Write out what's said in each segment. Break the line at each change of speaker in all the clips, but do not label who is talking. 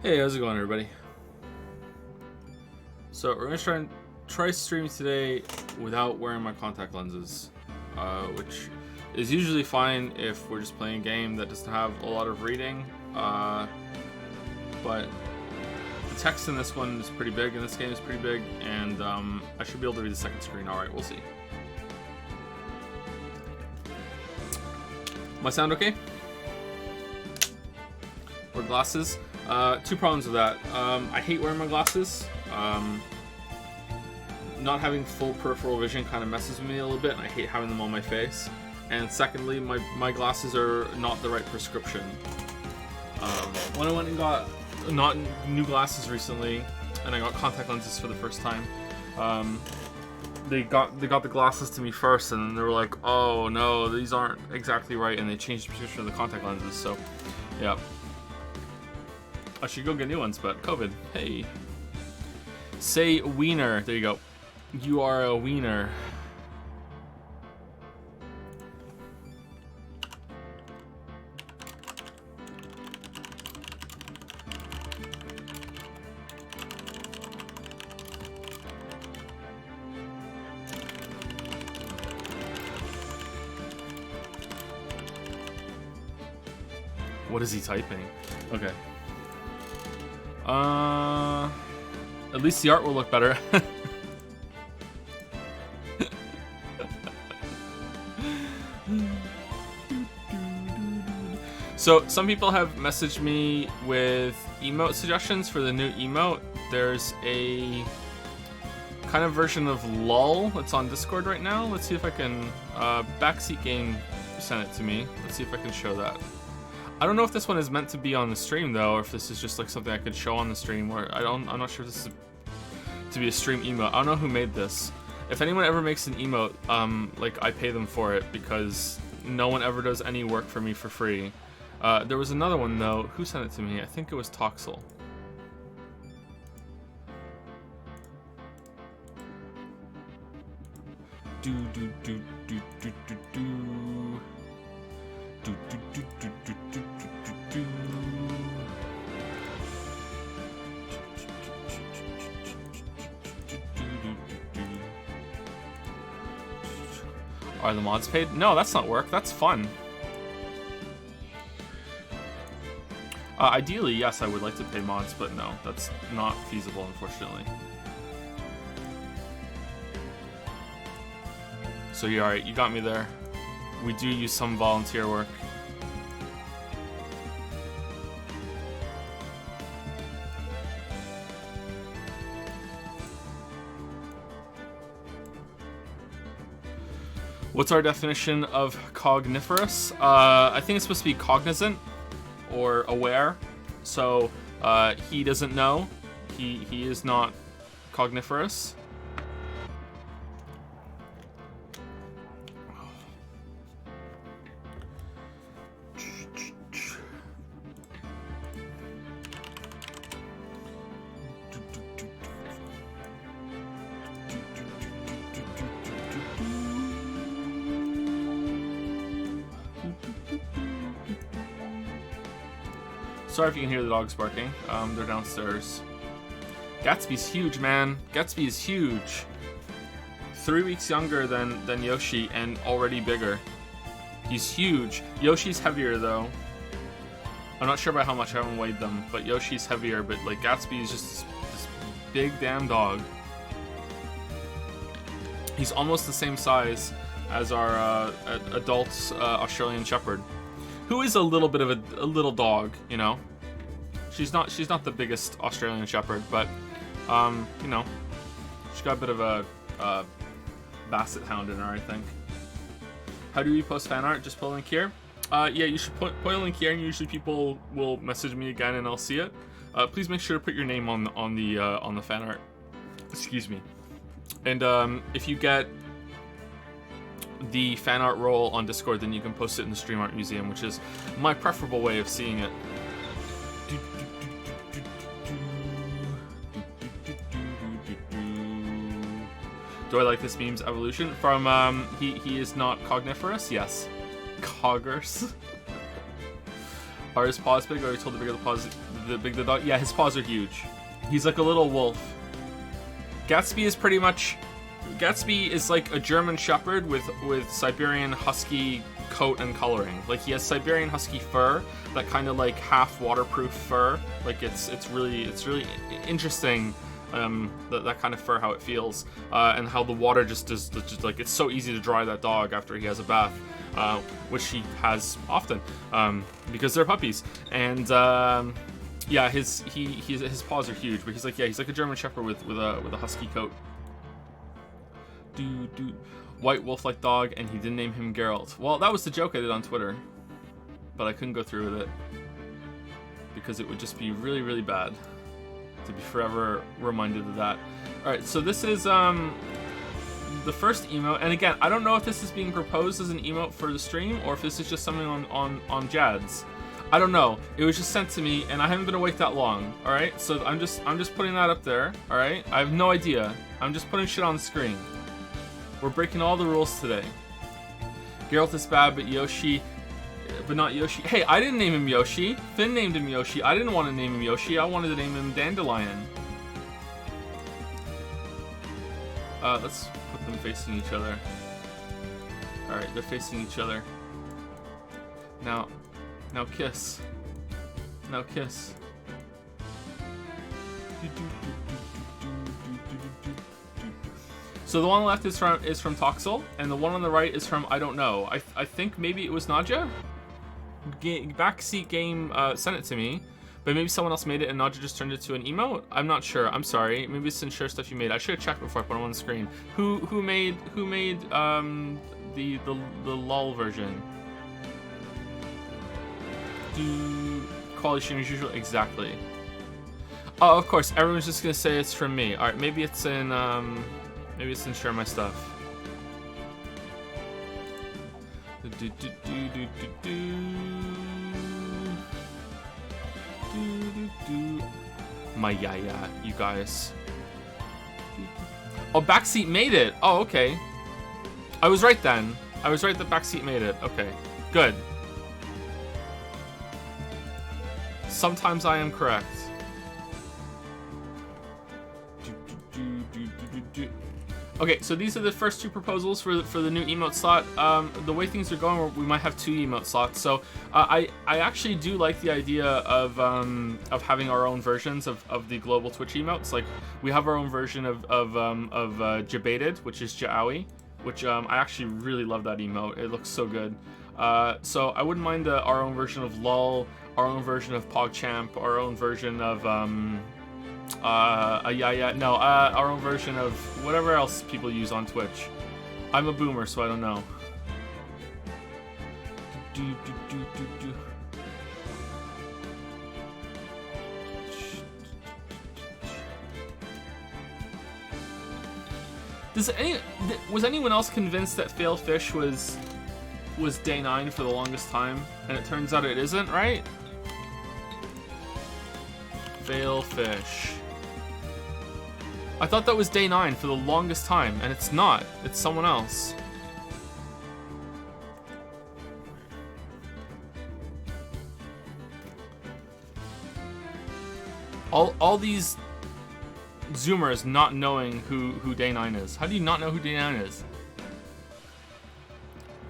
Hey, how's it going, everybody? So we're gonna try streaming today without wearing my contact lenses, which is usually fine if we're just playing a game that doesn't have a lot of reading. But the text in this one is pretty big, and this game is pretty big, and I should be able to read the second screen. All right, we'll see. My sound okay? Wear glasses. Two problems with that. I hate wearing my glasses. Not having full peripheral vision kind of messes with me a little bit, and I hate having them on my face. And secondly, my glasses are not the right prescription. When I went and got new glasses recently, and I got contact lenses for the first time, they got the glasses to me first, and they were like, "Oh no, these aren't exactly right," and they changed the prescription of the contact lenses. So, yeah. I should go get new ones, but COVID. Hey. Say wiener. There you go. You are a wiener. What is he typing? Okay. At least the art will look better. So, some people have messaged me with emote suggestions for the new emote. There's a kind of version of LOL that's on Discord right now. Let's see if I can... Backseat Game sent it to me. Let's see if I can show that. I don't know if this one is meant to be on the stream though, or if this is just like something I could show on the stream. Where I'm not sure if this is to be a stream emote. I don't know who made this. If anyone ever makes an emote, like I pay them for it because no one ever does any work for me for free. There was another one though. Who sent it to me? I think it was Toxel. Do do do do do do do. Do, do, do, do, do, do, do, do. Are the mods paid? No, that's not work. That's fun. Ideally, yes, I would like to pay mods, but no, that's not feasible, unfortunately. So you're alright, you got me there. We do use some volunteer work. What's our definition of cogniferous? I think it's supposed to be cognizant or aware. So he doesn't know. He is not cogniferous. Sorry if you can hear the dogs barking. They're downstairs. Gatsby's huge, man. Gatsby is huge. 3 weeks younger than Yoshi and already bigger. He's huge. Yoshi's heavier though. I'm not sure about how much. I haven't weighed them, but Yoshi's heavier. But like Gatsby is just this big damn dog. He's almost the same size as our adult Australian Shepherd, who is a little bit of a little dog, you know. She's not the biggest Australian Shepherd, but you know, she's got a bit of a Basset Hound in her, I think. How do we post fan art? Just put a link here. Yeah, you should put a link here, and usually people will message me again, and I'll see it. Please make sure to put your name on the fan art. Excuse me. And if you get the fan art roll on Discord, then you can post it in the Stream Art Museum, which is my preferable way of seeing it. Do I like this meme's evolution? From he is not cogniferous? Yes. Coggers. Are his paws big? Or are you told the bigger the paws, the dog. Yeah, his paws are huge. He's like a little wolf. Gatsby is like a German Shepherd with Siberian Husky coat and coloring. Like he has Siberian Husky fur, that kind of like half waterproof fur. Like it's really interesting. That kind of fur, how it feels, and how the water just like it's so easy to dry that dog after he has a bath, which he has often, because they're puppies. And yeah, his paws are huge, but he's like a German Shepherd with a husky coat. White wolf-like dog, and he didn't name him Geralt. Well, that was the joke I did on Twitter, but I couldn't go through with it because it would just be really bad to be forever reminded of that. Alright, so this is the first emote, and again, I don't know if this is being proposed as an emote for the stream or if this is just something on Jad's. I don't know. It was just sent to me, and I haven't been awake that long. Alright, so I'm just putting that up there. Alright, I have no idea. I'm just putting shit on the screen. We're breaking all the rules today. Geralt is bad, but not Yoshi. Hey, I didn't name him Yoshi. Finn named him Yoshi. I didn't want to name him Yoshi. I wanted to name him Dandelion. Let's put them facing each other. Alright, they're facing each other. Now kiss. Now kiss. So the one on the left is from Toxel, and the one on the right is from I don't know. I think maybe it was Nadja. Backseat Game sent it to me, but maybe someone else made it and Nadja just turned it to an emote. I'm not sure. I'm sorry. Maybe it's ensure stuff you made. I should have checked before I put it on the screen. Who made the LOL version? Quality stream as usual. Exactly. Oh, of course. Everyone's just gonna say it's from me. All right. Maybe it's in share my stuff. My yaya, you guys. Oh, Backseat made it. Oh, okay. I was right then. I was right that Backseat made it. Okay, good. Sometimes I am correct. Okay, so these are the first two proposals for the new emote slot. The way things are going, we might have 2 emote slots. So I actually do like the idea of having our own versions of the global Twitch emotes. Like we have our own version of Jabated, which is Ja'awi, which I actually really love that emote. It looks so good. So I wouldn't mind our own version of LOL, our own version of PogChamp, our own version of our own version of whatever else people use on Twitch. I'm a boomer, so I don't know. Was anyone else convinced that Fail Fish was day 9 for the longest time, and it turns out it isn't, right? Fail Fish. I thought that was day 9 for the longest time, and it's not. It's someone else. All these Zoomers not knowing who day 9 is. How do you not know who day 9 is?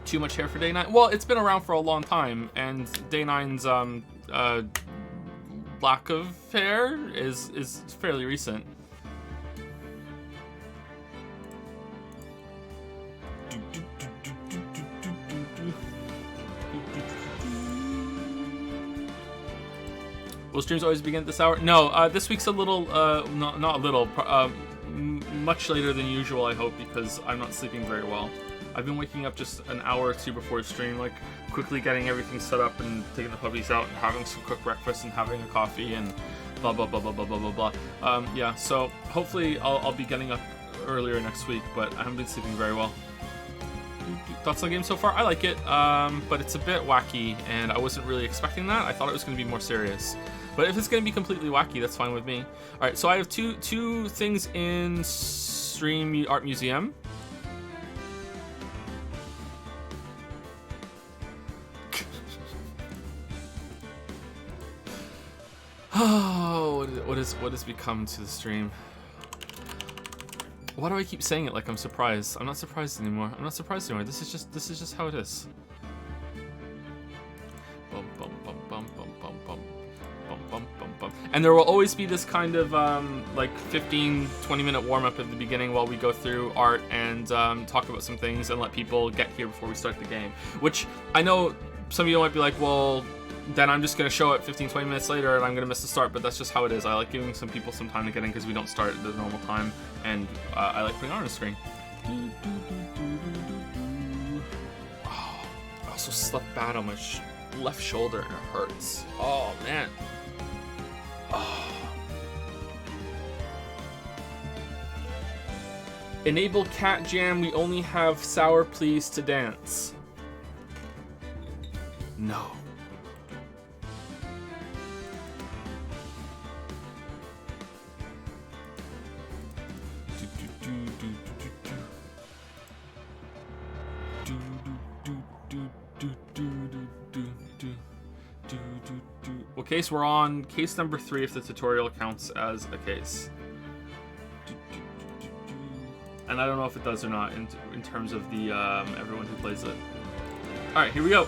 Too much hair for day 9? Well, it's been around for a long time, and day 9's lack of hair is fairly recent. Will streams always begin at this hour? No, this week's a little, not a little, much later than usual, I hope, because I'm not sleeping very well. I've been waking up just an hour or 2 before stream, like quickly getting everything set up and taking the puppies out and having some quick breakfast and having a coffee and blah blah blah blah blah blah blah blah. Yeah, so hopefully I'll be getting up earlier next week, but I haven't been sleeping very well. Thoughts on the game so far? I like it, but it's a bit wacky, and I wasn't really expecting that. I thought it was going to be more serious. But if it's going to be completely wacky, that's fine with me. All right, so I have two things in Stream Art Museum. Oh, what has become to the stream? Why do I keep saying it like I'm surprised? I'm not surprised anymore. I'm not surprised anymore. This is just how it is. Bum, bum, bum, bum, bum, bum, bum. Bum, bum, bum, bum. And there will always be this kind of like 15-20 minute warm-up at the beginning while we go through art and talk about some things and let people get here before we start the game. Which I know some of you might be like, well, then I'm just going to show it 15-20 minutes later and I'm going to miss the start, but that's just how it is. I like giving some people some time to get in because we don't start at the normal time, and I like putting on the screen. Oh, I also slept bad on my left shoulder and it hurts. Oh, man. Oh. Enable cat jam, we only have sour please to dance. No. What case we're on? Case number 3 if the tutorial counts as a case. And I don't know if it does or not in terms of the everyone who plays it. Alright, here we go.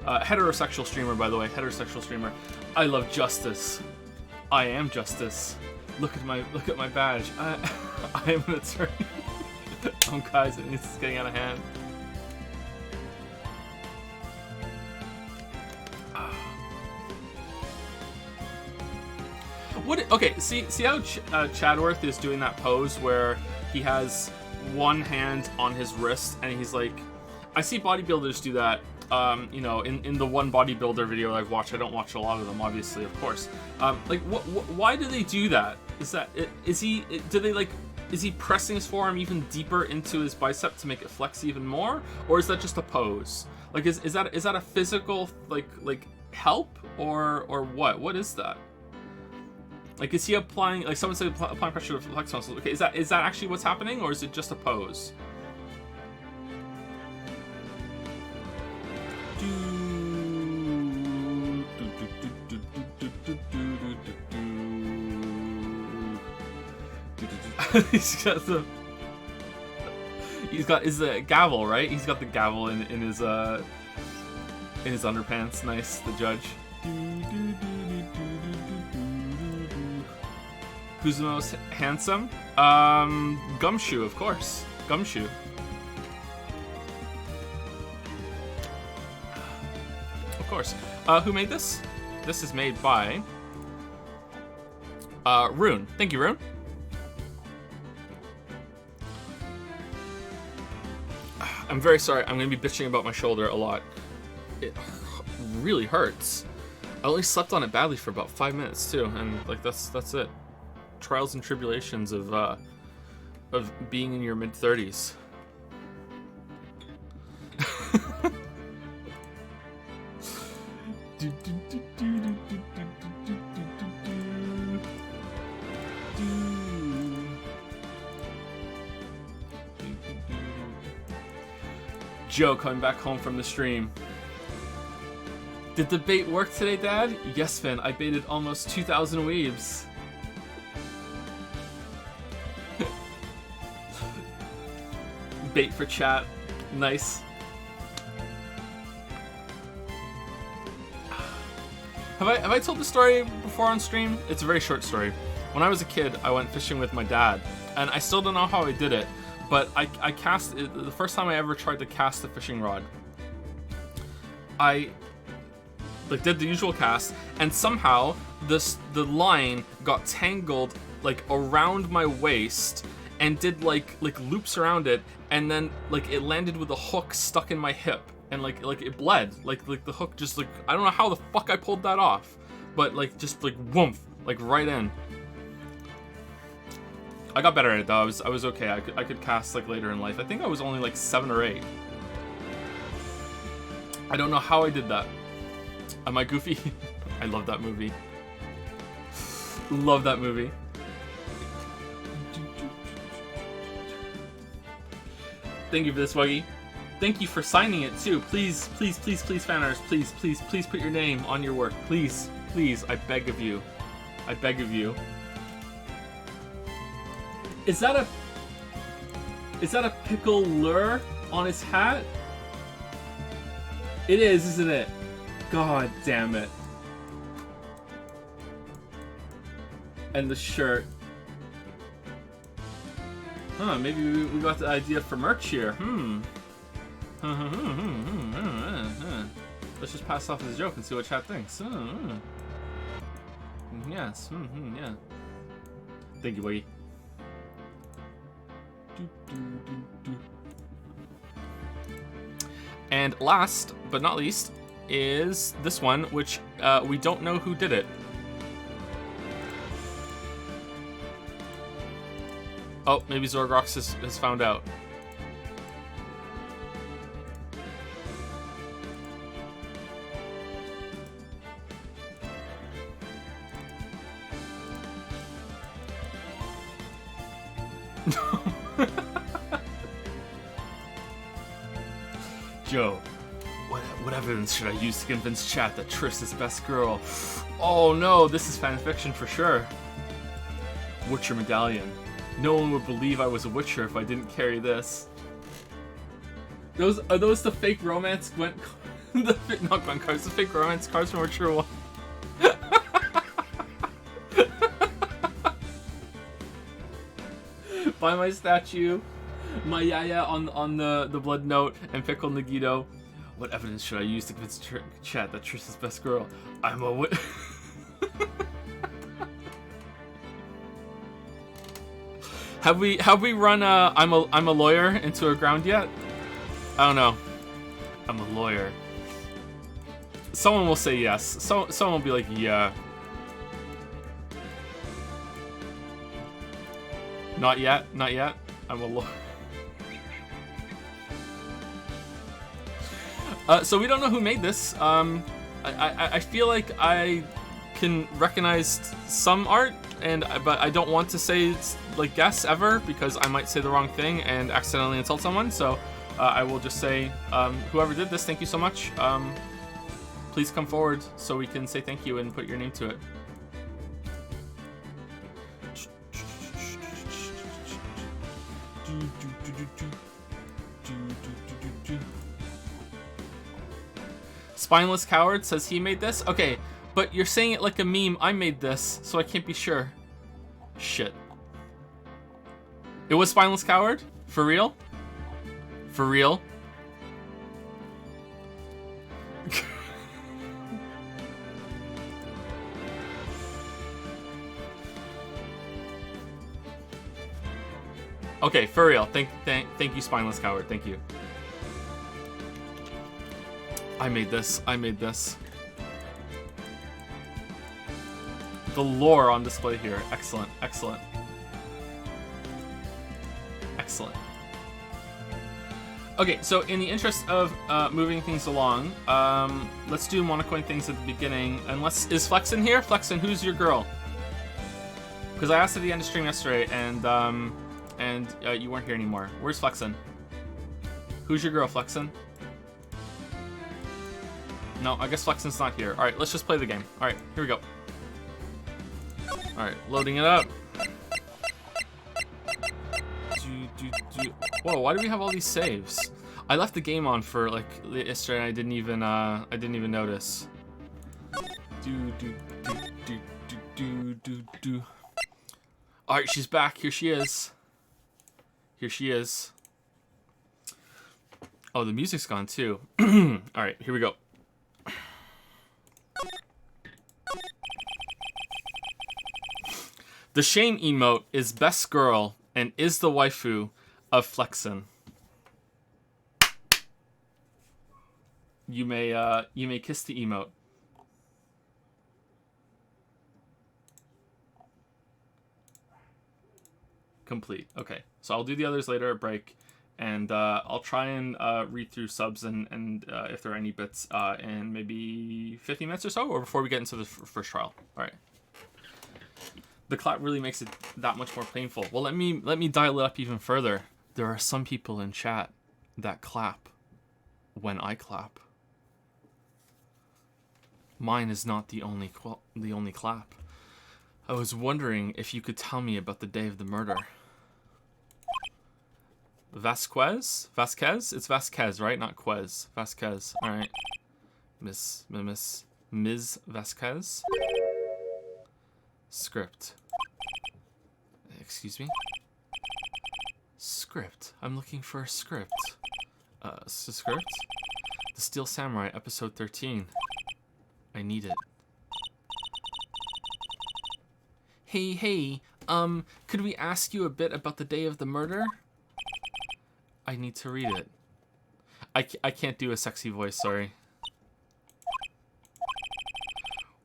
Heterosexual streamer, by the way. Heterosexual streamer. I love justice. I am justice. Look at my badge. I am an attorney. Oh, guys, this is getting out of hand. What? Okay, see how Chadworth is doing that pose where he has one hand on his wrist and he's like, I see bodybuilders do that. You know, in the one bodybuilder video I've watched, I don't watch a lot of them, obviously, of course. Like, why do they do that? Is he pressing his forearm even deeper into his bicep to make it flex even more, or is that just a pose? Like, is that a physical like help or what? What is that? Like, is he applying, like someone said, applying pressure to flex muscles? Okay, is that actually what's happening, or is it just a pose? He's got his gavel, right? He's got the gavel in his underpants. Nice, the judge. Who's the most handsome? Gumshoe, of course. Gumshoe. Of course. Who made this? This is made by Rune. Thank you, Rune. I'm very sorry. I'm going to be bitching about my shoulder a lot. It really hurts. I only slept on it badly for about 5 minutes too, and like that's it. Trials and tribulations of being in your mid-30s. Joe coming back home from the stream. Did the bait work today, Dad? Yes, Finn. I baited almost 2,000 weebs. Bait for chat. Nice. Have I told the story before on stream? It's a very short story. When I was a kid, I went fishing with my dad, and I still don't know how I did it, but I cast it, the first time I ever tried to cast a fishing rod. I did the usual cast, and somehow the line got tangled like around my waist and did like loops around it, and then like it landed with a hook stuck in my hip, and like it bled, like the hook just like, I don't know how the fuck I pulled that off, but like just like woomph, like right in. I got better at it though. I was okay. I could cast like later in life. I think I was only like 7 or 8. I don't know how I did that. Am I goofy? I love that movie. Love that movie. Thank you for this, Wuggy. Thank you for signing it too. Please, please, please, please, fan artists, please, please, please put your name on your work. Please, please, I beg of you. I beg of you. Is that a pickle lure on his hat? It is, isn't it? God damn it. And the shirt. Huh, maybe we got the idea for merch here. Let's just pass off as a joke and see what chat thinks. Yes, yeah. Thank you, buddy. And last but not least is this one, which we don't know who did it. Oh, maybe Zorgrox has found out. Joe, what evidence should I use to convince chat that Triss is best girl? Oh no, this is fan fiction for sure. Witcher medallion. No one would believe I was a Witcher if I didn't carry this. Are those the fake romance Gwent? Not Gwent cards, the fake romance cards from Witcher 1. Buy my statue, my yaya on the blood note, and Pickle Nagito. What evidence should I use to convince chat that Triss is best girl? I'm a Have we run I'm a lawyer into a ground yet? I don't know. I'm a lawyer. Someone will say yes. Someone will be like, yeah. Not yet. Not yet. I'm a lawyer. So we don't know who made this. I feel like I can recognize some art, but I don't want to say it's like guess ever because I might say the wrong thing and accidentally insult someone. So I will just say, whoever did this, thank you so much. Please come forward so we can say thank you and put your name to it. Spineless Coward says he made this. Okay, but you're saying it like a meme. I made this, so I can't be sure. Shit. It was Spineless Coward? For real? For real? Okay, for real. Thank you, Spineless Coward. Thank you. I made this. I made this. The lore on display here. Excellent. Excellent. Excellent. Okay, so in the interest of moving things along, let's do monocoin things at the beginning. Unless is Flexin here? Flexin, who's your girl? Because I asked at the end of stream yesterday, and you weren't here anymore. Where's Flexin? Who's your girl, Flexin? No, I guess Flexin's not here. All right, let's just play the game. All right, here we go. All right, loading it up. Whoa, why do we have all these saves? I left the game on for like yesterday and I didn't even notice. All right, she's back. Here she is. Here she is. Oh, the music's gone too. All right, here we go. The shame emote is best girl and is the waifu of Flexin. You may kiss the emote. Complete. Okay, so I'll do the others later at break, and I'll try and read through subs and if there are any bits in maybe 50 minutes or so, or before we get into the first trial. All right. The clap really makes it that much more painful. Well, let me dial it up even further. There are some people in chat that clap when I clap. Mine is not the only clap. I was wondering if you could tell me about the day of the murder. Vasquez? It's Vasquez, right? Not Quez. Vasquez. All right. Ms. Vasquez. Script. Excuse me? Script. I'm looking for a script. Script? The Steel Samurai, episode 13. I need it. Hey, could we ask you a bit about the day of the murder? I need to read it. I can't do a sexy voice, sorry.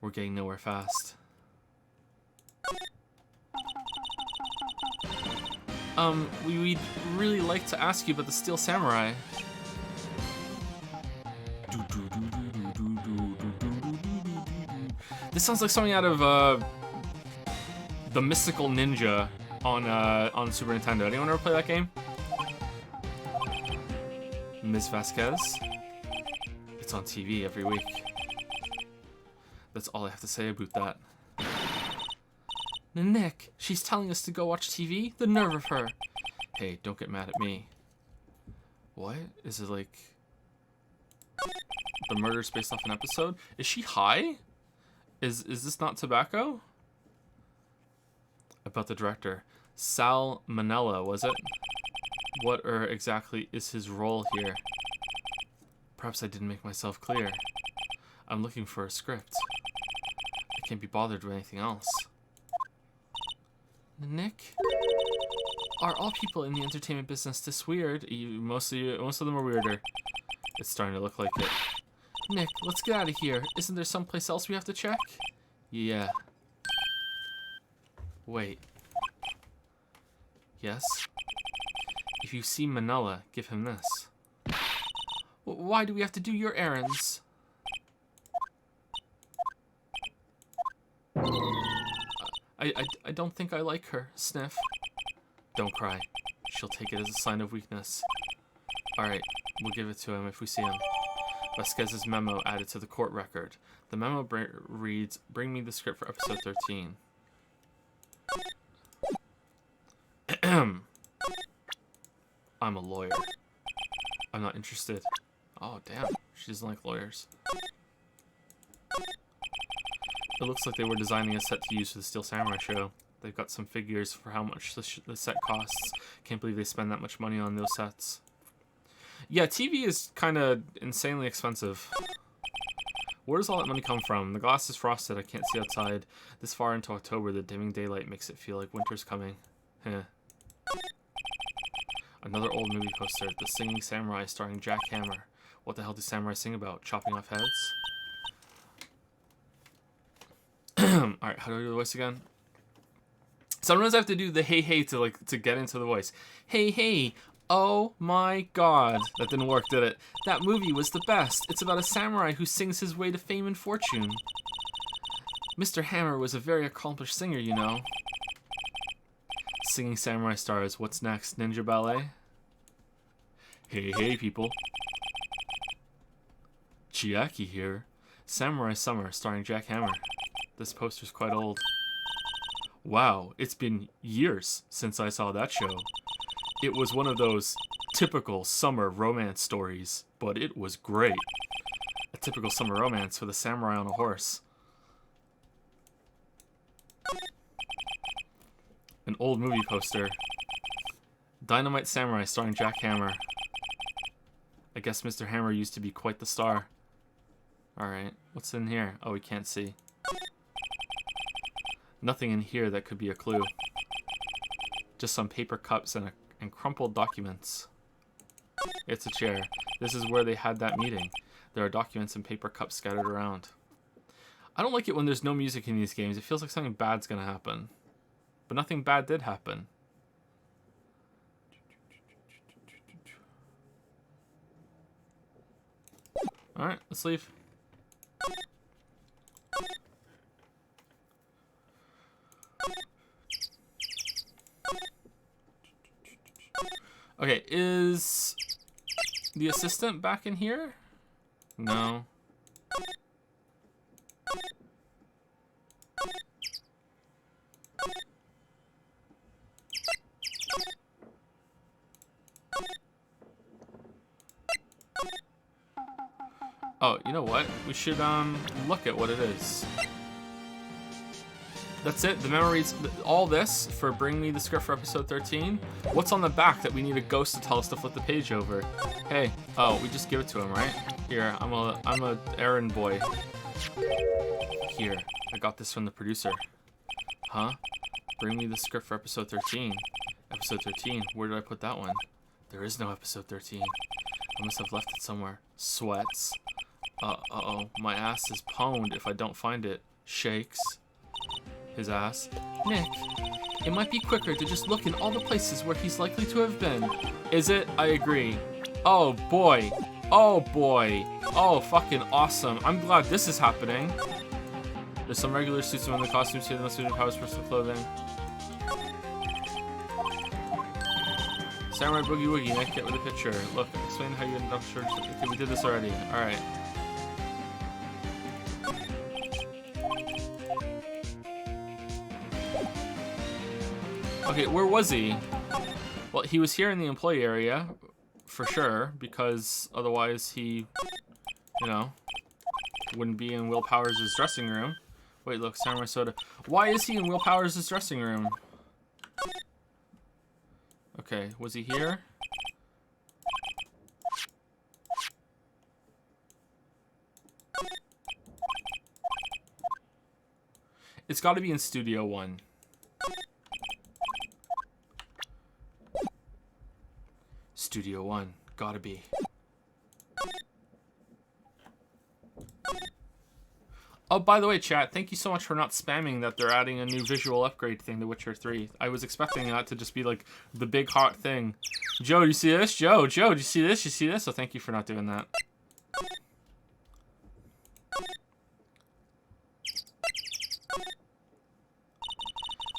We're getting nowhere fast. We'd really like to ask you about the Steel Samurai. This sounds like something out of the Mystical Ninja on Super Nintendo. Anyone ever play that game? Ms. Vasquez? It's on TV every week. That's all I have to say about that. Nick, she's telling us to go watch TV? The nerve of her. Hey, don't get mad at me. What? Is it like... the murder's based off an episode? Is she high? Is this not tobacco? About the director. Sal Manella, was it? What exactly is his role here? Perhaps I didn't make myself clear. I'm looking for a script. I can't be bothered with anything else. Nick? Are all people in the entertainment business this weird? Most of them are weirder. It's starting to look like it. Nick, let's get out of here. Isn't there someplace else we have to check? Yeah. Wait. Yes? If you see Manila, give him this. Why do we have to do your errands? I don't think I like her, Sniff. Don't cry. She'll take it as a sign of weakness. Alright, we'll give it to him if we see him. Vasquez's memo added to the court record. The memo reads, bring me the script for episode 13. I'm a lawyer. I'm not interested. Oh, damn. She doesn't like lawyers. It looks like they were designing a set to use for the Steel Samurai show. They've got some figures for how much the set costs. Can't believe they spend that much money on those sets. Yeah, TV is kind of insanely expensive. Where does all that money come from? The glass is frosted. I can't see outside. This far into October, the dimming daylight makes it feel like winter's coming. Heh. Another old movie poster. The Singing Samurai starring Jack Hammer. What the hell do samurai sing about? Chopping off heads? Alright, how do I do the voice again? Sometimes I have to do the hey to get into the voice. Hey, oh my god. That didn't work, did it? That movie was the best. It's about a samurai who sings his way to fame and fortune. Mr. Hammer was a very accomplished singer, you know. Singing Samurai stars. What's next? Ninja Ballet? Hey, people. Chiaki here. Samurai Summer, starring Jack Hammer. This poster's quite old. Wow, it's been years since I saw that show. It was one of those typical summer romance stories, but it was great. A typical summer romance with a samurai on a horse. An old movie poster. Dynamite Samurai starring Jack Hammer. I guess Mr. Hammer used to be quite the star. Alright, what's in here? Oh, we can't see. Nothing in here that could be a clue. Just some paper cups and crumpled documents. It's a chair. This is where they had that meeting. There are documents and paper cups scattered around. I don't like it when there's no music in these games. It feels like something bad's gonna happen. But nothing bad did happen. Alright, let's leave. Okay, the assistant back in here? No. Oh, you know what? We should look at what it is. That's it. The memories, all this for bring me the script for episode 13. What's on the back that we need a ghost to tell us to flip the page over? Hey, oh, we just give it to him, right? Here, I'm a errand boy. Here, I got this from the producer. Huh? Bring me the script for episode 13. Episode 13. Where did I put that one? There is no episode 13. I must have left it somewhere. Sweats. Uh-oh. My ass is pwned if I don't find it. Shakes. His ass. Nick, it might be quicker to just look in all the places where he's likely to have been. Is it? I agree. Oh, boy. Oh, boy. Oh, fucking awesome. I'm glad this is happening. There's some regular suits among the costumes here that must be in Power's personal clothing. Samurai Boogie Woogie, Nick, get with the picture. Look, explain how you ended up short. Okay, we did this already. Alright. Okay, where was he? Well, he was here in the employee area, for sure, because otherwise he, you know, wouldn't be in Will Powers' dressing room. Wait, look, Samurai Soda. Why is he in Will Powers' dressing room? Okay, was he here? It's got to be in Studio 1. Studio 1. Gotta be. Oh, by the way, chat, thank you so much for not spamming that they're adding a new visual upgrade thing to Witcher 3. I was expecting that to just be, like, the big hot thing. Joe, do you see this? Joe, do you see this? You see this? So thank you for not doing that.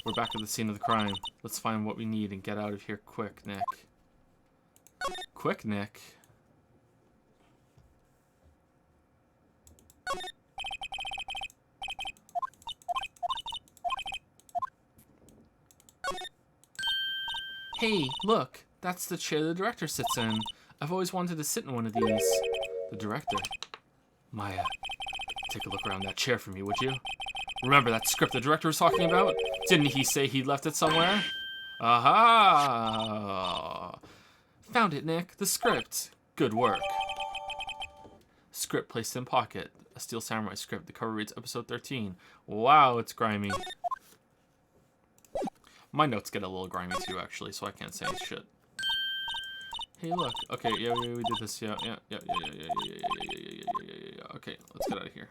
We're back at the scene of the crime. Let's find what we need and get out of here quick, Nick. Quick, Nick. Hey, look. That's the chair the director sits in. I've always wanted to sit in one of these. The director? Maya, take a look around that chair for me, would you? Remember that script the director was talking about? Didn't he say he left it somewhere? Aha! Found it, Nick. The script. Good work. Script placed in pocket. A Steel Samurai script. The cover reads episode 13. Wow, it's grimy. My notes get a little grimy too, actually, so I can't say shit. Hey, look. Okay, yeah, we did this. Yeah. Okay, let's get out of here.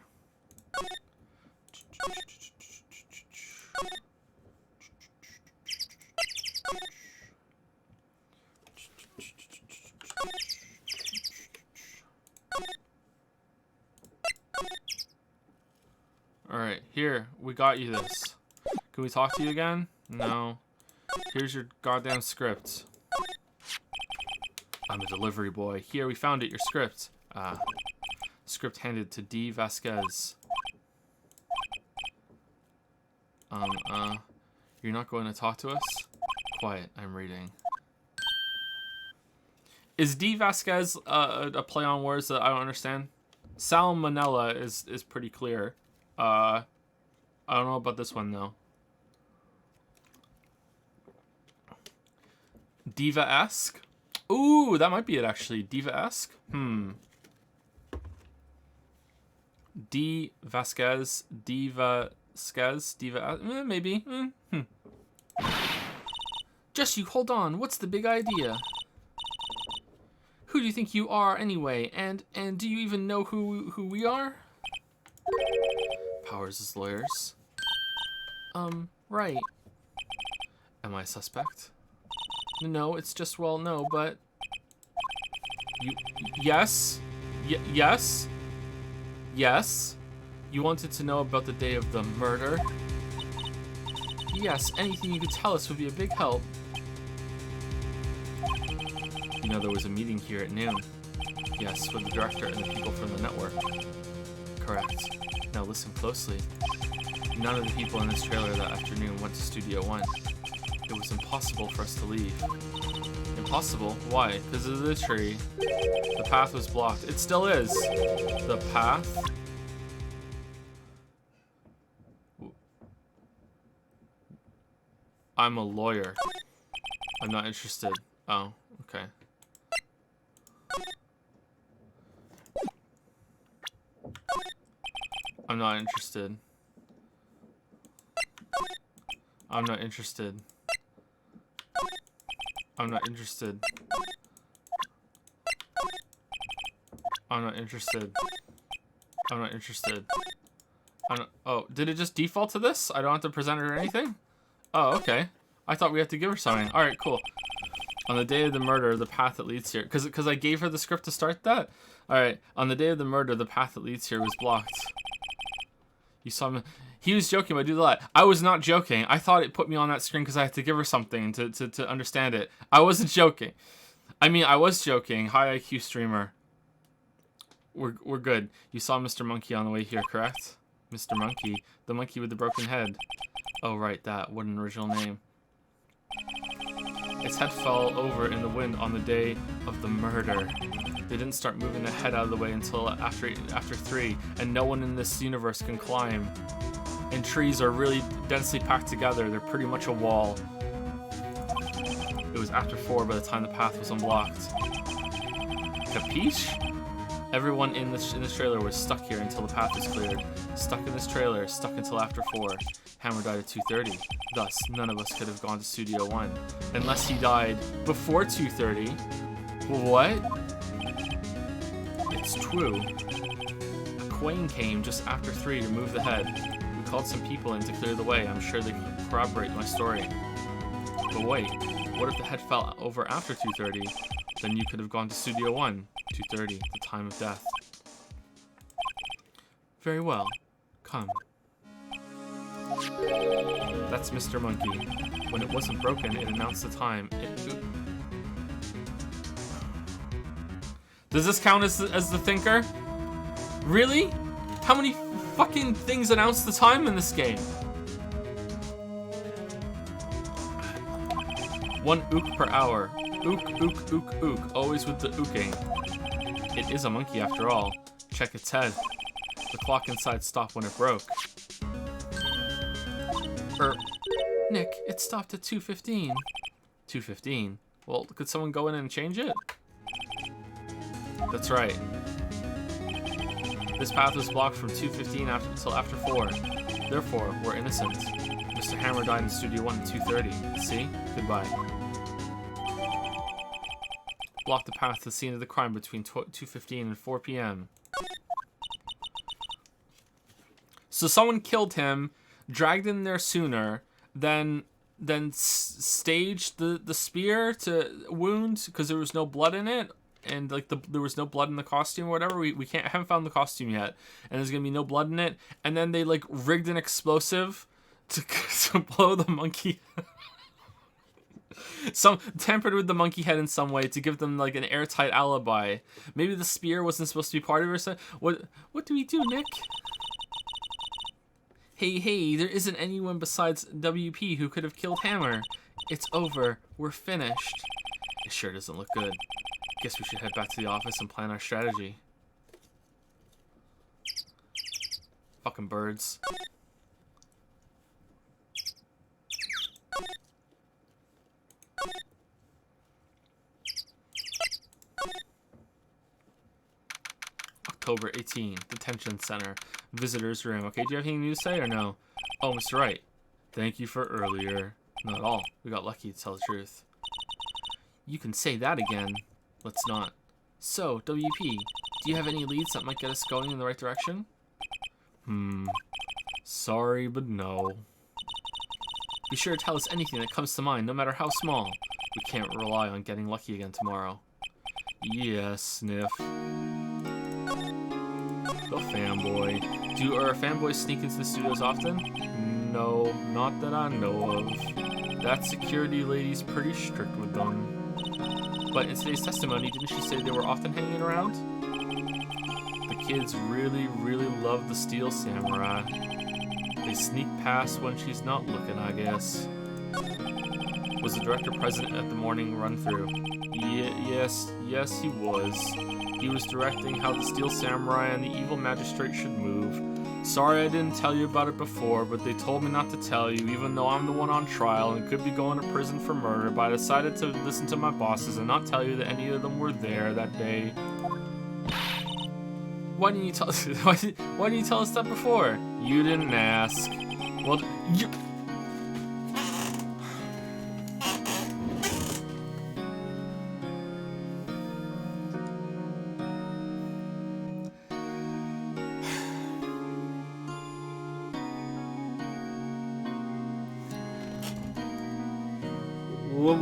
Alright, here, we got you this. Can we talk to you again? No. Here's your goddamn script. I'm a delivery boy. Here, we found it, your script. Script handed to D. Vasquez. You're not going to talk to us? Quiet, I'm reading. Is D. Vasquez a play on words that I don't understand? Salmonella is pretty clear. I don't know about this one, though. Diva-esque? Ooh, that might be it, actually. Diva-esque? D. Vasquez. Diva-skez? Diva... maybe. Just you hold on. What's the big idea? Who do you think you are, anyway? And do you even know who we are? Powers' lawyers. Right. Am I a suspect? No, it's just, well, no, but... Yes? Yes? Yes? You wanted to know about the day of the murder? Yes, anything you could tell us would be a big help. You know, there was a meeting here at noon. Yes, for the director and the people from the network. Correct. Now listen closely. None of the people in this trailer that afternoon went to Studio One. It was impossible for us to leave. Impossible? Why? Because of the tree. The path was blocked. It still is. The path? I'm a lawyer. I'm not interested. Oh, okay. I'm not interested. I'm not interested. I'm not interested. I'm not interested. I'm not interested. I'm not, oh, did it just default to this? I don't have to present her or anything? Oh, okay. I thought we had to give her something. Alright, cool. On the day of the murder, the path that leads here... Because I gave her the script to start that? Alright. On the day of the murder, the path that leads here was blocked. You saw him... He was joking about do that. I was not joking. I thought it put me on that screen because I had to give her something to understand it. I wasn't joking. I mean, I was joking. High IQ streamer. We're good. You saw Mr. Monkey on the way here, correct? Mr. Monkey. The monkey with the broken head. Oh, right, that. What an original name. Its head fell over in the wind on the day of the murder. They didn't start moving the head out of the way until after 3, and no one in this universe can climb. And trees are really densely packed together. They're pretty much a wall. It was after 4 by the time the path was unblocked. Capiche? Everyone in this trailer was stuck here until the path was cleared. Stuck in this trailer, stuck until after 4. Hammer died at 2:30. Thus, none of us could have gone to Studio One. Unless he died before 2:30. What? It's true. A Quane came just after 3 to move the head. We called some people in to clear the way. I'm sure they can corroborate my story. But wait, what if the head fell over after 2:30? Then you could have gone to Studio One. 2:30, the time of death. Very well. Come. That's Mr. Monkey. When it wasn't broken, it announced the time. Does this count as the thinker? Really? How many fucking things announce the time in this game? 1 ook per hour. Ook, ook, ook, ook. Always with the ooking. It is a monkey after all. Check its head. The clock inside stopped when it broke. Nick, it stopped at 2:15. 2:15? Well, could someone go in and change it? That's right. This path was blocked from 2:15 until after 4. Therefore, we're innocent. Mr. Hammer died in Studio 1 at 2:30. See? Goodbye. Block the path to the scene of the crime between 2:15 and 4 p.m. So someone killed him, dragged him there sooner, then staged the spear to wound because there was no blood in it, and like there was no blood in the costume or whatever. We haven't found the costume yet, and there's gonna be no blood in it. And then they like rigged an explosive to blow the monkey. Some tampered with the monkey head in some way to give them like an airtight alibi. Maybe the spear wasn't supposed to be part of it or something. What do we do, Nick? Hey, there isn't anyone besides WP who could have killed Hammer. It's over. We're finished. It sure doesn't look good. Guess we should head back to the office and plan our strategy. Fucking birds. October 18, Detention Center. Visitor's room. Okay, do you have anything new to say or no? Oh, Mr. Wright. Thank you for earlier. Not at all. We got lucky, to tell the truth. You can say that again. Let's not. So, WP, do you have any leads that might get us going in the right direction? Sorry, but no. Be sure to tell us anything that comes to mind, no matter how small. We can't rely on getting lucky again tomorrow. Yeah, sniff. The fanboy. Do our fanboys sneak into the studios often? No, not that I know of. That security lady's pretty strict with them. But in today's testimony, didn't she say they were often hanging around? kids really, really love the Steel Samurai. They sneak past when she's not looking, I guess. Was the director present at the morning run-through? Yes, he was. He was directing how the Steel Samurai and the evil magistrate should move. Sorry I didn't tell you about it before, but they told me not to tell you, even though I'm the one on trial and could be going to prison for murder, but I decided to listen to my bosses and not tell you that any of them were there that day. Why didn't you tell us? Why didn't you tell us that before? You didn't ask. Well, you...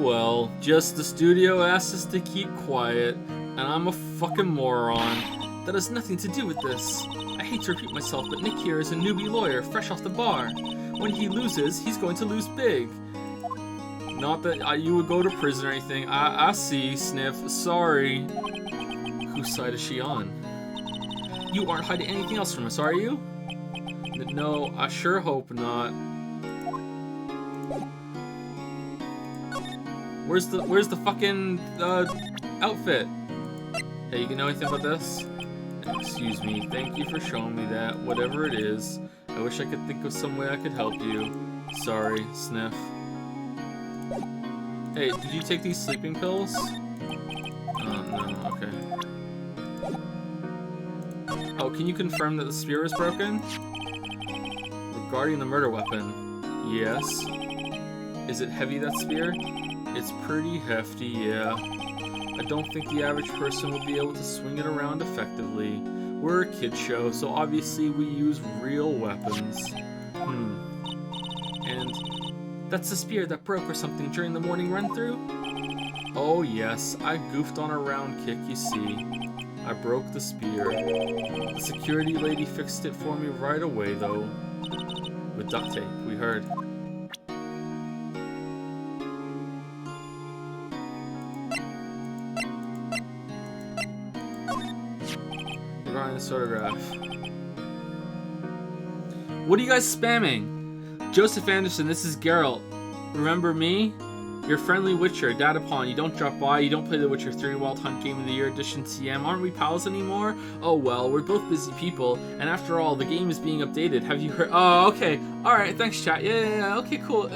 Well, just the studio asked us to keep quiet, and I'm a fucking moron. That has nothing to do with this. I hate to repeat myself, but Nick here is a newbie lawyer, fresh off the bar. When he loses, he's going to lose big. Not that you would go to prison or anything. I see, Sniff. Sorry. Whose side is she on? You aren't hiding anything else from us, are you? No, I sure hope not. Where's the fucking outfit? Hey, you know anything about this? Excuse me, thank you for showing me that, whatever it is. I wish I could think of some way I could help you. Sorry, Sniff. Hey, did you take these sleeping pills? No, okay. Oh, can you confirm that the spear is broken? Regarding the murder weapon, yes. Is it heavy, that spear? It's pretty hefty, yeah. I don't think the average person would be able to swing it around effectively. We're a kid show, so obviously we use real weapons. And that's the spear that broke or something during the morning run-through? Oh yes, I goofed on a round kick, you see. I broke the spear. The security lady fixed it for me right away, though. With duct tape, we heard. Regarding this photograph. What are you guys spamming? Joseph Anderson, this is Geralt. Remember me? Your friendly Witcher, Datapon. You don't drop by, you don't play the Witcher 3 Wild Hunt Game of the Year Edition TM. Aren't we pals anymore? Oh well, we're both busy people, and after all, the game is being updated. Have you heard? Oh, okay. Alright, thanks, chat. Yeah, okay, cool.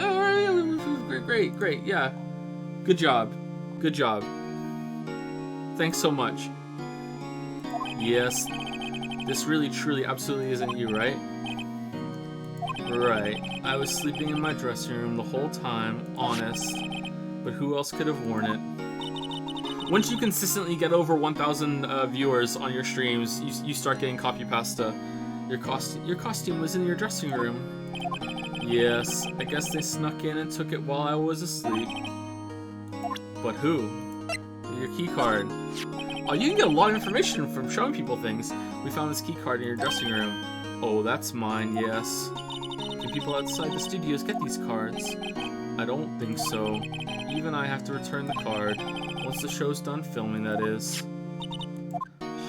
Great, yeah. Good job. Thanks so much. Yes, this really, truly, absolutely isn't you, right? Right. I was sleeping in my dressing room the whole time, honest. But who else could have worn it? Once you consistently get over 1,000 viewers on your streams, you start getting copy pasta. Your costume was in your dressing room. Yes, I guess they snuck in and took it while I was asleep. But who? Your keycard. Oh, you can get a lot of information from showing people things. We found this keycard in your dressing room. Oh, that's mine, yes. Can people outside the studios get these cards? I don't think so. Even I have to return the card. Once the show's done filming, that is.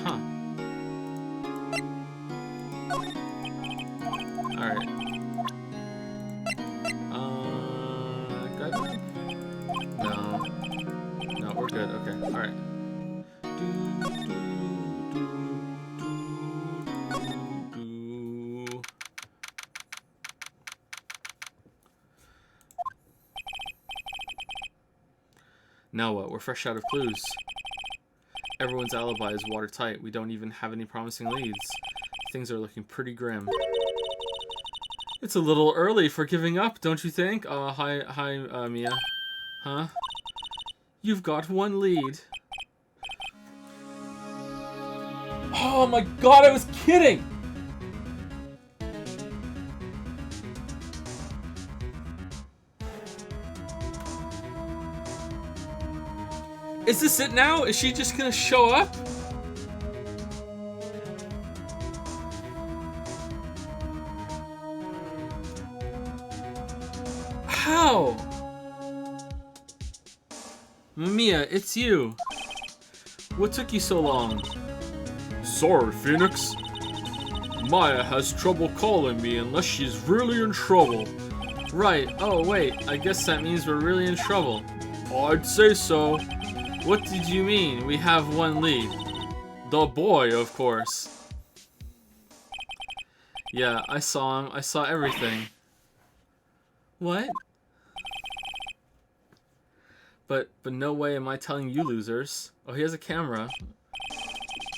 Huh. Alright. Guide? No, we're good. Okay, alright. Now what? We're fresh out of clues. Everyone's alibi is watertight. We don't even have any promising leads. Things are looking pretty grim. It's a little early for giving up, don't you think? Hi, Mia. Huh? You've got one lead. Oh my god, I was kidding! Is this it now? Is she just gonna show up? How? Mia, it's you. What took you so long? sorry, Phoenix. Maya has trouble calling me unless she's really in trouble. Right. Oh, wait. I guess that means we're really in trouble. I'd say so. What did you mean? We have one lead. The boy, of course. Yeah, I saw him. I saw everything. What? But no way am I telling you losers. Oh, he has a camera.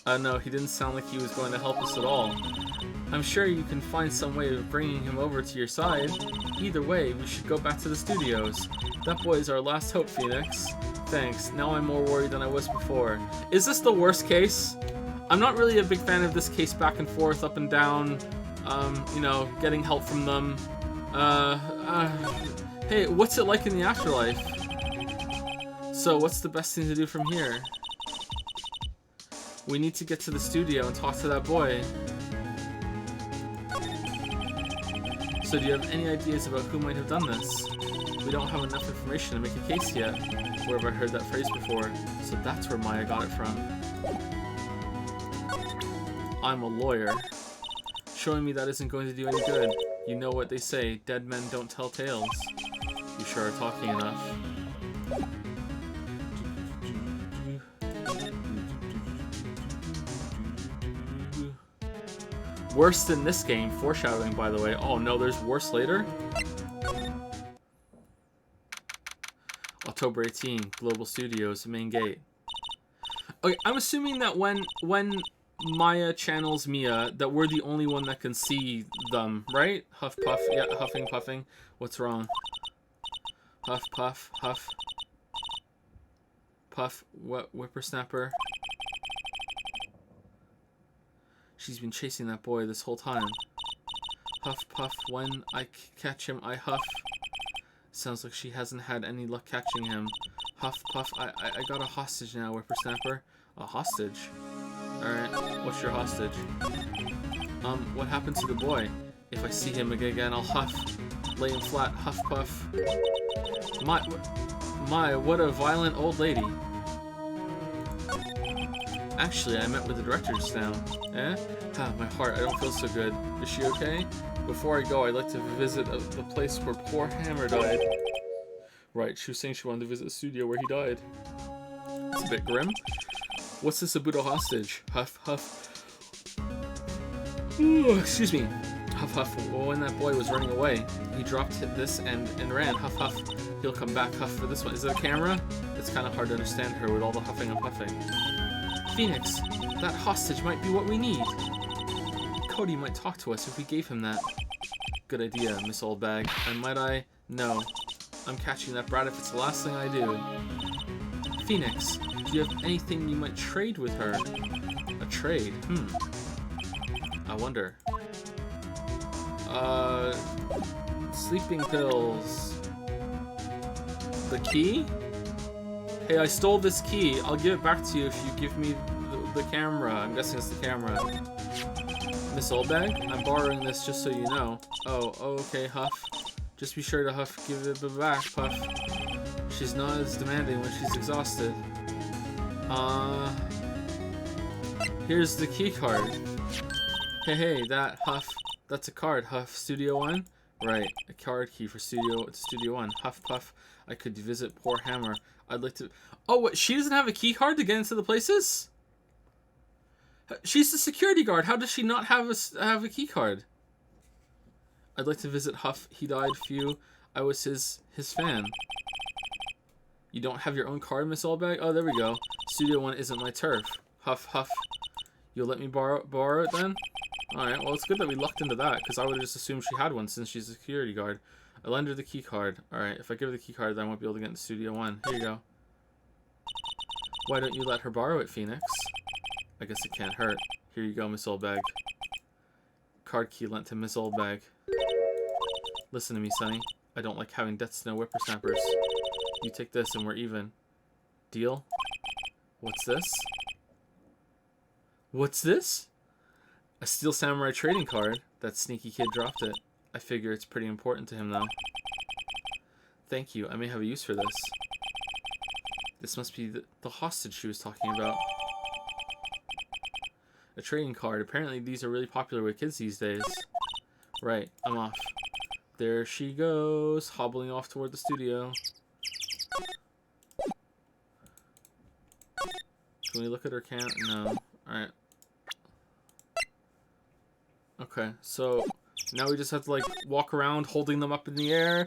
No, he didn't sound like he was going to help us at all. I'm sure you can find some way of bringing him over to your side. Either way, we should go back to the studios. That boy is our last hope, Phoenix. Thanks. Now I'm more worried than I was before. Is this the worst case? I'm not really a big fan of this case back and forth, up and down. You know, getting help from them. Hey, what's it like in the afterlife? So, what's the best thing to do from here? We need to get to the studio and talk to that boy. So, do you have any ideas about who might have done this? We don't have enough information to make a case yet. Where have I heard that phrase before? So that's where Maya got it from. I'm a lawyer. Showing me that isn't going to do any good. You know what they say, dead men don't tell tales. You sure are talking enough. Worse than this game, foreshadowing by the way. Oh no, there's worse later? October 18, Global Studios, main gate. Okay, I'm assuming that when Maya channels Mia, that we're the only one that can see them, right? Huff, puff, yeah, huffing, puffing. What's wrong? Huff, puff, huff. Puff, what, whippersnapper? She's been chasing that boy this whole time. Huff, puff, when I catch him, I huff. Sounds like she hasn't had any luck catching him. Huff, puff, I got a hostage now, whippersnapper. A hostage? Alright, what's your hostage? What happened to the boy? If I see him again, I'll huff. Lay him flat, huff, puff. My, what a violent old lady. Actually, I met with the director just now. Eh? Ah, my heart, I don't feel so good. Is she okay? Before I go, I'd like to visit the place where poor Hammer died. Right, she was saying she wanted to visit the studio where he died. It's a bit grim. What's this Abuto hostage? Huff, huff. Ooh, excuse me. Huff, huff. Well, when that boy was running away, he dropped this and ran. Huff, huff. He'll come back. Huff for this one. Is it a camera? It's kind of hard to understand her with all the huffing and puffing. Phoenix, that hostage might be what we need. Cody might talk to us if we gave him that. Good idea, Miss Oldbag. And might I? No. I'm catching that brat if it's the last thing I do. Phoenix, do you have anything you might trade with her? A trade? I wonder. Sleeping pills. The key? Hey, I stole this key. I'll give it back to you if you give me the camera. I'm guessing it's the camera. Miss Oldbag, I'm borrowing this just so you know. Oh, okay, Huff. Just be sure to Huff give it back, Puff. She's not as demanding when she's exhausted. Here's the key card. Hey, that Huff. That's a card, Huff. Studio 1? Right, a card key for Studio 1. Huff, puff. I could visit poor Hammer. I'd like to... Oh, what? She doesn't have a key card to get into the places? She's the security guard. How does she not have a key card? I'd like to visit Huff. He died few. I was his fan. You don't have your own card, Miss Oldbag? Oh, there we go. Studio 1 isn't my turf. Huff, huff. You'll let me borrow it then? Alright, well, it's good that we lucked into that, because I would have just assumed she had one since she's a security guard. I lend her the key card. Alright, if I give her the key card, then I won't be able to get into Studio 1. Here you go. Why don't you let her borrow it, Phoenix? I guess it can't hurt. Here you go, Miss Oldbag. Card key lent to Miss Oldbag. Listen to me, Sonny. I don't like having debts to no whippersnappers. You take this and we're even. Deal? What's this? What's this? A Steel Samurai trading card. That sneaky kid dropped it. I figure it's pretty important to him, though. Thank you. I may have a use for this. This must be the hostage she was talking about. A trading card. Apparently these are really popular with kids these days. Right, I'm off. There she goes, hobbling off toward the studio. Can we look at her count? No. Alright. Okay, so now we just have to like walk around holding them up in the air.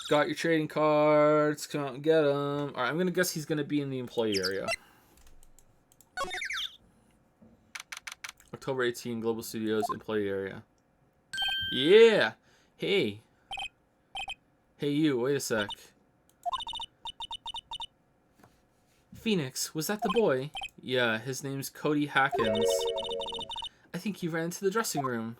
Got your trading cards, come out and get them. Alright, I'm gonna guess he's gonna be in the employee area. October 18, Global Studios, employee area. Yeah! Hey! Hey you, wait a sec. Phoenix, was that the boy? Yeah, his name's Cody Hackins. I think he ran into the dressing room.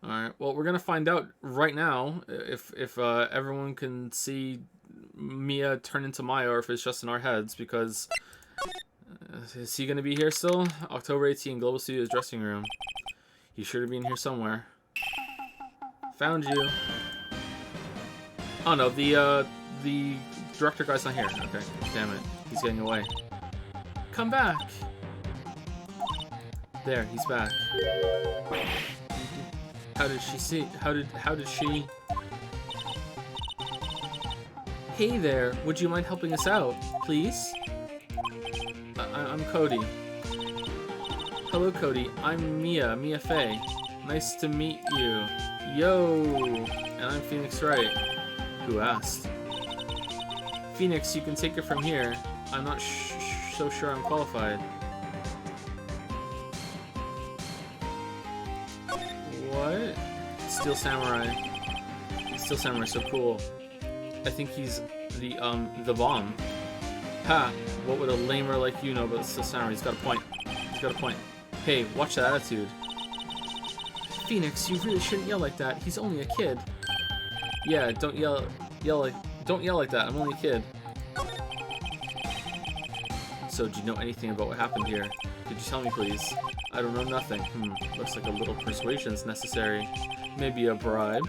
Alright, well, we're gonna find out right now if everyone can see Mia turn into Maya or if it's just in our heads, because... is he gonna be here still? October 18, Global Studios dressing room. He's sure to be in here somewhere. Found you. Oh no, the director guy's not here. Okay, damn it. He's getting away. Come back! There, he's back. How did she see? How did she? Hey there, would you mind helping us out, please? I'm Cody. Hello, Cody. I'm Mia Faye. Nice to meet you. Yo! And I'm Phoenix Wright. Who asked? Phoenix, you can take it from here. I'm not so sure I'm qualified. What? Steel Samurai. Steel Samurai, so cool. I think he's the bomb. Ha! What would a lamer like you know about the Steel Samurai? He's got a point. He's got a point. Hey, watch that attitude. Phoenix, you really shouldn't yell like that. He's only a kid. Yeah, don't yell like that. I'm only a kid. So, do you know anything about what happened here? Could you tell me, please? I don't know nothing. Looks like a little persuasion's necessary. Maybe a bribe.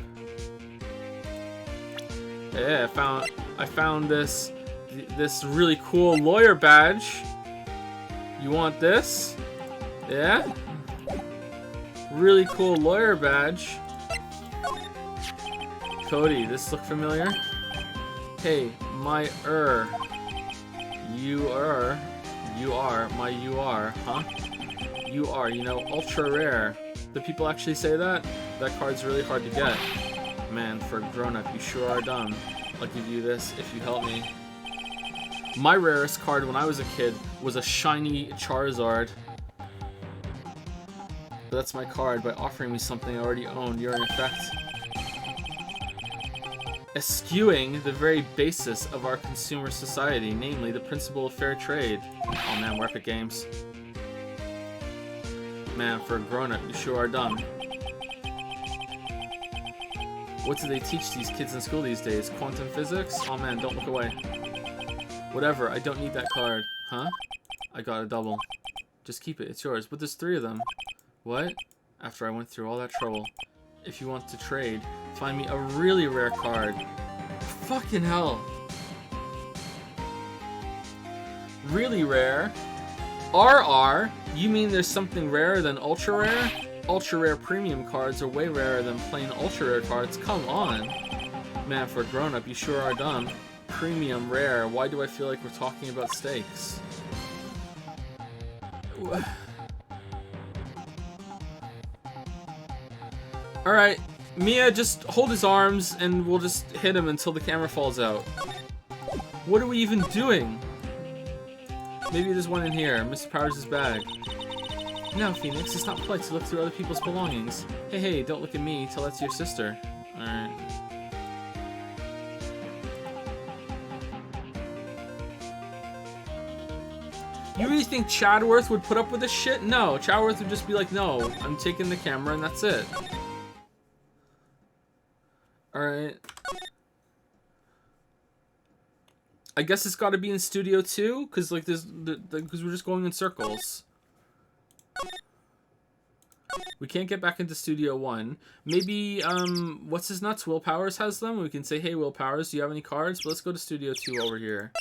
Yeah, I found this really cool lawyer badge. You want this? Yeah? Really cool lawyer badge. Cody, this look familiar? Hey, you are, huh? You are, you know, ultra rare. Do people actually say that? That card's really hard to get. Man, for a grown-up, you sure are dumb. I'll give you this if you help me. My rarest card when I was a kid was a shiny Charizard. But that's my card. By offering me something I already owned, you're in effect eschewing the very basis of our consumer society, namely the principle of fair trade. Oh man, we're Epic Games. Man, for a grown-up, you sure are dumb. What do they teach these kids in school these days? Quantum physics? Oh man, don't look away. Whatever, I don't need that card. Huh? I got a double. Just keep it, it's yours. But there's 3 of them. What? After I went through all that trouble. If you want to trade, find me a really rare card. Fucking hell. Really rare? RR? You mean there's something rarer than ultra rare? Ultra rare premium cards are way rarer than plain ultra rare cards. Come on. Man, for a grown-up, you sure are dumb. Premium rare. Why do I feel like we're talking about steaks? Alright, Mia, just hold his arms and we'll just hit him until the camera falls out. What are we even doing? Maybe there's one in here. Mr. Powers' bag. Now, Phoenix, it's not polite to look through other people's belongings. Hey, don't look at me. Tell that to your sister. Alright. You really think Chadworth would put up with this shit? No, Chadworth would just be like, no, I'm taking the camera and that's it. Alright. I guess it's gotta be in Studio 2, because like because we're just going in circles. We can't get back into Studio 1. Maybe, what's his nuts? Will Powers has them? We can say, hey, Will Powers, do you have any cards? But let's go to Studio 2 over here.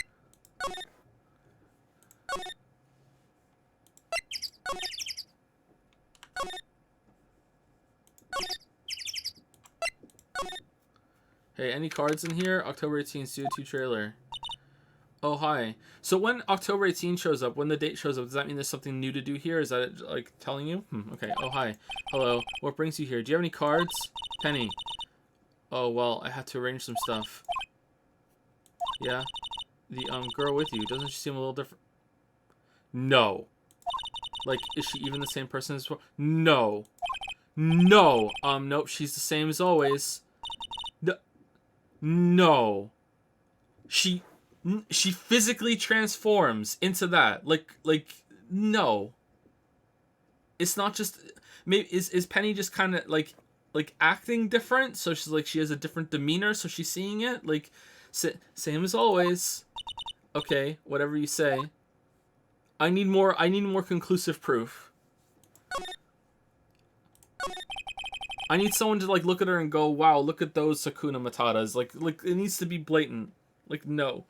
Hey, any cards in here? October 18th, Studio 2 trailer. Oh, hi. So when October 18 shows up, when the date shows up, does that mean there's something new to do here? Is that it, like, telling you? Okay. Oh, hi. Hello. What brings you here? Do you have any cards? Penny. Oh, well, I had to arrange some stuff. Yeah? The, girl with you, doesn't she seem a little different? No. Like, is she even the same person as before? No. No. Nope, she's the same as always. No. She physically transforms into that. Like, no. It's not just... Maybe, is Penny just kind of, like acting different? So she's, like, she has a different demeanor, so she's seeing it? Like, same as always. Okay, whatever you say. I need more conclusive proof. I need someone to, like, look at her and go, wow, look at those Hakuna Matatas. Like, it needs to be blatant. Like, no.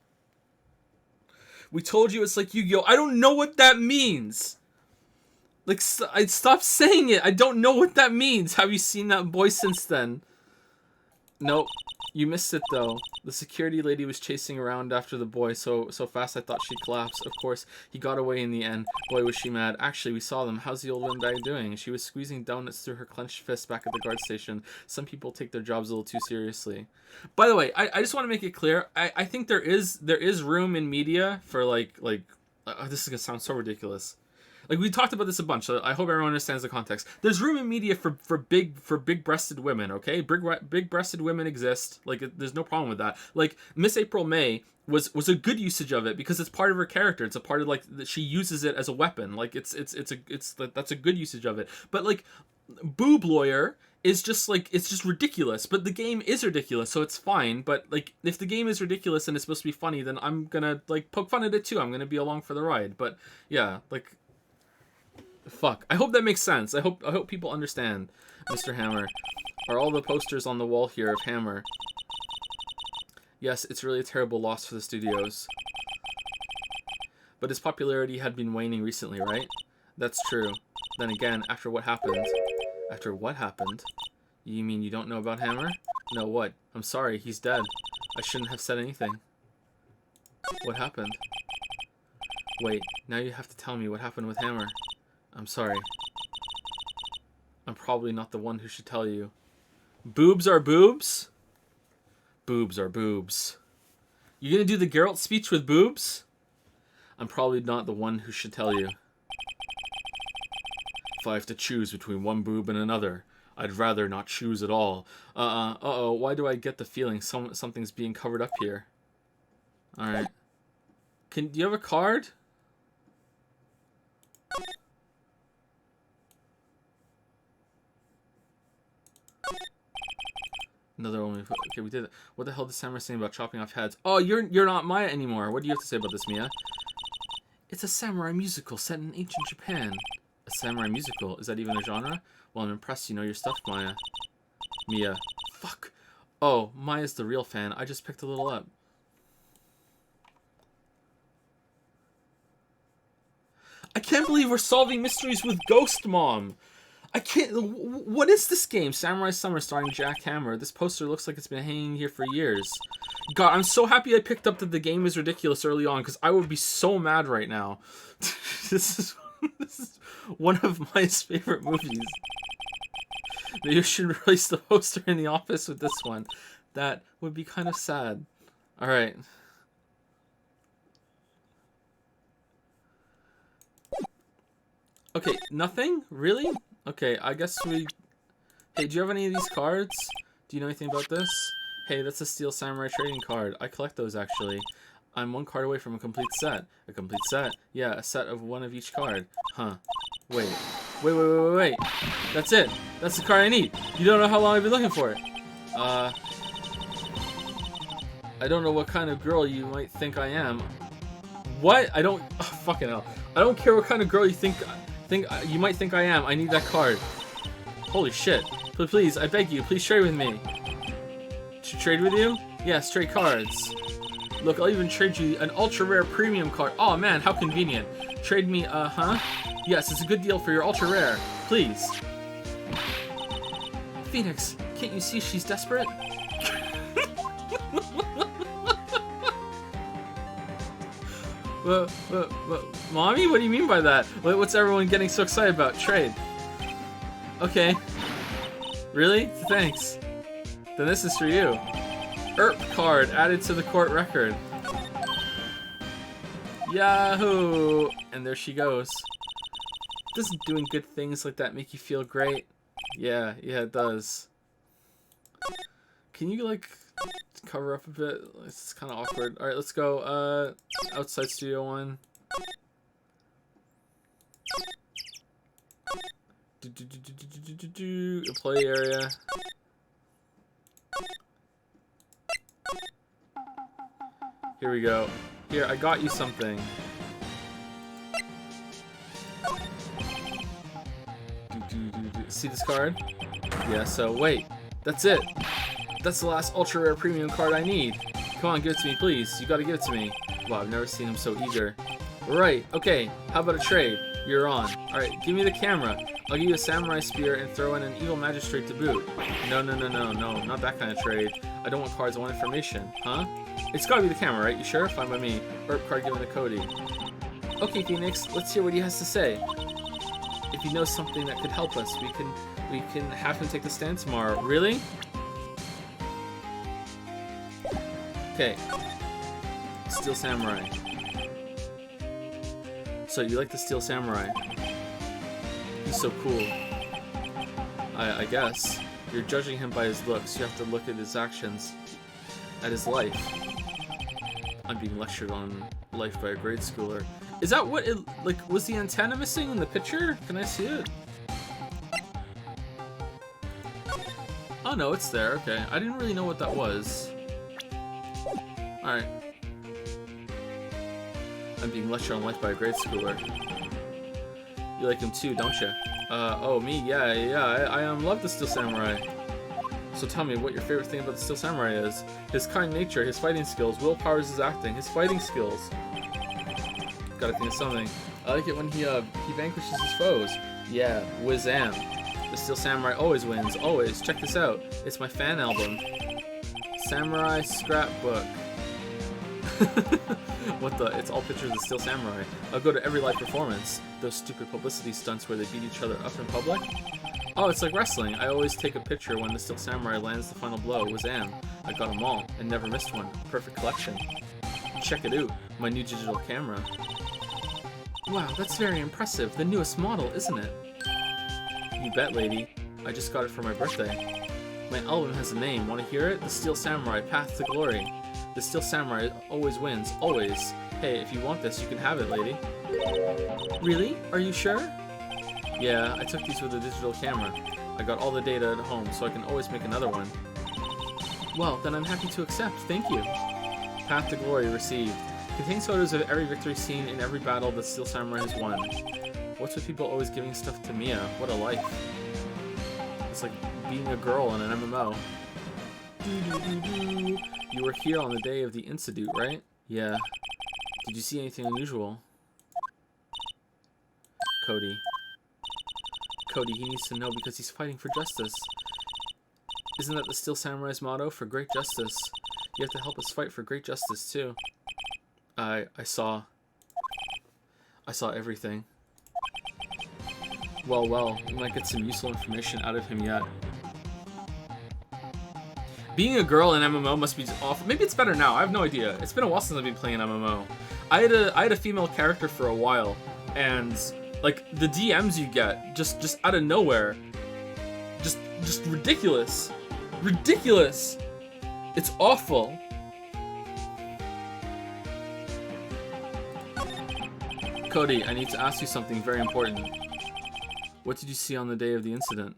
We told you it's like Yu-Gi-Oh! I don't know what that means! Like, stop saying it! I don't know what that means! Have you seen that boy since then? Nope. You missed it, though. The security lady was chasing around after the boy so fast I thought she'd collapse. Of course, he got away in the end. Boy, was she mad. Actually, we saw them. How's the old one guy doing? She was squeezing donuts through her clenched fist back at the guard station. Some people take their jobs a little too seriously. By the way, I just want to make it clear. I think there is room in media for, like this is going to sound so ridiculous. Like, we talked about this a bunch, so I hope everyone understands the context. There's room in media for big-breasted women, okay? Big-breasted women exist. Like, there's no problem with that. Like, Miss April May was a good usage of it because it's part of her character. It's a part of, like, she uses it as a weapon. Like, that's a good usage of it. But, like, Boob Lawyer is just, like, it's just ridiculous. But the game is ridiculous, so it's fine. But, like, if the game is ridiculous and it's supposed to be funny, then I'm gonna, like, poke fun at it too. I'm gonna be along for the ride. But, yeah, like... Fuck. I hope that makes sense. I hope people understand, Mr. Hammer. Are all the posters on the wall here of Hammer? Yes, it's really a terrible loss for the studios. But his popularity had been waning recently, right? That's true. Then again, after what happened... After what happened? You mean you don't know about Hammer? No, what? I'm sorry, he's dead. I shouldn't have said anything. What happened? Wait, now you have to tell me what happened with Hammer. I'm sorry. I'm probably not the one who should tell you. Boobs are boobs? Boobs are boobs. You gonna do the Geralt speech with boobs? I'm probably not the one who should tell you. If I have to choose between one boob and another, I'd rather not choose at all. Uh-oh, why do I get the feeling something's being covered up here? Alright. Do you have a card? Another one. Okay, we did it. What the hell did Samurai say about chopping off heads? Oh, you're not Maya anymore. What do you have to say about this, Mia? It's a samurai musical set in ancient Japan. A samurai musical? Is that even a genre? Well, I'm impressed you know your stuff, Maya. Mia. Fuck. Oh, Maya's the real fan. I just picked a little up. I can't believe we're solving mysteries with Ghost Mom. I can't... What is this game? Samurai Summer starring Jack Hammer. This poster looks like it's been hanging here for years. God, I'm so happy I picked up that the game is ridiculous early on, because I would be so mad right now. This is one of my favorite movies. Maybe you should release the poster in the office with this one. That would be kind of sad. Alright. Okay, nothing? Really? Okay, I guess we... Hey, do you have any of these cards? Do you know anything about this? Hey, that's a Steel Samurai trading card. I collect those, actually. I'm one card away from a complete set. A complete set? Yeah, a set of one of each card. Huh. Wait. Wait. That's it. That's the card I need. You don't know how long I've been looking for it. I don't know what kind of girl you might think I am. What? I don't... Oh, fucking hell. I don't care what kind of girl you think you might think I am. I need that card. Holy shit. Please, I beg you, please trade with me. To trade with you? Yes, trade cards. Look, I'll even trade you an ultra rare premium card. Oh man, how convenient. Trade me, huh? Yes, it's a good deal for your ultra rare. Please. Phoenix, can't you see she's desperate? What, Mommy? What do you mean by that? What's everyone getting so excited about? Trade. Okay. Really? Thanks. Then this is for you. ERP card added to the court record. Yahoo! And there she goes. Doesn't doing good things like that make you feel great? Yeah, it does. Can you, like, cover up a bit? It's kind of awkward. Alright, let's go, outside Studio 1. Employee area. Here we go. Here, I got you something. See this card? Yeah, so wait. That's it. That's the last ultra rare premium card I need. Come on, give it to me, please. You gotta give it to me. Wow, I've never seen him so eager. Right, okay. How about a trade? You're on. Alright, give me the camera. I'll give you a samurai spear and throw in an evil magistrate to boot. No, not that kind of trade. I don't want cards, I want information. Huh? It's gotta be the camera, right? You sure? Fine by me. ERP card given to Cody. Okay, Phoenix, let's hear what he has to say. If he knows something that could help us, we can have him take the stand tomorrow. Really? Okay. Steel Samurai. So you like the Steel Samurai? He's so cool. I guess. You're judging him by his looks. You have to look at his actions. At his life. I'm being lectured on life by a grade schooler. Is that what it, like, was the antenna missing in the picture? Can I see it? Oh no, it's there, okay. I didn't really know what that was. Alright. I'm being lectured on life by a grade schooler. You like him too, don't you? Oh, me? Yeah, I love the Steel Samurai. So tell me what your favorite thing about the Steel Samurai is. His kind nature, his fighting skills, willpower is his acting, his fighting skills. Gotta think of something. I like it when he vanquishes his foes. Yeah, Wizam. The Steel Samurai always wins, always. Check this out. It's my fan album. Samurai Scrapbook. What the? It's all pictures of Steel Samurai. I'll go to every live performance. Those stupid publicity stunts where they beat each other up in public. Oh, it's like wrestling. I always take a picture when the Steel Samurai lands the final blow. Wazam. I got them all and never missed one. Perfect collection. Check it out. My new digital camera. Wow, that's very impressive. The newest model, isn't it? You bet, lady. I just got it for my birthday. My album has a name. Want to hear it? The Steel Samurai, Path to Glory. The Steel Samurai always wins, always. Hey, if you want this, you can have it, lady. Really? Are you sure? Yeah, I took these with a digital camera. I got all the data at home, so I can always make another one. Well, then I'm happy to accept. Thank you. Path to Glory received. Contains photos of every victory seen in every battle that Steel Samurai has won. What's with people always giving stuff to Mia? What a life. It's like being a girl in an MMO. You were here on the day of the incident, right? Yeah. Did you see anything unusual? Cody. Cody, he needs to know because he's fighting for justice. Isn't that the Steel Samurai's motto? For great justice. You have to help us fight for great justice, too. I saw everything. Well, we might get some useful information out of him yet. Being a girl in MMO must be awful. Maybe it's better now. I have no idea. It's been a while since I've been playing an MMO. I had a female character for a while, and like the DMs you get just out of nowhere, just ridiculous. It's awful. Cody, I need to ask you something very important. What did you see on the day of the incident?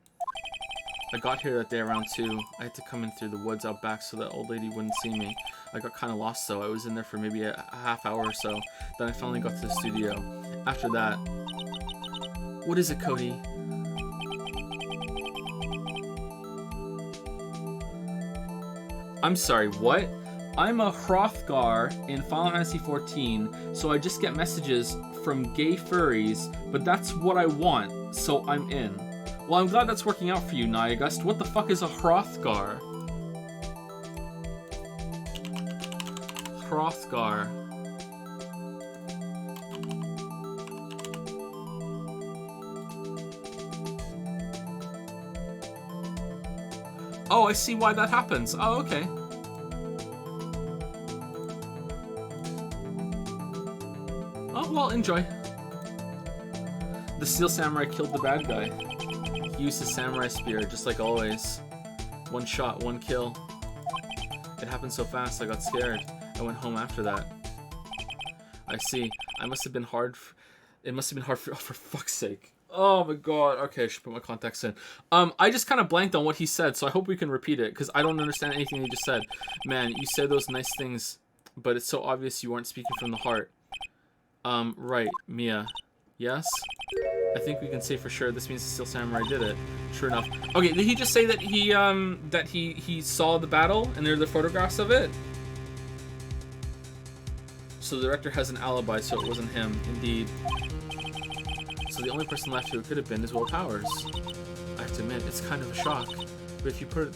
I got here that day around 2. I had to come in through the woods out back so that old lady wouldn't see me. I got kind of lost though. I was in there for maybe a half hour or so. Then I finally got to the studio. After that... What is it, Cody? I'm sorry, what? I'm a Hrothgar in Final Fantasy XIV, so I just get messages from gay furries, but that's what I want, so I'm in. Well, I'm glad that's working out for you, Niagust. What the fuck is a Hrothgar? Hrothgar. Oh, I see why that happens. Oh, okay. Oh, well, enjoy. The Steel Samurai killed the bad guy. He used his samurai spear, just like always. One shot, one kill. It happened so fast, I got scared. I went home after that. I see. It must have been hard for, oh, for fuck's sake. Oh my god. Okay, I should put my contacts in. I just kind of blanked on what he said, so I hope we can repeat it, because I don't understand anything he just said. Man, you say those nice things, but it's so obvious you weren't speaking from the heart. Right, Mia. Yes? I think we can say for sure this means the Steel Samurai did it. Sure enough. Okay, did he just say that he saw the battle and there are the photographs of it? So the director has an alibi, so it wasn't him. Indeed. So the only person left who it could have been is Will Powers. I have to admit, it's kind of a shock. But if you put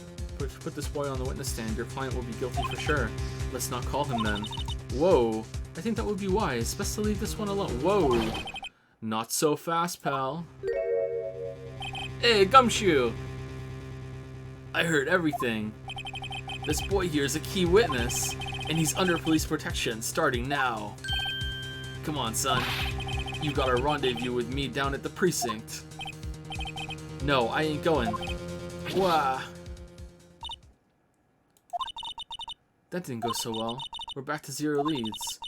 this boy on the witness stand, your client will be guilty for sure. Let's not call him then. Whoa. I think that would be wise. Best to leave this one alone. Whoa. Not so fast, pal. Hey, Gumshoe! I heard everything. This boy here is a key witness, and he's under police protection starting now. Come on, son. You got a rendezvous with me down at the precinct. No, I ain't going. Wah! That didn't go so well. We're back to 0 leads.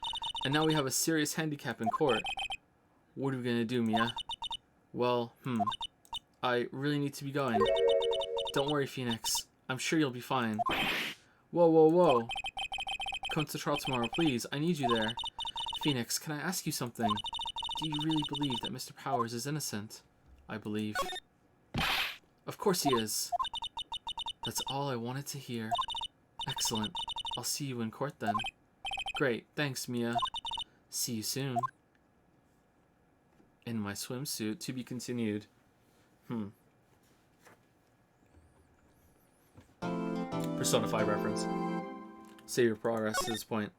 And now we have a serious handicap in court. What are we gonna do, Mia? Well, I really need to be going. Don't worry, Phoenix. I'm sure you'll be fine. Whoa, whoa, whoa. Come to the trial tomorrow, please. I need you there. Phoenix, can I ask you something? Do you really believe that Mr. Powers is innocent? I believe. Of course he is. That's all I wanted to hear. Excellent. I'll see you in court then. Great. Thanks, Mia. See you soon. In my swimsuit, to be continued. Persona 5 reference. Save your progress to this point.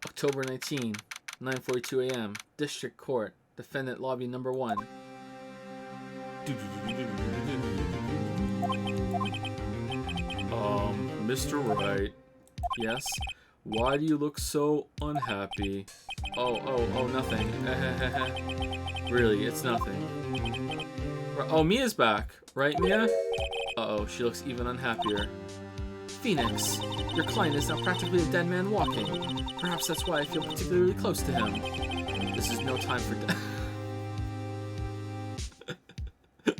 October 19, 9:42 a.m. District Court. Defendant Lobby Number 1. Mr. Wright. Yes? Why do you look so unhappy? Oh, nothing. Really, it's nothing. Oh, Mia's back. Right, Mia? Uh-oh, she looks even unhappier. Phoenix, your client is now practically a dead man walking. Perhaps that's why I feel particularly close to him. This is no time for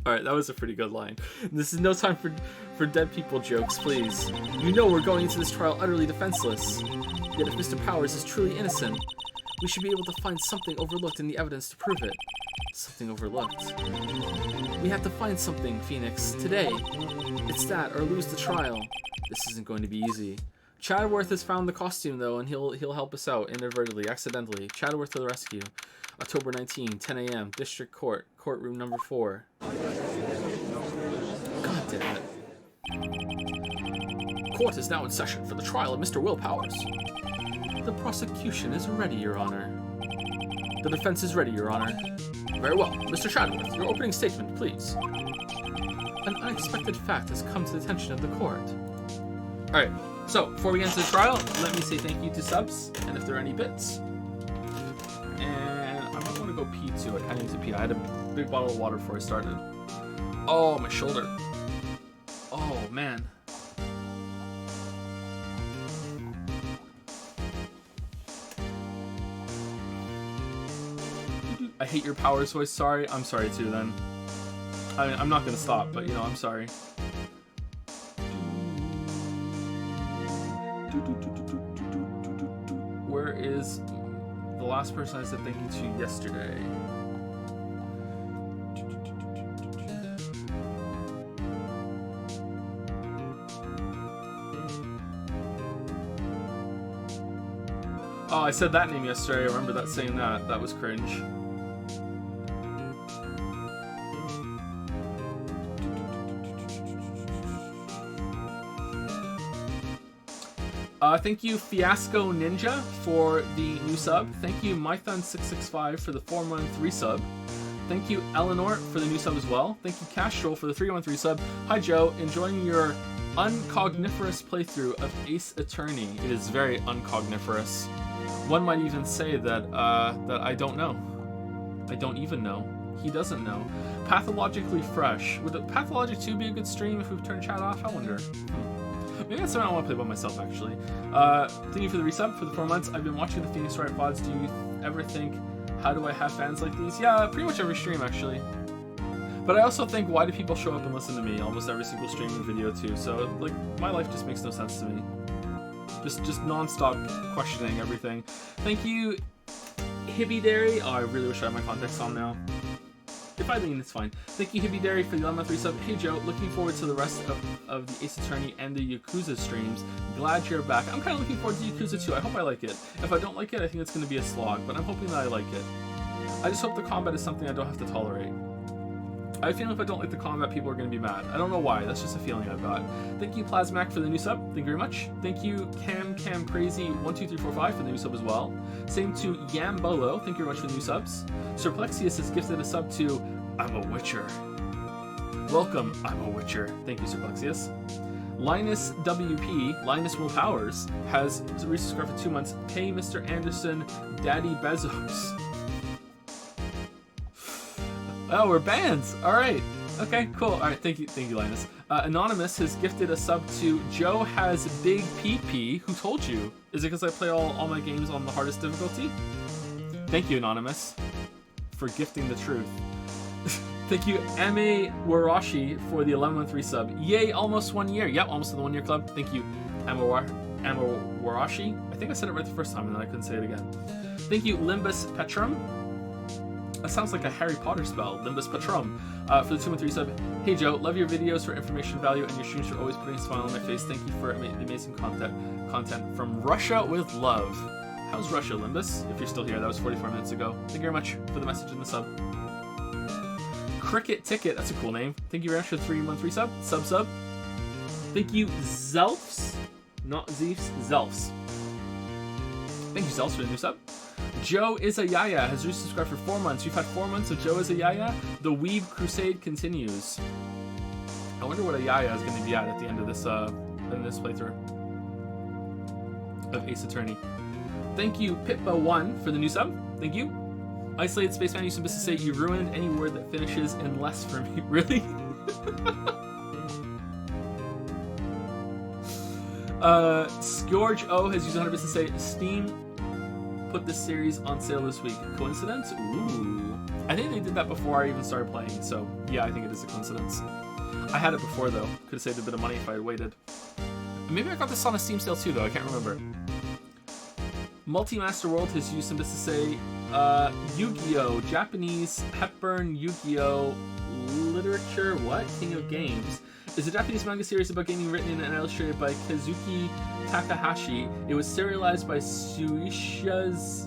Alright, that was a pretty good line. This is no time for dead people jokes, please. You know we're going into this trial utterly defenseless. Yet if Mr. Powers is truly innocent, we should be able to find something overlooked in the evidence to prove it. Something overlooked. We have to find something, Phoenix, today. It's that, or lose the trial. This isn't going to be easy. Chadworth has found the costume, though, and he'll help us out, inadvertently, accidentally. Chadworth to the rescue. October 19, 10 a.m., District Court, courtroom number 4. God damn it. Court is now in session for the trial of Mr. Will Powers. The prosecution is ready, Your Honor. The defense is ready, Your Honor. Very well. Mr. Chadworth, your opening statement, please. An unexpected fact has come to the attention of the court. Alright, so, before we get into the trial, let me say thank you to subs, and if there are any bits. And I might want to go pee too. I kind of need to pee. I had a big bottle of water before I started. Oh, my shoulder. Oh, man. I hate your Powers voice. Sorry. I'm sorry too then. I mean, I'm not going to stop, but you know, I'm sorry. Where is the last person I said thank you to yesterday? Oh, I said that name yesterday. I remember that saying that. That was cringe. Thank you, Fiasco Ninja, for the new sub. Thank you, Mython665, for the 4-month resub. Thank you, Eleanor, for the new sub as well. Thank you, Castrol, for the 3-month resub. Hi, Joe. Enjoying your uncogniferous playthrough of Ace Attorney. It is very uncogniferous. One might even say that that I don't know. I don't even know. He doesn't know. Pathologically fresh. Would Pathologic 2 be a good stream if we've turned chat off? I wonder. Maybe that's something I want to play by myself, actually. Thank you for the resub for the 4 months. I've been watching the Phoenix Wright VODs. Do you ever think, how do I have fans like these? Yeah, pretty much every stream, actually. But I also think, why do people show up and listen to me almost every single stream and video, too? So, like, my life just makes no sense to me. Just non-stop questioning everything. Thank you, Hibby Dairy. Oh, I really wish I had my context on now. If I lean, it's fine. Thank you, Hibby Dairy, for the 11-month resub. Hey, Joe, looking forward to the rest of the Ace Attorney and the Yakuza streams. Glad you're back. I'm kind of looking forward to Yakuza too. I hope I like it. If I don't like it, I think it's going to be a slog, but I'm hoping that I like it. I just hope the combat is something I don't have to tolerate. I have a feeling if I don't like the combat, people are going to be mad. I don't know why. That's just a feeling I've got. Thank you, Plasmac, for the new sub. Thank you very much. Thank you, Cam Crazy 12345 for the new sub as well. Same to Yambolo. Thank you very much for the new subs. Sirplexius has gifted a sub to I'm a Witcher. Welcome, I'm a Witcher. Thank you, Sirplexius. Linus WP, Linus Will Powers, has resubscribed for 2 months. Pay Mr. Anderson, Daddy Bezos. Oh, we're bands. All right. Okay, cool. All right, thank you, Linus. Anonymous has gifted a sub to Joe has Big PP. Who told you? Is it because I play all my games on the hardest difficulty? Thank you, Anonymous, for gifting the truth. Thank you, Ame Warashi, for the 11-month resub. Yay, almost 1 year. Yep, almost in the 1 year club. Thank you, Ame Warashi. I think I said it right the first time and then I couldn't say it again. Thank you, Limbus Petrum. That sounds like a Harry Potter spell, Limbus Patrum, for the 2-month resub. Hey Joe, love your videos for information value and your streams for always putting a smile on my face. Thank you for the amazing content from Russia with love. How's Russia, Limbus? If you're still here, that was 44 minutes ago. Thank you very much for the message in the sub. Cricket Ticket, that's a cool name. Thank you very much for the 3-month resub. Sub. Thank you, Zelfs. Not Zeefs, Zelfs. Thank you, Zelfs, for the new sub. Joe is a Yaya has resubscribed for 4 months. We've had 4 months of Joe is a Yaya. The Weeb Crusade continues. I wonder what a Yaya is going to be at the end of this playthrough of Ace Attorney. Thank you, Pippa1, for the new sub. Thank you. Isolated Spaceman used to say, you ruined any word that finishes in less for me. Really? Scourge O has used 100 to say, Steam put this series on sale this week. Coincidence? Ooh. I think they did that before I even started playing, so yeah, I think it is a coincidence. I had it before, though. Could have saved a bit of money if I had waited. Maybe I got this on a Steam sale, too, though. I can't remember. Multi-Master World has used some to say, Yu-Gi-Oh! Japanese Hepburn Yu-Gi-Oh! Literature, what? King of Games. Is a Japanese manga series about gaming written and illustrated by Kazuki Takahashi. It was serialized by Shueisha's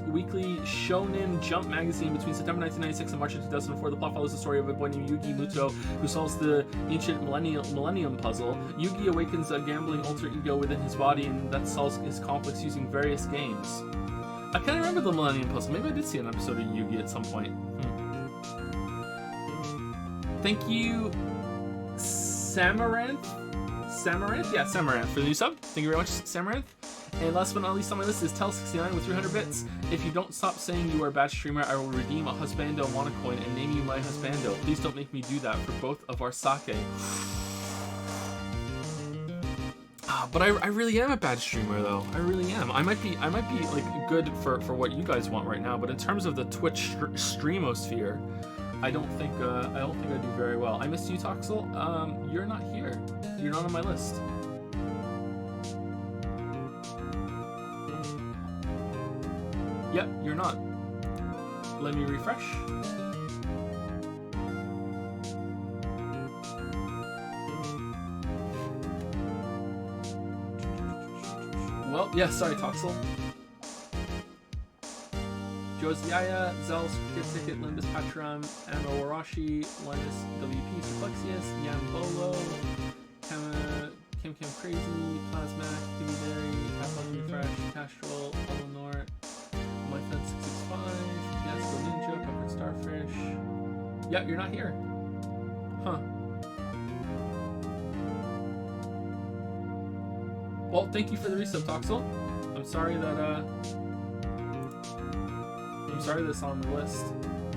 weekly Shonen Jump magazine between September 1996 and March of 2004. The plot follows the story of a boy named Yugi Muto who solves the ancient Millennium Puzzle. Yugi awakens a gambling alter ego within his body and that solves his conflicts using various games. I can't remember the Millennium Puzzle. Maybe I did see an episode of Yugi at some point. Thank you, Samaranth? Yeah, Samaranth for the new sub. Thank you very much, Samaranth. And last but not least on my list is Tel69 with 300 bits. If you don't stop saying you are a bad streamer, I will redeem a Husbando Monocoin and name you my Husbando. Please don't make me do that for both of our sake. But I really am a bad streamer, though. I really am. I might be like good for what you guys want right now, but in terms of the Twitch streamosphere, I don't think I do very well. I missed you, Toxel. You're not here. You're not on my list. Yep, you're not. Let me refresh. Well, yeah, sorry, Toxel.
Josiah, Zels, Cricket Ticket, Limbus Patram, Amro Warashi, Linus, WP, Suplexius, Yambolo, Kim Crazy, Plasmac, Kitty Berry, Pathology Fresh, Castrol, Eleanor, MyFed 665, Fiasco Ninja, Peppered Starfish. Yeah, you're not here. Huh. Well, thank you for the resub, Toxel. I'm sorry that's on the list.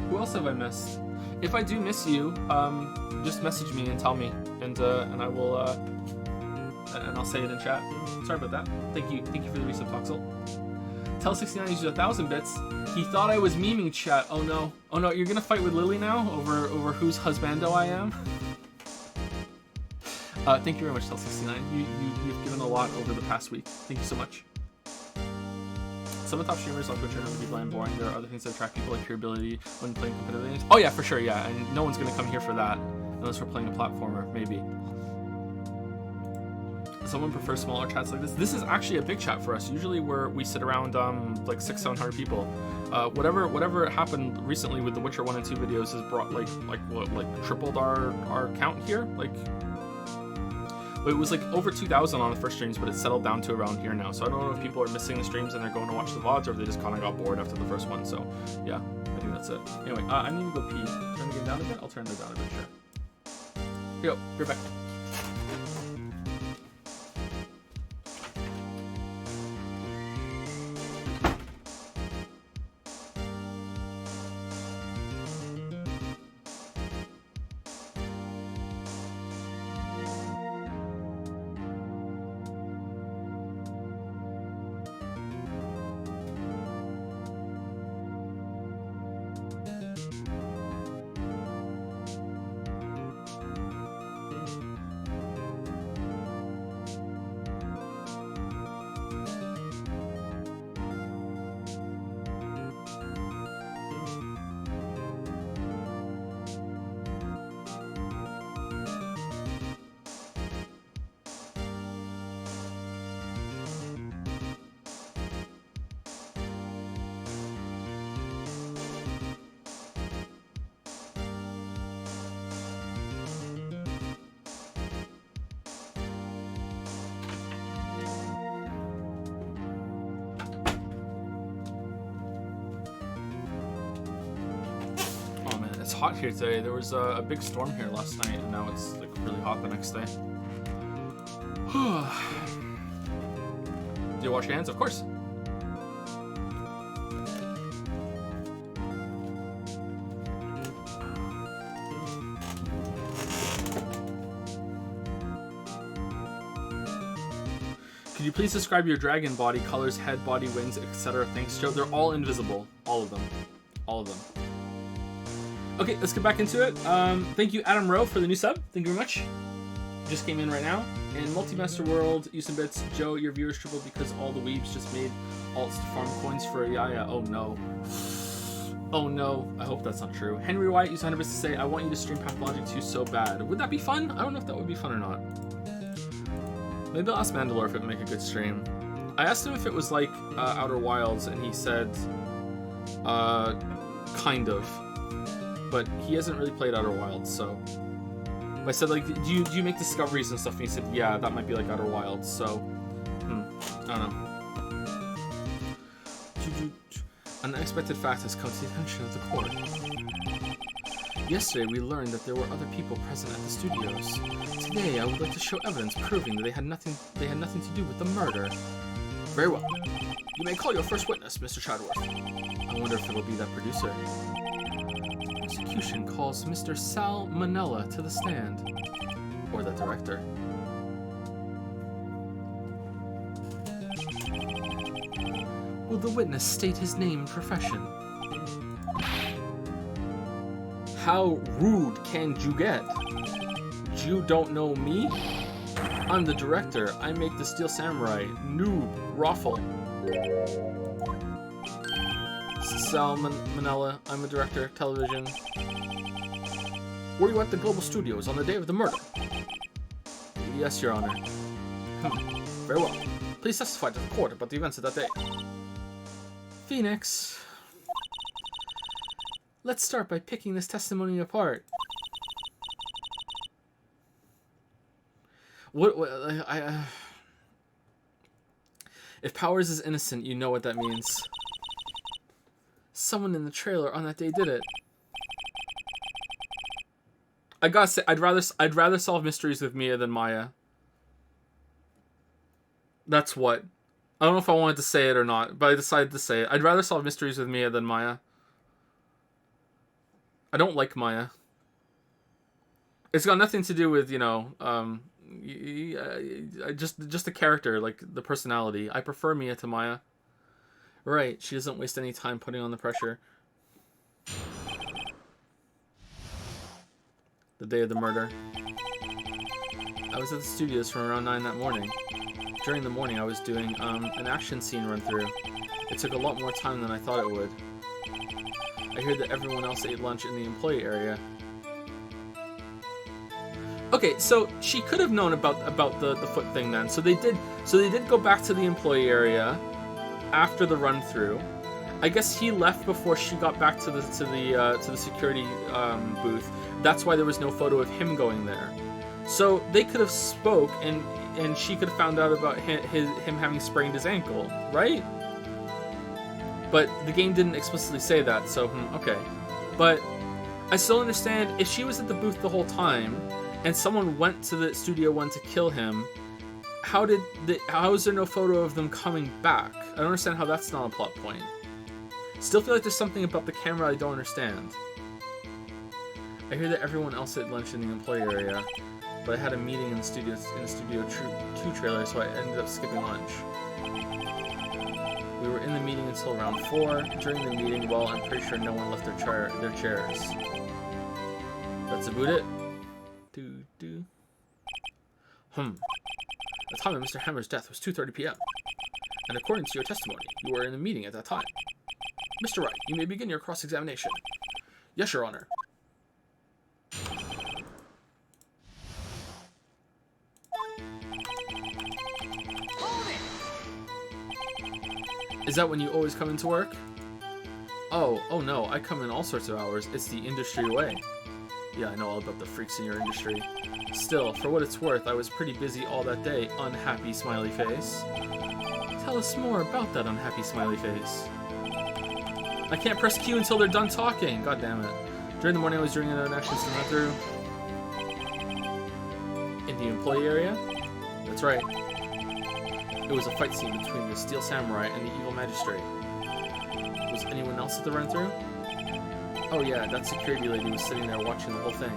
Who else have I missed? If I do miss you, just message me and tell me, and I will and I'll say it in chat. Sorry about that. Thank you for the resub, Toxel. Tel69 used 1,000 bits. He thought I was memeing chat. Oh no, you're gonna fight with Lily now over whose husbando I am. Thank you very much, Tel69. You've given a lot over the past week. Thank you so much. Some of the top streamers on Twitch are known to be bland and boring. There are other things that attract people, like your ability when playing competitive games. Oh yeah, for sure, yeah. And no one's gonna come here for that unless we're playing a platformer, maybe. Someone prefers smaller chats like this. This is actually a big chat for us. Usually we sit around like 600-700 people. Whatever happened recently with the Witcher 1 and 2 videos has brought like tripled our count here. Like, it was like over 2,000 on the first streams, but it's settled down to around here now. So I don't know if people are missing the streams and they're going to watch the VODs, or if they just kind of got bored after the first one. So yeah, I think that's it. Anyway, I need to go pee. Turn the game down a bit? I'll turn it down a bit, sure. Here you go, be right back. Hot here today. There was a big storm here last night, and now it's like really hot the next day. Do you wash your hands? Of course. Could you please describe your dragon body, colors, head, body, wings, etc.? Thanks, Joe. They're all invisible. All of them. All of them. Okay, let's get back into it. Thank you, Adam Rowe, for the new sub. Thank you very much. Just came in right now. In Multi-Master World, use some bits. Joe, your viewers tripled because all the weebs just made alts to farm coins for a Yaya. Oh no. Oh no. I hope that's not true. Henry White used 100 bits to say, I want you to stream Pathologic 2 so bad. Would that be fun? I don't know if that would be fun or not. Maybe I'll ask Mandalore if it would make a good stream. I asked him if it was like Outer Wilds, and he said, kind of. But he hasn't really played Outer Wilds, so I said, like, do you make discoveries and stuff? And he said, yeah, that might be like Outer Wilds. So I don't know. An unexpected fact has come to the attention of the court. Yesterday we learned that there were other people present at the studios. Today I would like to show evidence proving that they had nothing to do with the murder. Very well. You may call your first witness, Mr. Chadworth. I wonder if it'll be that producer. Prosecution calls Mr. Sal Manella to the stand. Or that director. Will the witness state his name and profession? How rude can you get? You don't know me? I'm the director. I make the Steel Samurai. Noob. Raffle. Sal Manella. I'm a director. Television. Were you at the Global Studios on the day of the murder? Yes, Your Honor. Very well. Please testify to the court about the events of that day. Phoenix. Let's start by picking this testimony apart. If Powers is innocent, you know what that means. Someone in the trailer on that day did it. I gotta say, I'd rather solve mysteries with Mia than Maya. That's what. I don't know if I wanted to say it or not, but I decided to say it. I'd rather solve mysteries with Mia than Maya. I don't like Maya. It's got nothing to do with, you know, just the character, like the personality. I prefer Mia to Maya. Right, she doesn't waste any time putting on the pressure. The day of the murder. I was at the studios from around 9 that morning. During the morning, I was doing an action scene run through. It took a lot more time than I thought it would. I heard that everyone else ate lunch in the employee area. Okay, so she could have known about the foot thing then. So they did go back to the employee area after the run through. I guess he left before she got back to the security booth. That's why there was no photo of him going there. So they could have spoke and she could have found out about him having sprained his ankle, right? But the game didn't explicitly say that, so okay. But I still understand if she was at the booth the whole time and someone went to the Studio 1 to kill him, how is there no photo of them coming back? I don't understand how that's not a plot point. Still feel like there's something about the camera I don't understand. I hear that everyone else ate lunch in the employee area, but I had a meeting in the Studio 2 trailer, so I ended up skipping lunch. We were in the meeting until around 4. During the meeting, well, I'm pretty sure no one left their chairs. That's about it. The time of Mr. Hammer's death was 2:30 p.m. And according to your testimony, you were in the meeting at that time. Mr. Wright, you may begin your cross-examination. Yes, Your Honor. Is that when you always come into work? Oh no, I come in all sorts of hours. It's the industry way. Yeah, I know all about the freaks in your industry. Still, for what it's worth, I was pretty busy all that day. Unhappy smiley face. Tell us more about that unhappy smiley face. I can't press Q until they're done talking. God damn it. During the morning, I was doing an action scene run through. In the employee area? That's right. It was a fight scene between the Steel Samurai and the Evil Magistrate. Was anyone else at the run through? Oh yeah, that security lady was sitting there watching the whole thing.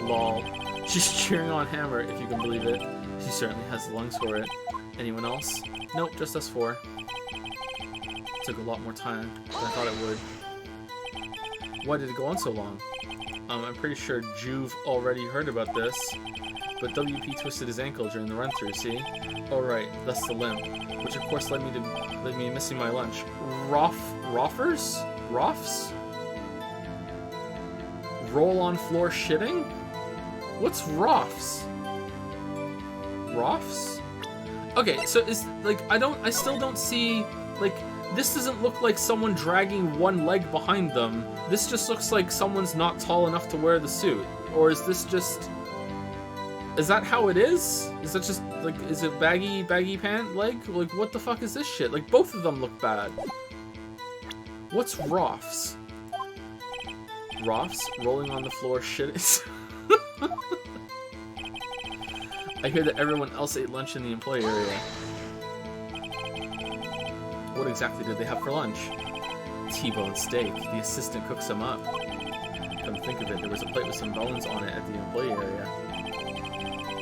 Lol. She's cheering on Hammer, if you can believe it. She certainly has the lungs for it. Anyone else? Nope, just us 4. Took a lot more time than I thought it would. Why did it go on so long? I'm pretty sure Juve already heard about this. But WP twisted his ankle during the run-through, see? Oh right, that's the limp. Which of course led me missing my lunch. Roffers? Roffs? Roll on floor shitting? What's Roffs? Roffs? Okay, so is like I still don't see like this doesn't look like someone dragging one leg behind them. This just looks like someone's not tall enough to wear the suit. Or is this just is that how it is? Is that just like is it baggy pant leg? Like what the fuck is this shit? Like both of them look bad. What's Roffs? Roffs rolling on the floor shit. I hear that everyone else ate lunch in the employee area. What exactly did they have for lunch? T-bone steak. The assistant cooks them up. Come think of it, there was a plate with some bones on it at the employee area.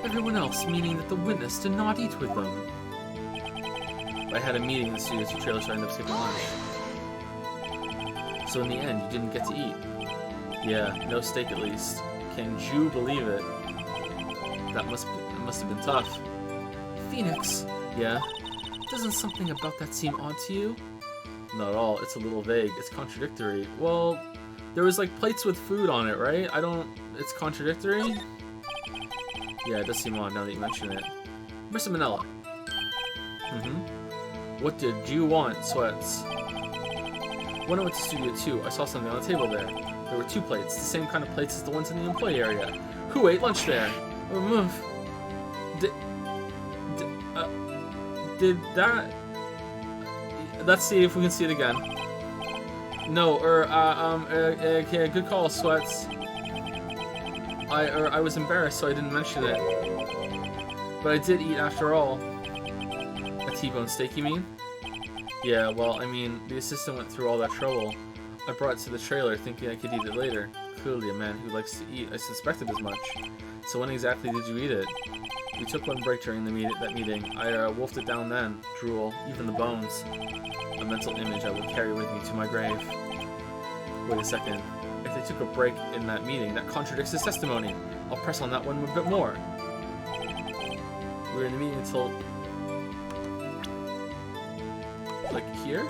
Everyone else, meaning that the witness did not eat with them. I had a meeting in the Studio 2 trailer, so I ended up skipping lunch. So in the end, you didn't get to eat. Yeah, no steak at least. Can you believe it? That must have been tough. Phoenix. Yeah? Doesn't something about that seem odd to you? Not at all. It's a little vague. It's contradictory. Well, there was like plates with food on it, right? It's contradictory? Yeah, it does seem odd now that you mention it. Mr. Manila. What did you want, Sweats? When I went to Studio 2, I saw something on the table there. There were 2 plates, the same kind of plates as the ones in the employee area. Who ate lunch there? Did that... Let's see if we can see it again. No, okay, good call, Sweats. I was embarrassed, so I didn't mention it. But I did eat after all. A T-bone steak, you mean? Yeah, well, I mean, the assistant went through all that trouble. I brought it to the trailer thinking I could eat it later. Clearly a man who likes to eat. I suspected as much. So when exactly did you eat it? We took one break during that meeting. I wolfed it down then. Drool. Even the bones. A mental image I will carry with me to my grave. Wait a second. If they took a break in that meeting, that contradicts his testimony. I'll press on that one a bit more. We were in the meeting until... like here?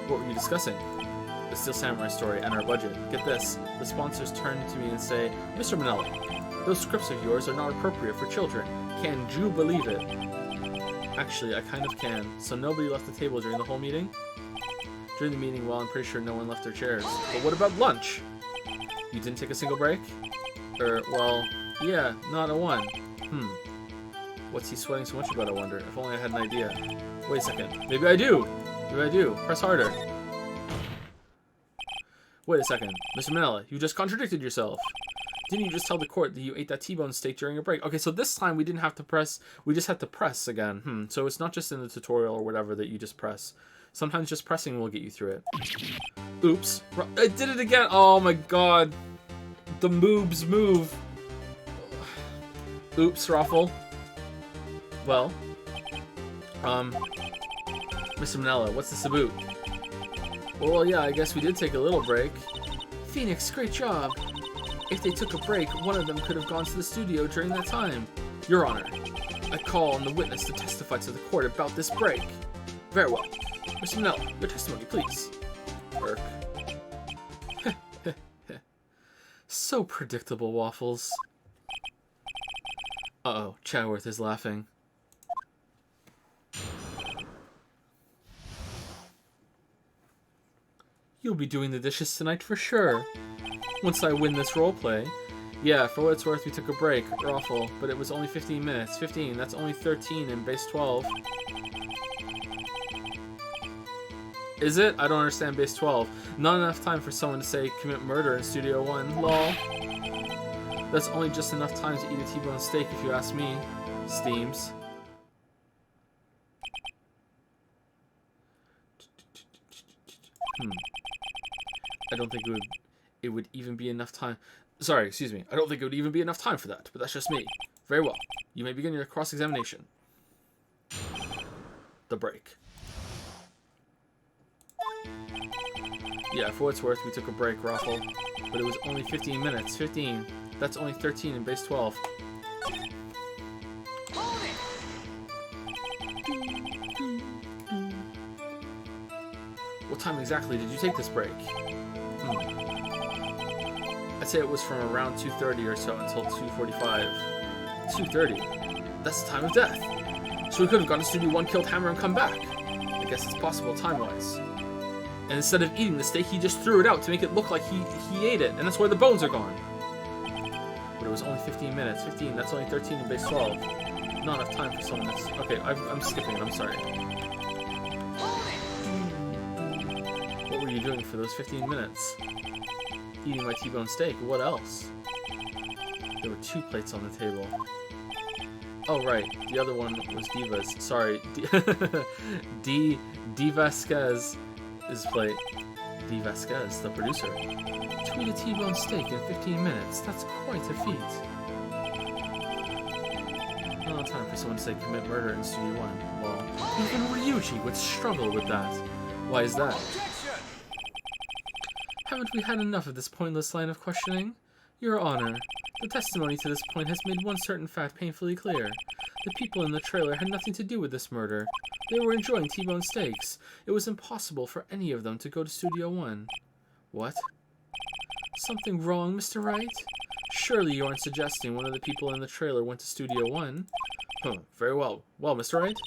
What were you discussing? The Steel Samurai story and our budget. Get this. The sponsors turn to me and say, Mr. Manelli, those scripts of yours are not appropriate for children. Can you believe it? Actually, I kind of can. So nobody left the table during the whole meeting? During the meeting, well, I'm pretty sure no one left their chairs. But what about lunch? You didn't take a single break? Well, yeah, not a one. What's he sweating so much about, I wonder? If only I had an idea. Wait a second. Maybe I do! Maybe I do. Press harder. Wait a second. Mr. Manella, you just contradicted yourself. Didn't you just tell the court that you ate that T-bone steak during a break? Okay, so this time we didn't have to press. We just had to press again. So it's not just in the tutorial or whatever that you just press. Sometimes just pressing will get you through it. Oops. I did it again. Oh my god. The moobs move. Oops, Raffle. Well. Mr. Manella, what's this about? Well, yeah, I guess we did take a little break. Phoenix, great job. If they took a break, one of them could have gone to the studio during that time. Your Honor, I call on the witness to testify to the court about this break. Very well. Mr. Manella, your testimony, please. Irk. So predictable, Waffles. Uh-oh, Chadworth is laughing. You'll be doing the dishes tonight for sure. Once I win this roleplay. Yeah, for what it's worth, we took a break. Awful, but it was only 15 minutes. 15, that's only 13 in base 12. Is it? I don't understand base 12. Not enough time for someone to say, commit murder in Studio 1. Lol. That's only just enough time to eat a T-bone steak if you ask me. Steams. I don't think it would even be enough time. Sorry, excuse me. I don't think it would even be enough time for that, but that's just me. Very well. You may begin your cross-examination. The break. Yeah, for what it's worth, we took a break, Raffle. But it was only 15 minutes. 15. That's only 13 in base 12. What time exactly did you take this break? I'd say it was from around 2:30 or so until 2:45. 2:30? That's the time of death. So we could have gone to Studio 1, killed Hammer, and come back. I guess it's possible time-wise. And instead of eating the steak, he just threw it out to make it look like he ate it, and that's why the bones are gone. But it was only 15 minutes. 15, that's only 13 in base 12. Not enough time for someone that's... Okay, I'm skipping it, I'm sorry. What were you doing for those 15 minutes? Eating my T-bone steak. What else? There were 2 plates on the table. Oh, right. The other one was Diva's. Sorry. D. Vasquez's plate. D. Vasquez, the producer. To eat a T-bone steak in 15 minutes. That's quite a feat. Not time for someone to say commit murder in Studio 1. Well, even Ryuji would struggle with that. Why is that? Haven't we had enough of this pointless line of questioning? Your Honor, the testimony to this point has made one certain fact painfully clear. The people in the trailer had nothing to do with this murder. They were enjoying T-bone steaks. It was impossible for any of them to go to Studio 1. What? Something wrong, Mr. Wright? Surely you aren't suggesting one of the people in the trailer went to Studio 1? Huh, very well. Well, Mr. Wright?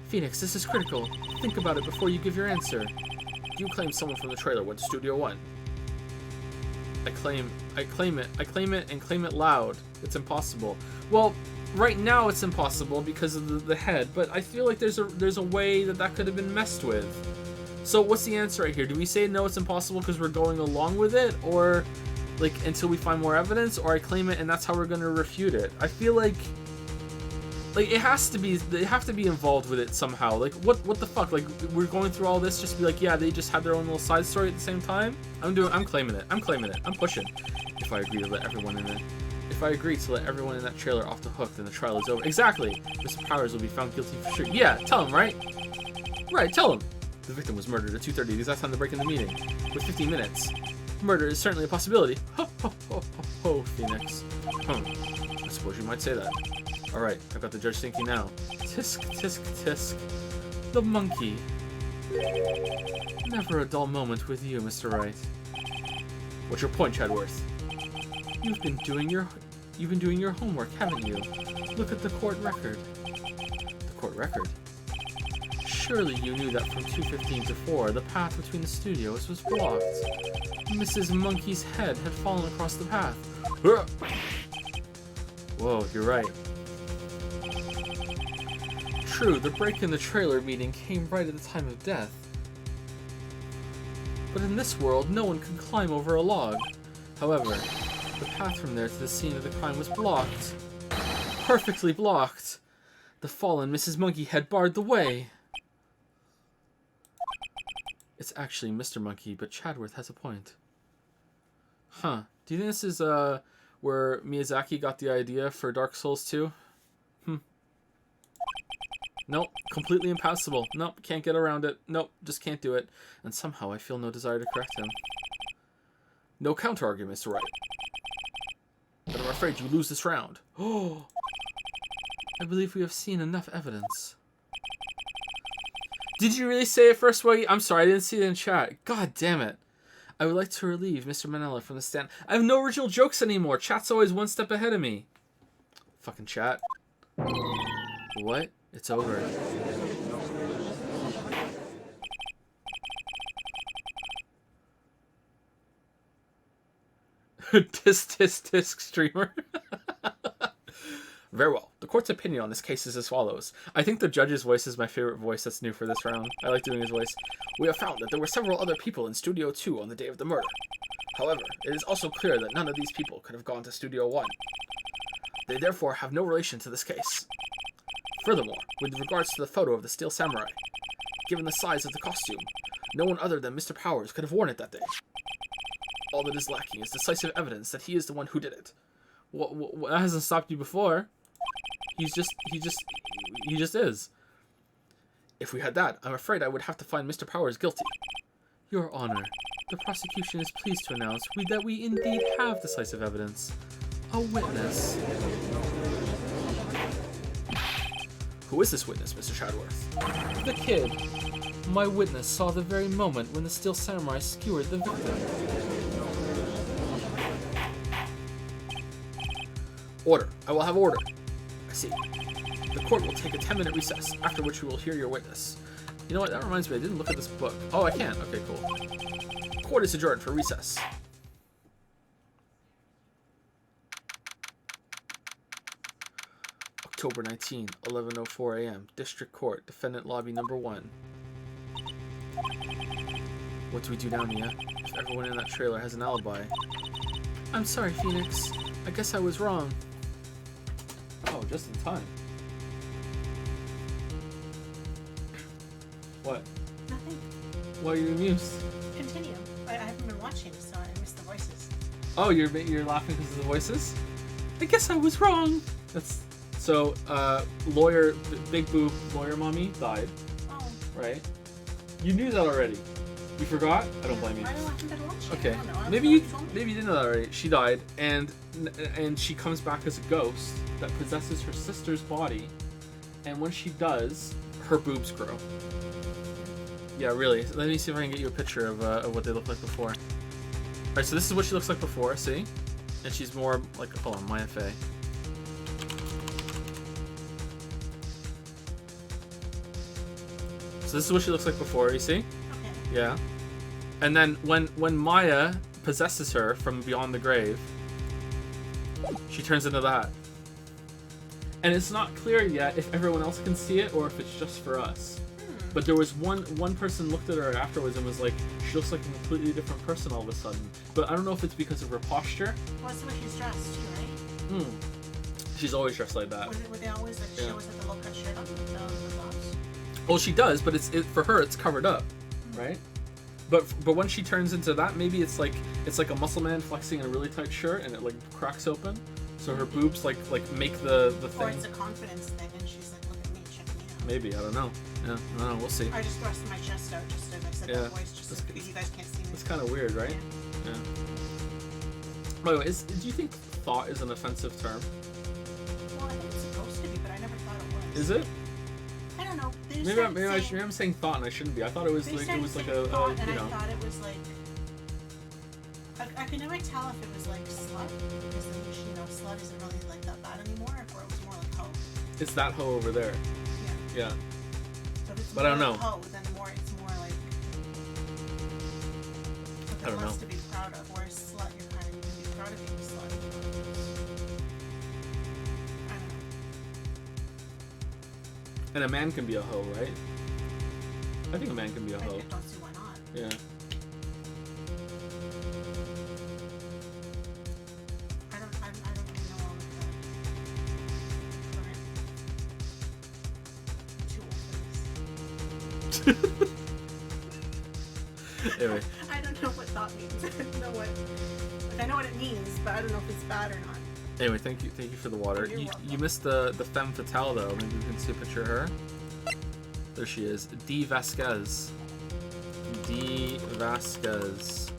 Phoenix, this is critical. Think about it before you give your answer. You claim someone from the trailer went to Studio One. I claim it, and claim it loud. It's impossible. Well, right now it's impossible because of the head, but I feel like there's a way that could have been messed with. So what's the answer right here? Do we say no, it's impossible because we're going along with it, or like until we find more evidence, or I claim it and that's how we're gonna refute it? I feel like they have to be involved with it somehow. Like what the fuck? Like we're going through all this just to be like, yeah, they just had their own little side story at the same time. I'm claiming it. I'm pushing. If I agree to let everyone in that trailer off the hook, then the trial is over. Exactly. Mr. Powers will be found guilty for sure. Yeah, tell him, right? Right, tell him. The victim was murdered at 2:30, the exact time to break in the meeting, with 15 minutes. Murder is certainly a possibility. Ho, ho, ho, ho, ho, Phoenix. I suppose you might say that. Alright, I've got the judge thinking now. Tisk, tisk, tisk. The monkey. Never a dull moment with you, Mr. Wright. What's your point, Chadworth? You've been doing your homework, haven't you? Look at the court record. The court record? Surely you knew that from 2:15 to 4, the path between the studios was blocked. Mrs. Monkey's head had fallen across the path. Whoa, you're right. True, the break in the trailer meeting came right at the time of death. But in this world, no one can climb over a log. However, the path from there to the scene of the crime was blocked. Perfectly blocked. The fallen Mrs. Monkey had barred the way. It's actually Mr. Monkey, but Chadworth has a point. Huh. Do you think this is where Miyazaki got the idea for Dark Souls 2? Nope. Completely impossible. Nope. Can't get around it. Nope. Just can't do it. And somehow I feel no desire to correct him. No counter-arguments, right? But I'm afraid you lose this round. Oh! I believe we have seen enough evidence. Did you really say it first, Waggy? I'm sorry, I didn't see it in chat. God damn it. I would like to relieve Mr. Manella from the stand. I have no original jokes anymore. Chat's always one step ahead of me. Fucking chat. What? It's over. Tisk streamer. Very well. The court's opinion on this case is as follows. I think the judge's voice is my favorite voice that's new for this round. I like doing his voice. We have found that there were several other people in Studio 2 on the day of the murder. However, it is also clear that none of these people could have gone to Studio 1. They therefore have no relation to this case. Furthermore, with regards to the photo of the Steel Samurai, given the size of the costume, no one other than Mr. Powers could have worn it that day. All that is lacking is decisive evidence that he is the one who did it. That hasn't stopped you before. He just is. If we had that, I'm afraid I would have to find Mr. Powers guilty. Your Honor, the prosecution is pleased to announce that we indeed have decisive evidence. A witness. Who is this witness, Mr. Chadworth? The kid. My witness saw the very moment when the Steel Samurai skewered the victim. Order. I will have order. I see. The court will take a 10-minute recess, after which we will hear your witness. You know what? That reminds me, I didn't look at this book. Oh, I can. Okay, cool. Court is adjourned for recess. October 19, 11:04 a.m. District Court, Defendant Lobby Number 1. What do we do now, Nia? If everyone in that trailer has an alibi. I'm sorry, Phoenix. I guess I was wrong. Oh, just in time. What?
Nothing.
Why are you amused?
Continue. I haven't been watching, so I missed the voices.
Oh, you're laughing because of the voices? I guess I was wrong. That's so. Lawyer, big boob lawyer mommy died.
Oh.
Right. You knew that already. You forgot? I don't blame you.
I haven't been watching.
Okay.
I don't know.
Maybe you didn't know that already. She died, and she comes back as a ghost that possesses her sister's body, and when she does, her boobs grow. Yeah, really. Let me see if I can get you a picture of what they look like before. Alright, so this is what she looks like before, see? And she's more like, hold on, Maya Fey. So this is what she looks like before, you see?
Okay.
Yeah. And then when Maya possesses her from beyond the grave, she turns into that. And it's not clear yet if everyone else can see it or if it's just for us. But there was one person looked at her afterwards and was like, she looks like a completely different person all of a sudden. But I don't know if it's because of her posture.
Well, that's the way she's dressed too, right?
She's always dressed like that.
Would they always like show us the low cut shirt on the box?
Well, she does, but for her it's covered up, right? But when she turns into that, maybe it's like a muscle man flexing in a really tight shirt and it like cracks open, so her boobs like make the thing.
Or it's a confidence thing and she's like, look at me, check me out.
Maybe, I don't know. Yeah, I don't know. We'll see.
I just thrust my chest out just to mix it that voice, just because you guys can't see me.
It's kind of weird, right? Yeah. By the way, do you think thought is an offensive term?
Well, I think it's supposed to be, but I never thought it was.
Is it?
I don't know.
Maybe I'm saying thought and I shouldn't be. I thought it was like a
thought,
you know.
I thought it was like. I could never tell if it was like slut, because you know slut isn't really like that bad anymore, or it was more like hoe.
It's that hoe over there.
Yeah.
Yeah.
So if it's
but I don't know.
like hoe, then it's more like.
I don't know.
To be proud of, whereas slut, you're kind of you can be proud of being a slut. I don't know.
And a man can be a hoe, right? I think a man can be a hoe.
I don't see why not.
Yeah.
I don't really know all of the current tool for this.
Anyway.
I don't know what thought means. I don't know what. Like, I know what it means, but I don't know if it's bad or not.
Anyway, thank you for the water. You missed the femme fatale though. Maybe you can see a picture of her. There she is, D. Vasquez. D. Vasquez.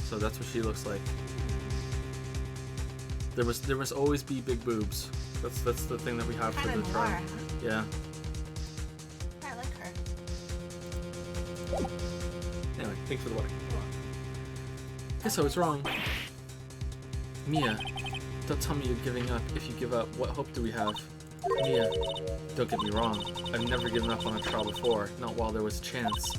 So that's what she looks like. There must always be big boobs. That's the thing that we have for the trial. Yeah.
I like her.
Anyway, thanks for the water. Guess I was wrong. Mia, don't tell me you're giving up. If you give up, what hope do we have? Mia, don't get me wrong. I've never given up on a trial before, not while there was a chance.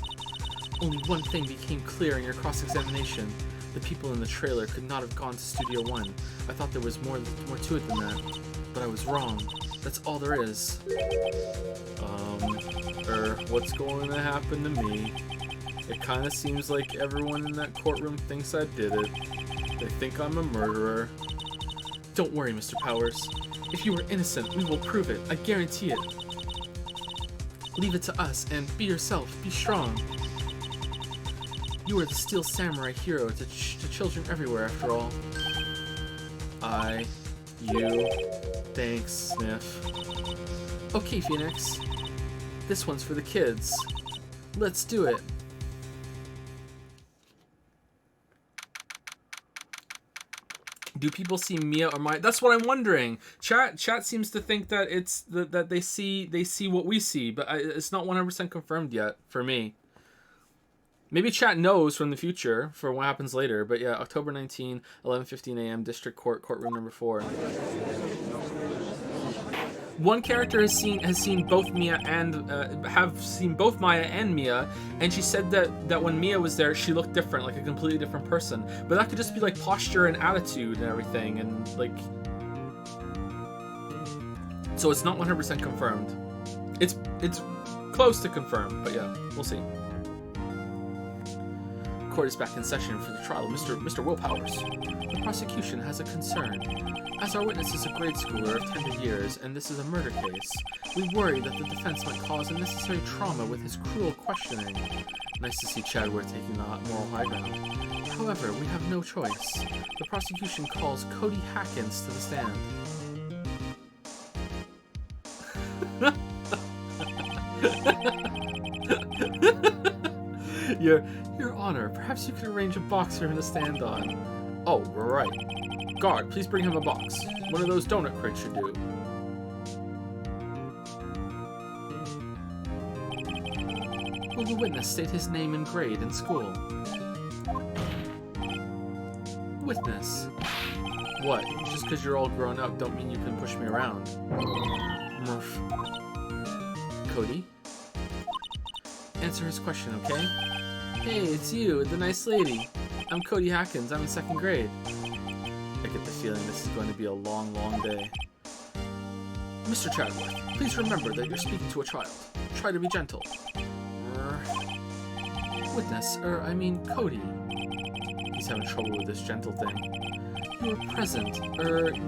Only one thing became clear in your cross-examination. The people in the trailer could not have gone to Studio 1. I thought there was more to it than that. But I was wrong. That's all there is. What's going to happen to me? It kind of seems like everyone in that courtroom thinks I did it. They think I'm a murderer. Don't worry, Mr. Powers. If you are innocent, we will prove it. I guarantee it. Leave it to us and be yourself. Be strong. You are the Steel Samurai hero to children everywhere, after all. You. Thanks, Sniff. Okay, Phoenix. This one's for the kids. Let's do it. Do people see Mia or Maya? That's what I'm wondering. Chat seems to think that it's that they see what we see, but it's not 100% confirmed yet for me. Maybe chat knows from the future for what happens later, but yeah, October 19, 11:15 a.m. District Court, courtroom number 4. One character has seen both Mia and have seen both Maya and Mia, and she said that when Mia was there, she looked different, like a completely different person. But that could just be like posture and attitude and everything, and like, so it's not 100% confirmed. It's close to confirmed, but yeah, we'll see. Court is back in session for the trial of Mr. Willpowers. The prosecution has a concern. As our witness is a grade schooler of tender years, and this is a murder case, we worry that the defense might cause unnecessary trauma with his cruel questioning. Nice to see Chadwick taking the moral high ground. However, we have no choice. The prosecution calls Cody Hackins to the stand. Your Honor, perhaps you could arrange a box for him to stand on. Oh, right. Guard, please bring him a box. One of those donut crates should do. Will the witness state his name and grade in school? Witness. What? Just because you're all grown up don't mean you can push me around. Murph. Cody? Answer his question, okay? Hey, it's you, the nice lady. I'm Cody Hackins. I'm in 2nd grade. I get the feeling this is going to be a long, long day. Mr. Chadworth, please remember that you're speaking to a child. Try to be gentle. Witness, I mean Cody. He's having trouble with this gentle thing. You were present,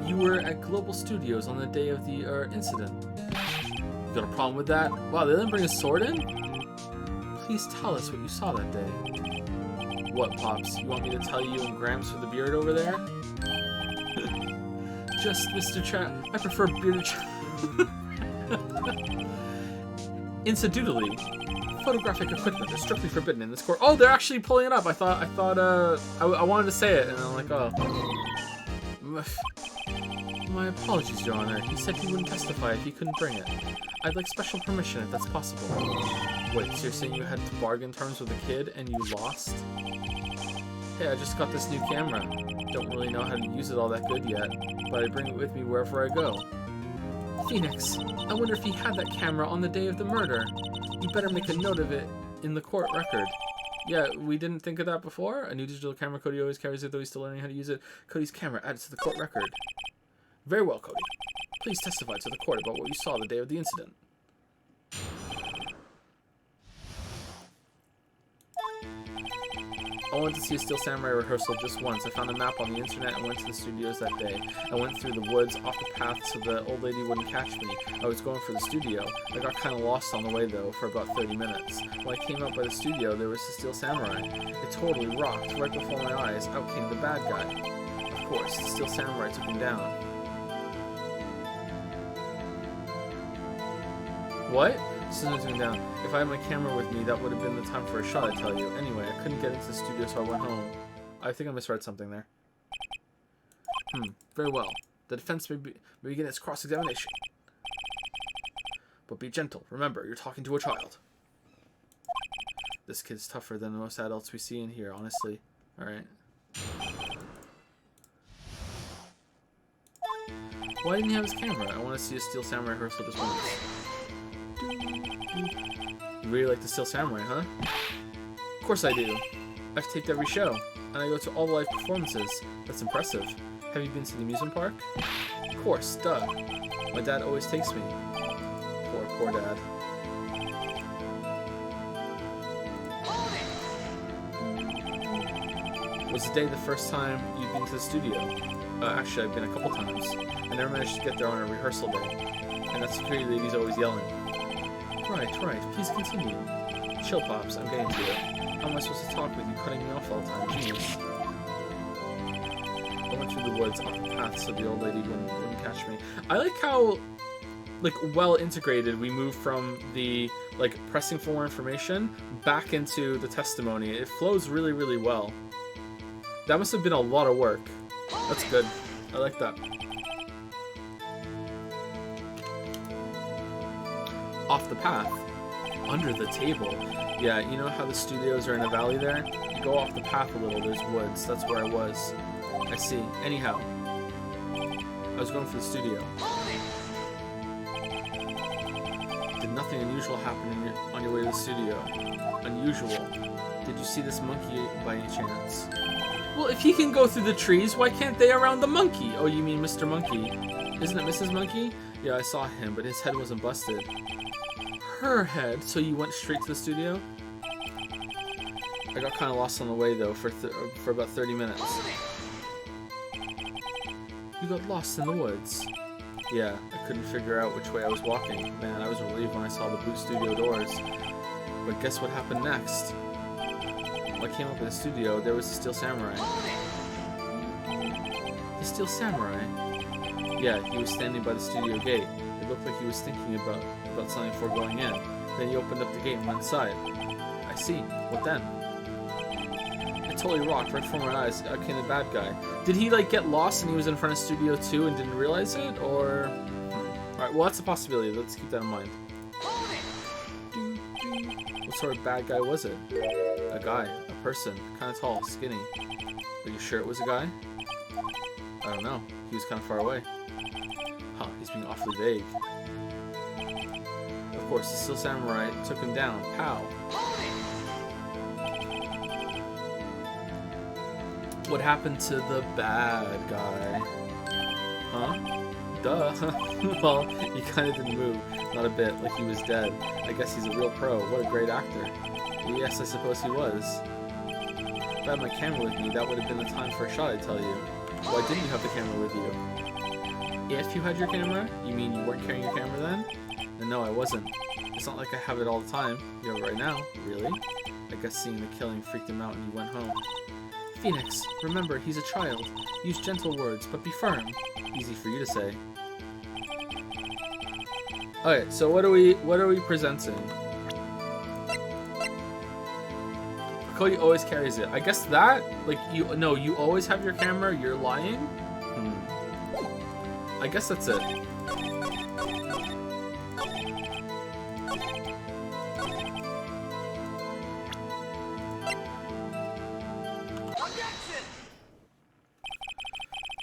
you were at Global Studios on the day of the, incident. You got a problem with that? Wow, they didn't bring a sword in? Please tell us what you saw that day. What, Pops? You want me to tell you and Gramps with the beard over there? Just, Mr. Chat, I prefer bearded Incidentally, photographic equipment is strictly forbidden in this court. Oh, they're actually pulling it up. I wanted to say it, and I'm like, oh. My apologies, Your Honor. He said he wouldn't testify if he couldn't bring it. I'd like special permission if that's possible. Wait, so you're saying you had to bargain terms with a kid and you lost? Hey, I just got this new camera. Don't really know how to use it all that good yet, but I bring it with me wherever I go. Phoenix, I wonder if he had that camera on the day of the murder. You better make a note of it in the court record. Yeah, we didn't think of that before. A new digital camera Cody always carries it, though he's still learning how to use it. Cody's camera added to the court record. Very well, Cody. Please testify to the court about what you saw the day of the incident. I wanted to see a Steel Samurai rehearsal just once. I found a map on the internet and went to the studios that day. I went through the woods off the path so the old lady wouldn't catch me. I was going for the studio. I got kind of lost on the way though for about 30 minutes. When I came out by the studio, there was the Steel Samurai. It totally rocked. Right before my eyes, out came the bad guy. Of course, the Steel Samurai took him down. What? Scissors me down. If I had my camera with me, that would have been the time for a shot, I tell you. Anyway, I couldn't get into the studio, so I went home. I think I misread something there. Very well. The defense may begin its cross-examination. But be gentle. Remember, you're talking to a child. This kid's tougher than most adults we see in here, honestly. Alright. Why didn't he have his camera? I want to see a Steel Samurai rehearsal just once. You really like the Steel Samurai, huh? Of course I do. I've taped every show, and I go to all the live performances. That's impressive. Have you been to the amusement park? Of course, duh. My dad always takes me. Poor dad. Was the day the first time you'd been to the studio? Actually, I've been a couple times. I never managed to get there on a rehearsal day. And that security lady's always yelling. Right, please continue. Chill, Pops, I'm getting to it. How am I supposed to talk with you cutting me off all the time? Jeez. I went through the woods off the path so the old lady wouldn't catch me. I like how, like, well integrated we move from the, like, pressing for more information back into the testimony. It flows really, really well. That must have been a lot of work. That's good. I like that. Off the path, under the table. Yeah, you know how the studios are in a valley there? You go off the path a little, there's woods. That's where I was. I see. Anyhow, I was going for the studio. Did nothing unusual happen on your way to the studio? Unusual. Did you see this monkey by any chance? Well, if he can go through the trees, why can't they around the monkey? Oh, you mean Mr. Monkey? Isn't it Mrs. Monkey? Yeah, I saw him, but his head wasn't busted. Her head? So you went straight to the studio? I got kind of lost on the way, though, for about 30 minutes. You got lost in the woods? Yeah, I couldn't figure out which way I was walking. Man, I was relieved when I saw the boot studio doors. But guess what happened next? When I came up in the studio, there was the Steel Samurai. The Steel Samurai? Yeah, he was standing by the studio gate. It looked like he was thinking about something before going in. Then he opened up the gate and went inside. I see. What then? It totally rocked right before my eyes. Out came the bad guy. Did he, like, get lost and he was in front of Studio 2 and didn't realize it? Or... Alright, well, that's a possibility. Let's keep that in mind. What sort of bad guy was it? A guy. A person. Kind of tall. Skinny. Are you sure it was a guy? I don't know. He was kind of far away. Huh, he's being awfully vague. Of course, the Steel Samurai took him down. Pow! What happened to the bad guy? Huh? Duh. Well, he kind of didn't move. Not a bit, like he was dead. I guess he's a real pro. What a great actor. Yes, I suppose he was. If I had my camera with me, that would have been the time for a shot, I tell you. Why didn't you have the camera with you? If you had your camera? You mean you weren't carrying your camera then? No, I wasn't. It's not like I have it all the time. You have it right now. Really? I guess seeing the killing freaked him out and he went home. Phoenix, remember, he's a child. Use gentle words, but be firm. Easy for you to say. Okay, so what are we presenting? Cody always carries it. I guess that, like, you always have your camera, you're lying? I guess that's it.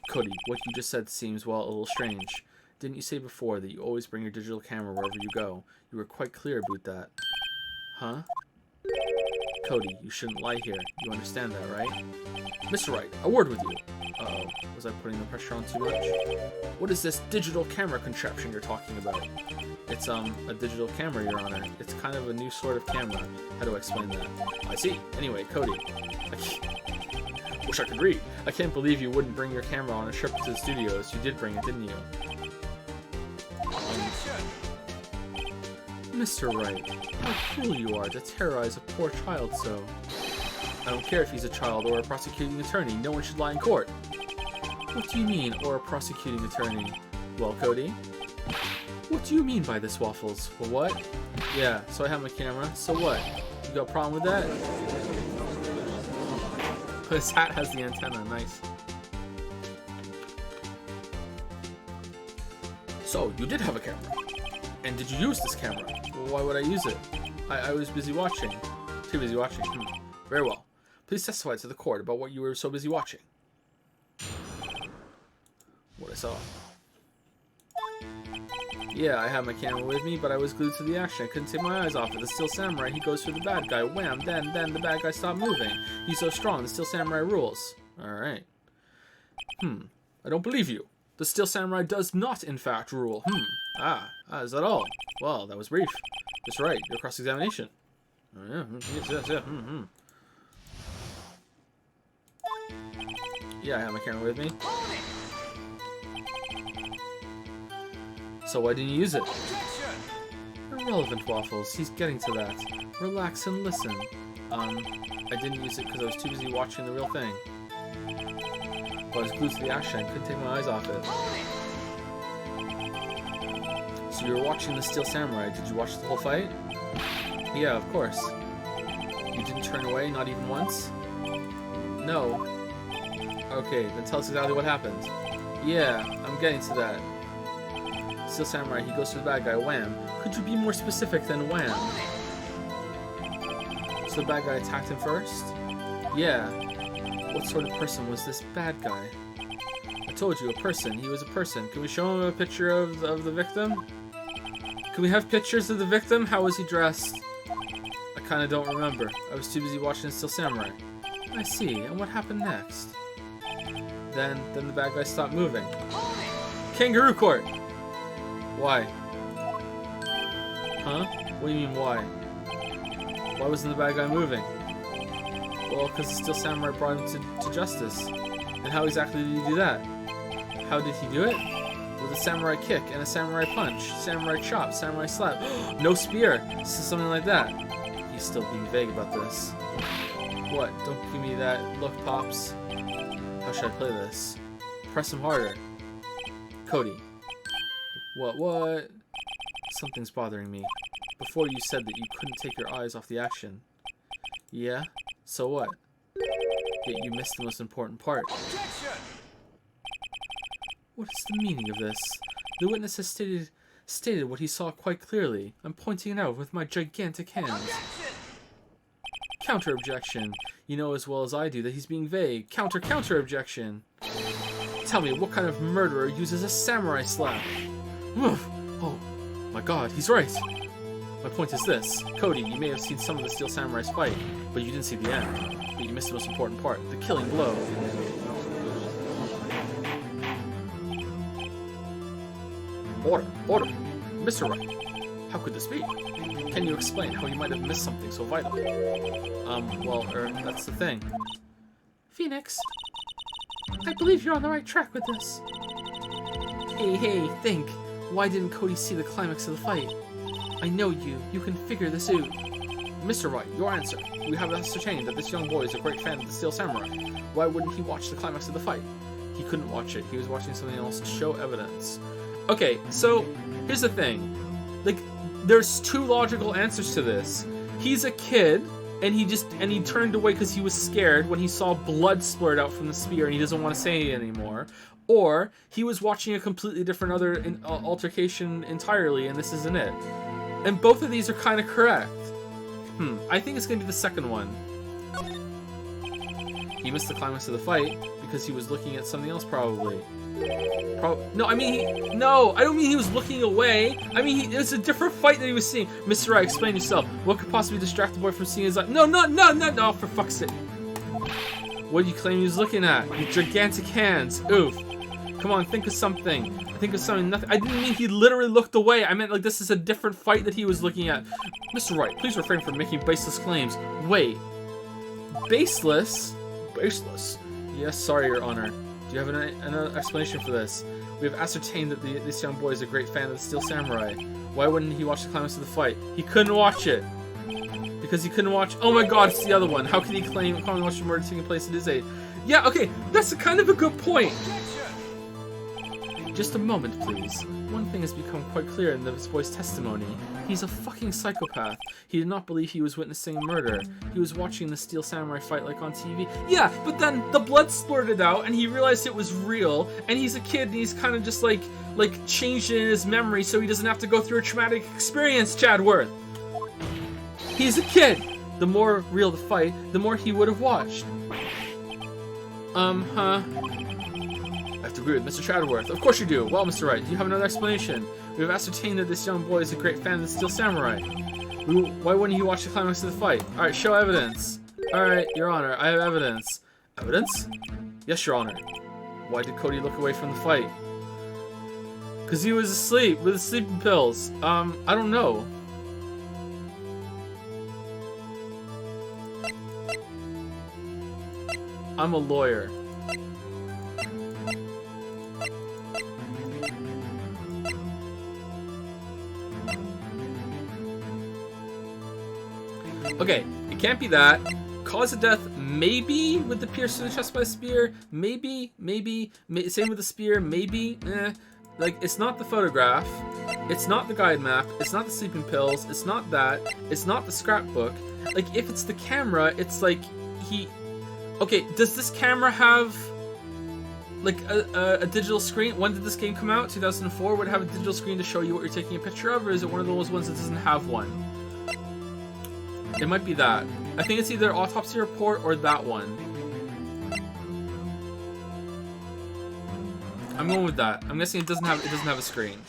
Cody, what you just said seems, well, a little strange. Didn't you say before that you always bring your digital camera wherever you go? You were quite clear about that. Huh? Cody, you shouldn't lie here. You understand that, right? Mr. Wright, a word with you. Uh-oh. Was I putting the pressure on too much? What is this digital camera contraption you're talking about? It's, a digital camera, Your Honor. It's kind of a new sort of camera. How do I explain that? I see. Anyway, Cody. Wish I could read. I can't believe you wouldn't bring your camera on a trip to the studios. You did bring it, didn't you? Mr. Wright, how cruel you are to terrorize a poor child so. I don't care if he's a child or a prosecuting attorney. No one should lie in court. What do you mean, or a prosecuting attorney? Well, Cody? What do you mean by this, Waffles? Well, what? Yeah, so I have my camera. So what? You got a problem with that? His hat has the antenna. Nice. So, you did have a camera. And did you use this camera? Well, why would I use it? I was busy watching. Too busy watching. Very well. Please testify to the court about what you were so busy watching. What I saw. Yeah, I had my camera with me, but I was glued to the action. I couldn't take my eyes off it. The Steel Samurai, he goes for the bad guy. Wham! Then the bad guy stopped moving. He's so strong. The Steel Samurai rules. Alright. I don't believe you. The Steel Samurai does not, in fact, rule. Is that all? Well, that was brief. That's right. Your cross-examination. Oh, yeah. Yes. Yeah, I have my camera with me. So why didn't you use it? Irrelevant, Waffles. He's getting to that. Relax and listen. I didn't use it because I was too busy watching the real thing. But I was glued to the action. I couldn't take my eyes off it. So you were watching the Steel Samurai. Did you watch the whole fight? Yeah, of course. You didn't turn away, not even once? No. Okay, then tell us exactly what happened. Yeah, I'm getting to that. Steel Samurai, he goes for the bad guy. Wham. Could you be more specific than wham? So the bad guy attacked him first? Yeah. What sort of person was this bad guy? I told you, a person. He was a person. Can we show him a picture of the victim? Can we have pictures of the victim? How was he dressed? I kind of don't remember. I was too busy watching Steel Samurai. I see. And what happened next? Then the bad guy stopped moving. Kangaroo court! Why? Huh? What do you mean, why? Why wasn't the bad guy moving? Well, because the Steel Samurai brought him to justice. And how exactly did he do that? How did he do it? With a samurai kick and a samurai punch, samurai chop, samurai slap. No spear! Something like that. He's still being vague about this. What? Don't give me that look, Pops. How should I play this? Press him harder. Cody. What? Something's bothering me. Before you said that you couldn't take your eyes off the action. Yeah? So what? Yet you missed the most important part. Objection! What is the meaning of this? The witness has stated what he saw quite clearly. I'm pointing it out with my gigantic hands. Objection! Counter-objection. You know as well as I do that he's being vague. Counter-objection. Tell me, what kind of murderer uses a samurai slap? Oh, my god, he's right. My point is this. Cody, you may have seen some of the Steel Samurai's fight, but you didn't see the end. But you missed the most important part, the killing blow. Order. Mr. Wright, how could this be? Can you explain how you might have missed something so vital? That's the thing. Phoenix, I believe you're on the right track with this. Hey, think. Why didn't Cody see the climax of the fight? I know you. You can figure this out. Mr. Wright, your answer. We have ascertained that this young boy is a great fan of the Steel Samurai. Why wouldn't he watch the climax of the fight? He couldn't watch it. He was watching something else. Show evidence. Okay, so here's the thing. Like, there's two logical answers to this. He's a kid, and he turned away because he was scared when he saw blood splurt out from the spear, and he doesn't want to say it anymore. Or he was watching a completely different altercation entirely, and this isn't it. And both of these are kind of correct. I think it's gonna be the second one. He missed the climax of the fight because he was looking at something else, probably. No, I don't mean he was looking away. I mean, it was a different fight that he was seeing. Mr. Wright, explain yourself. What could possibly distract the boy from seeing his eye? No, for fuck's sake. What do you claim he was looking at? Your gigantic hands. Oof. Come on, think of something. Nothing. I didn't mean he literally looked away. I meant like this is a different fight that he was looking at. Mr. Wright, please refrain from making baseless claims. Wait. Baseless? Baseless. Yes, sorry, Your Honor. Do you have an explanation for this? We have ascertained that this young boy is a great fan of the Steel Samurai. Why wouldn't he watch the climax of the fight? He couldn't watch it. Because he couldn't watch... Oh my god, it's the other one. How can he claim watch the murder taking place at his age? Yeah, okay, that's kind of a good point. Just a moment, please. One thing has become quite clear in this boy's testimony. He's a fucking psychopath. He did not believe he was witnessing a murder. He was watching the Steel Samurai fight like on TV. Yeah, but then the blood splurted out and he realized it was real, and he's a kid and he's kind of just like changed it in his memory so he doesn't have to go through a traumatic experience, Chadworth. He's a kid. The more real the fight, the more he would have watched. I have to agree with Mr. Chadworth. Of course you do. Well, Mr. Wright, do you have another explanation? We have ascertained that this young boy is a great fan of the Steel Samurai. Why wouldn't he watch the climax of the fight? Alright, show evidence. Alright, Your Honor, I have evidence. Evidence? Yes, Your Honor. Why did Cody look away from the fight? Because he was asleep with his sleeping pills. I don't know. I'm a lawyer. Okay, it can't be that. Cause of death, maybe with the pierce to the chest by a spear. Maybe. Same with the spear, maybe. Like, it's not the photograph. It's not the guide map. It's not the sleeping pills. It's not that. It's not the scrapbook. Like, if it's the camera, it's like he... Okay, does this camera have like a digital screen? When did this game come out? 2004? Would it have a digital screen to show you what you're taking a picture of, or is it one of those ones that doesn't have one? It might be that. I think it's either autopsy report or that one. I'm going with that. I'm guessing it doesn't have a screen.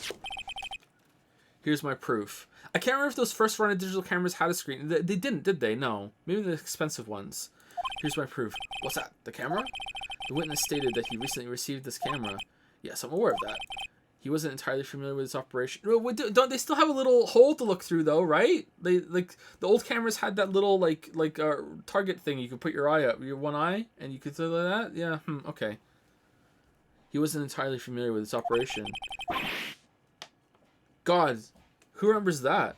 Here's my proof. I can't remember if those first run of digital cameras had a screen. They didn't, did they? No. Maybe the expensive ones. Here's my proof. What's that? The camera? The witness stated that he recently received this camera. Yes, I'm aware of that. He wasn't entirely familiar with its operation. Don't they still have a little hole to look through though, right? They like the old cameras had that little like target thing you could put your eye up, your one eye, and you could do that. Yeah. Okay. He wasn't entirely familiar with its operation. God, who remembers that?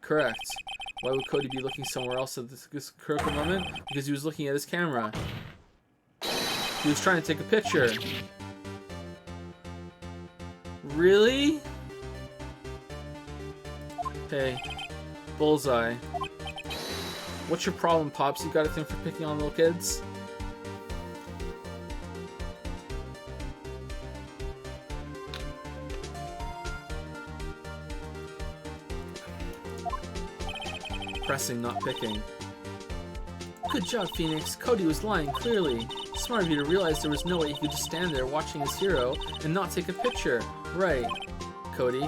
Correct. Why would Cody be looking somewhere else at this critical moment? Because he was looking at his camera. He was trying to take a picture. Really? Hey, bullseye. What's your problem, Pops? You got a thing for picking on little kids? Pressing, not picking. Good job, Phoenix. Cody was lying, clearly. Smart of you to realize there was no way he could just stand there watching his hero and not take a picture. Right, Cody.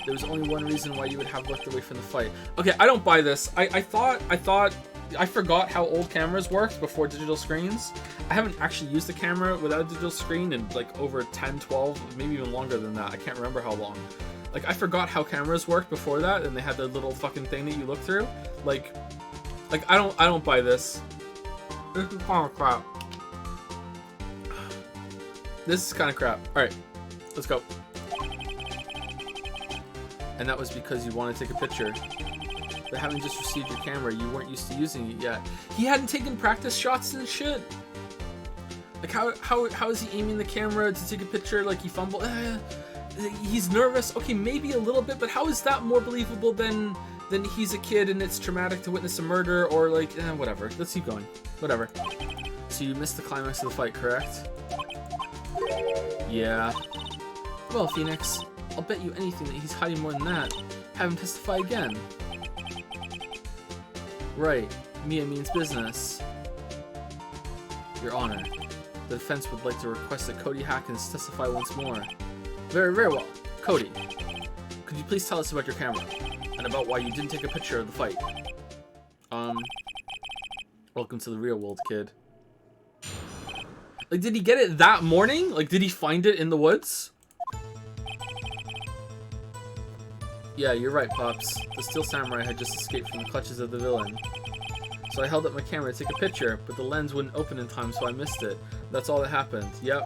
There was only one reason why you would have looked away from the fight. Okay, I don't buy this. I thought I forgot how old cameras worked before digital screens. I haven't actually used a camera without a digital screen in like over 10, 12, maybe even longer than that. I can't remember how long. Like, I forgot how cameras worked before that, and they had the little fucking thing that you look through. Like I don't buy this. This is kind of crap. This is kind of crap. All right, let's go. And that was because you wanted to take a picture. But having just received your camera, you weren't used to using it yet. He hadn't taken practice shots and shit. Like, how is he aiming the camera to take a picture? Like, he fumbled. He's nervous. Okay, maybe a little bit, but how is that more believable than he's a kid and it's traumatic to witness a murder, or like, whatever. Let's keep going. Whatever. So you missed the climax of the fight, correct? Yeah. Well, Phoenix, I'll bet you anything that he's hiding more than that. Have him testify again. Right. Mia means business. Your Honor, the defense would like to request that Cody Hackins testify once more. Very, very well. Cody, could you please tell us about your camera? And about why you didn't take a picture of the fight? Welcome to the real world, kid. Like, did he get it that morning? Like, did he find it in the woods? Yeah, you're right, Pops. The Steel Samurai had just escaped from the clutches of the villain. So I held up my camera to take a picture, but the lens wouldn't open in time, so I missed it. That's all that happened. Yep.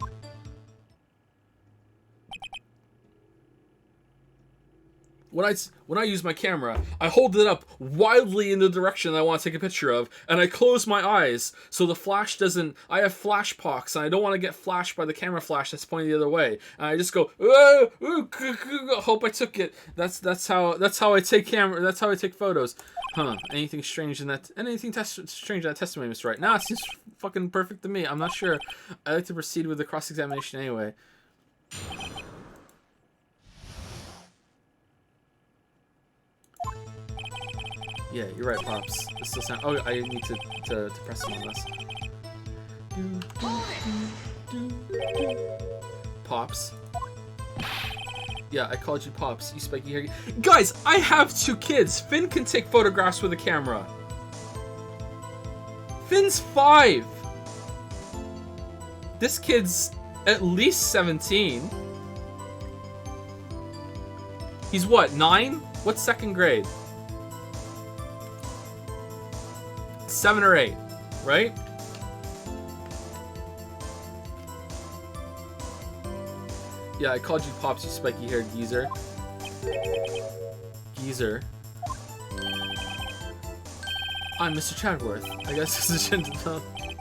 When I use my camera, I hold it up wildly in the direction I want to take a picture of, and I close my eyes so the flash doesn't. I have flash pox, and I don't want to get flashed by the camera flash that's pointing the other way. And I just go, hope I took it. That's how I take camera. That's how I take photos. Huh? Anything strange in that? Strange in that testimony, Mr. Wright? Nah, it seems fucking perfect to me. I'm not sure. I like to proceed with the cross-examination anyway. Yeah, you're right, Pops. This still sound. Oh, I need to press him on this. Pops. Yeah, I called you Pops. You spiky hair. Guys, I have 2 kids. Finn can take photographs with a camera. Finn's 5. This kid's at least 17. He's what, 9? What's 2nd grade? 7 or 8, right? Yeah, I called you Pops, you spiky-haired geezer. Geezer. I'm Mr. Chadworth. I guess this is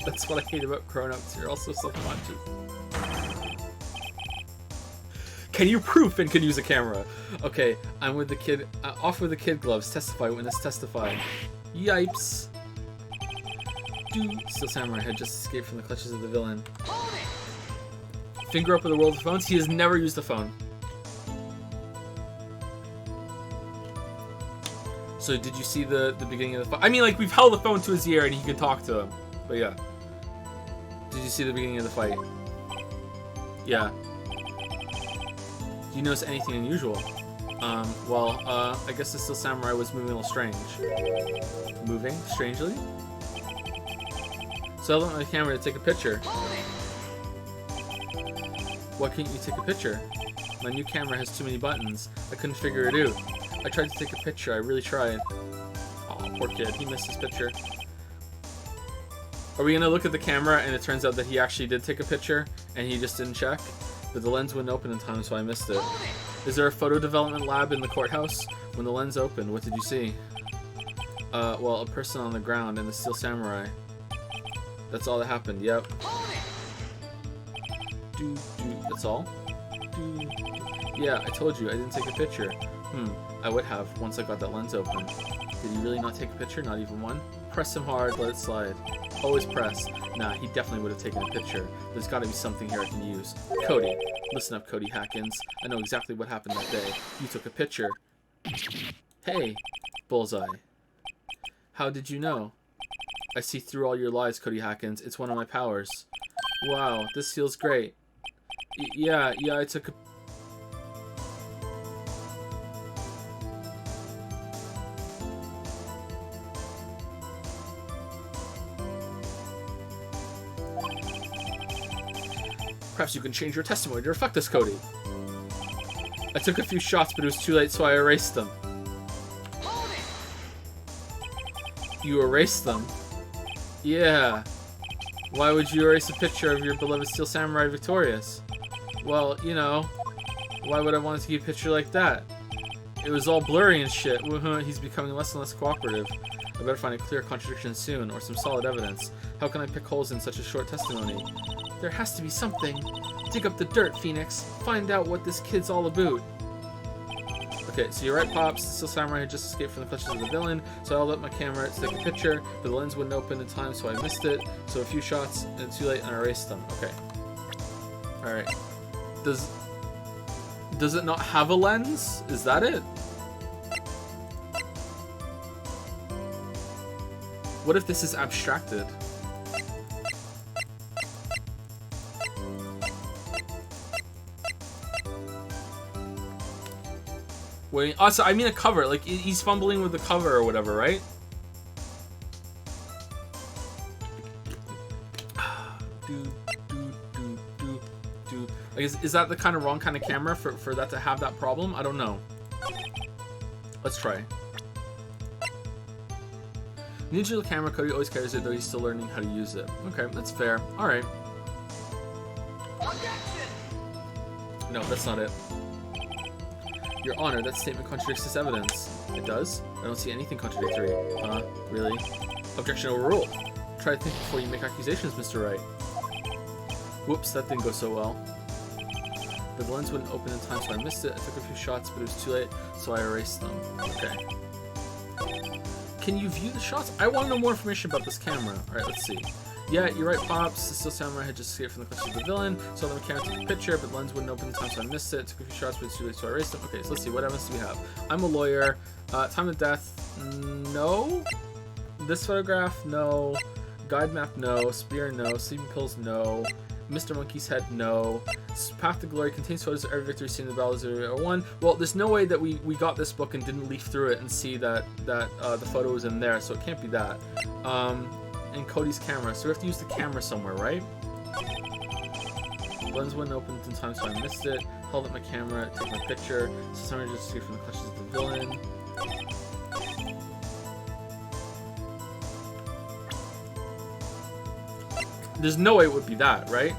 that's what I hate about grown-ups. You're also self-conscious. Can you prove Finn can use a camera? Okay, I'm with the kid. Off with the kid gloves. Testify, witness, testify. Yipes. Steel Samurai had just escaped from the clutches of the villain. Finn grew up in the world of phones. He has never used a phone. So did you see the beginning of the phone? I mean, like, we've held the phone to his ear and he can talk to him. But yeah. Did you see the beginning of the fight? Yeah. Do you notice anything unusual? I guess the Steel Samurai was moving a little strange. Moving? Strangely? So I went on the camera to take a picture. Why can't you take a picture? My new camera has too many buttons. I couldn't figure it out. I tried to take a picture. I really tried. Oh, poor kid. He missed his picture. Are we gonna look at the camera and it turns out that he actually did take a picture and he just didn't check? But the lens wouldn't open in time, so I missed it. Is there a photo development lab in the courthouse? When the lens opened, what did you see? Well, a person on the ground and the Steel Samurai. That's all that happened, yep. That's all? Yeah, I told you, I didn't take a picture. I would have, once I got that lens open. Did he really not take a picture? Not even one? Press him hard, let it slide. Always press. Nah, he definitely would have taken a picture. There's gotta be something here I can use. Cody. Listen up, Cody Hackins. I know exactly what happened that day. You took a picture. Hey, Bullseye. How did you know? I see through all your lies, Cody Hackins. It's one of my powers. Wow, this feels great. Yeah, I took a... Perhaps you can change your testimony to reflect this, Cody. I took a few shots, but it was too late, so I erased them. You erased them? Yeah. Why would you erase a picture of your beloved Steel Samurai victorious? Well, you know, why would I want to keep a picture like that? It was all blurry and shit. He's becoming less and less cooperative. I better find a clear contradiction soon, or some solid evidence. How can I pick holes in such a short testimony? There has to be something. Dig up the dirt, Phoenix. Find out what this kid's all about. Okay, so you're right, Pops. The Steel Samurai had just escaped from the clutches of the villain, so I held up my camera to take a picture, but the lens wouldn't open in time, so I missed it. So a few shots, and too late, and I erased them. Okay. Alright. Does it not have a lens? Is that it? What if this is abstracted? Wait, also, I mean a cover. Like, he's fumbling with the cover or whatever, right? Like, is that the kind of wrong kind of camera for that to have that problem? I don't know. Let's try. The digital camera, Cody always carries it, though he's still learning how to use it. Okay, that's fair. Alright. No, that's not it. Your Honor, that statement contradicts this evidence. It does? I don't see anything contradictory. Really? Objection overruled. Try to think before you make accusations, Mr. Wright. Whoops, that didn't go so well. But the lens wouldn't open in time, so I missed it. I took a few shots, but it was too late, so I erased them. Okay. Can you view the shots? I want to know more information about this camera. Alright, let's see. Yeah, you're right, Pops. The Steel Samurai had just escaped from the clutches of the villain, so the camera took a picture, but the lens wouldn't open in time, so I missed it. Took a few shots, but it's too late, so I erased them. Okay, so let's see. What evidence do we have? I'm a lawyer. Time of death, no. This photograph, no. Guide map, no. Spear, no. Sleeping pills, no. Mr. Monkey's head, no. Path to Glory contains photos of every victory seen in the Battle of 001. Well, there's no way that we got this book and didn't leaf through it and see that the photo was in there, so it can't be that. And Cody's camera, so we have to use the camera somewhere, right? Lens wouldn't open in time, so I missed it. Held up my camera, took my picture. So someone just escaped from the clutches of the villain. There's no way it would be that, right?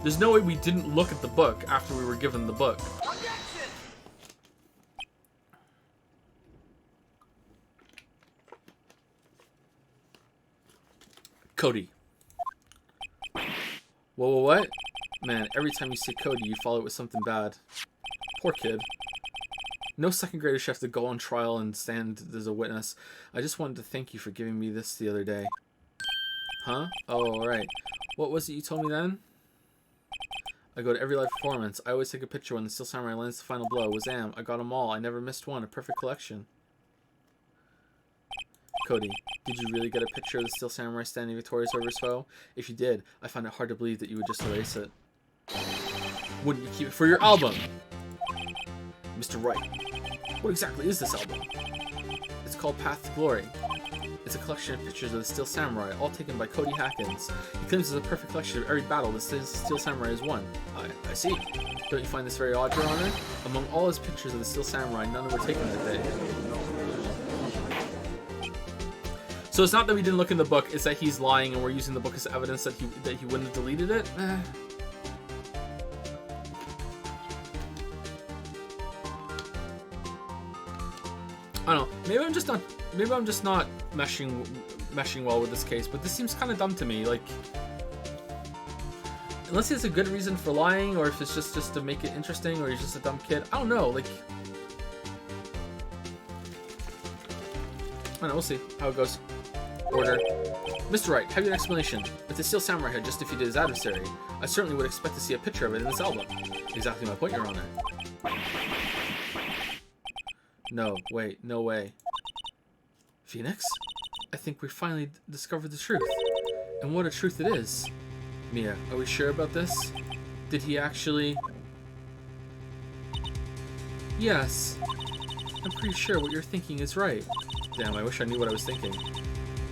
There's no way we didn't look at the book after we were given the book. Cody. Whoa, what? Man, every time you see Cody, you follow it with something bad. Poor kid. No second graders should have to go on trial and stand as a witness. I just wanted to thank you for giving me this the other day. Huh? Oh, alright. What was it you told me then? I go to every live performance. I always take a picture when the Steel Samurai lands the final blow. Wazam, I got them all. I never missed one. A perfect collection. Cody, did you really get a picture of the Steel Samurai standing victorious over his foe? If you did, I find it hard to believe that you would just erase it. Wouldn't you keep it for your album? Mr. Wright, what exactly is this album? It's called Path to Glory. It's a collection of pictures of the Steel Samurai, all taken by Cody Hackins. He claims it's a perfect collection of every battle the Steel Samurai has won. I see. Don't you find this very odd, Your Honor? Among all his pictures of the Steel Samurai, none were taken that day. So it's not that we didn't look in the book, it's that he's lying and we're using the book as evidence that he wouldn't have deleted it? I don't know. Maybe I'm just not meshing well with this case, but this seems kind of dumb to me. Like, unless he has a good reason for lying, or if it's just to make it interesting, or he's just a dumb kid. I don't know. Like, I don't know. We'll see how it goes. Order. Mr. Wright, have your explanation. If the Steel Samurai had just defeated his adversary, I certainly would expect to see a picture of it in this album. Exactly my point, Your Honor. No, wait, no way. Phoenix? I think we finally discovered the truth. And what a truth it is. Mia, are we sure about this? Did he actually... Yes. I'm pretty sure what you're thinking is right. Damn, I wish I knew what I was thinking.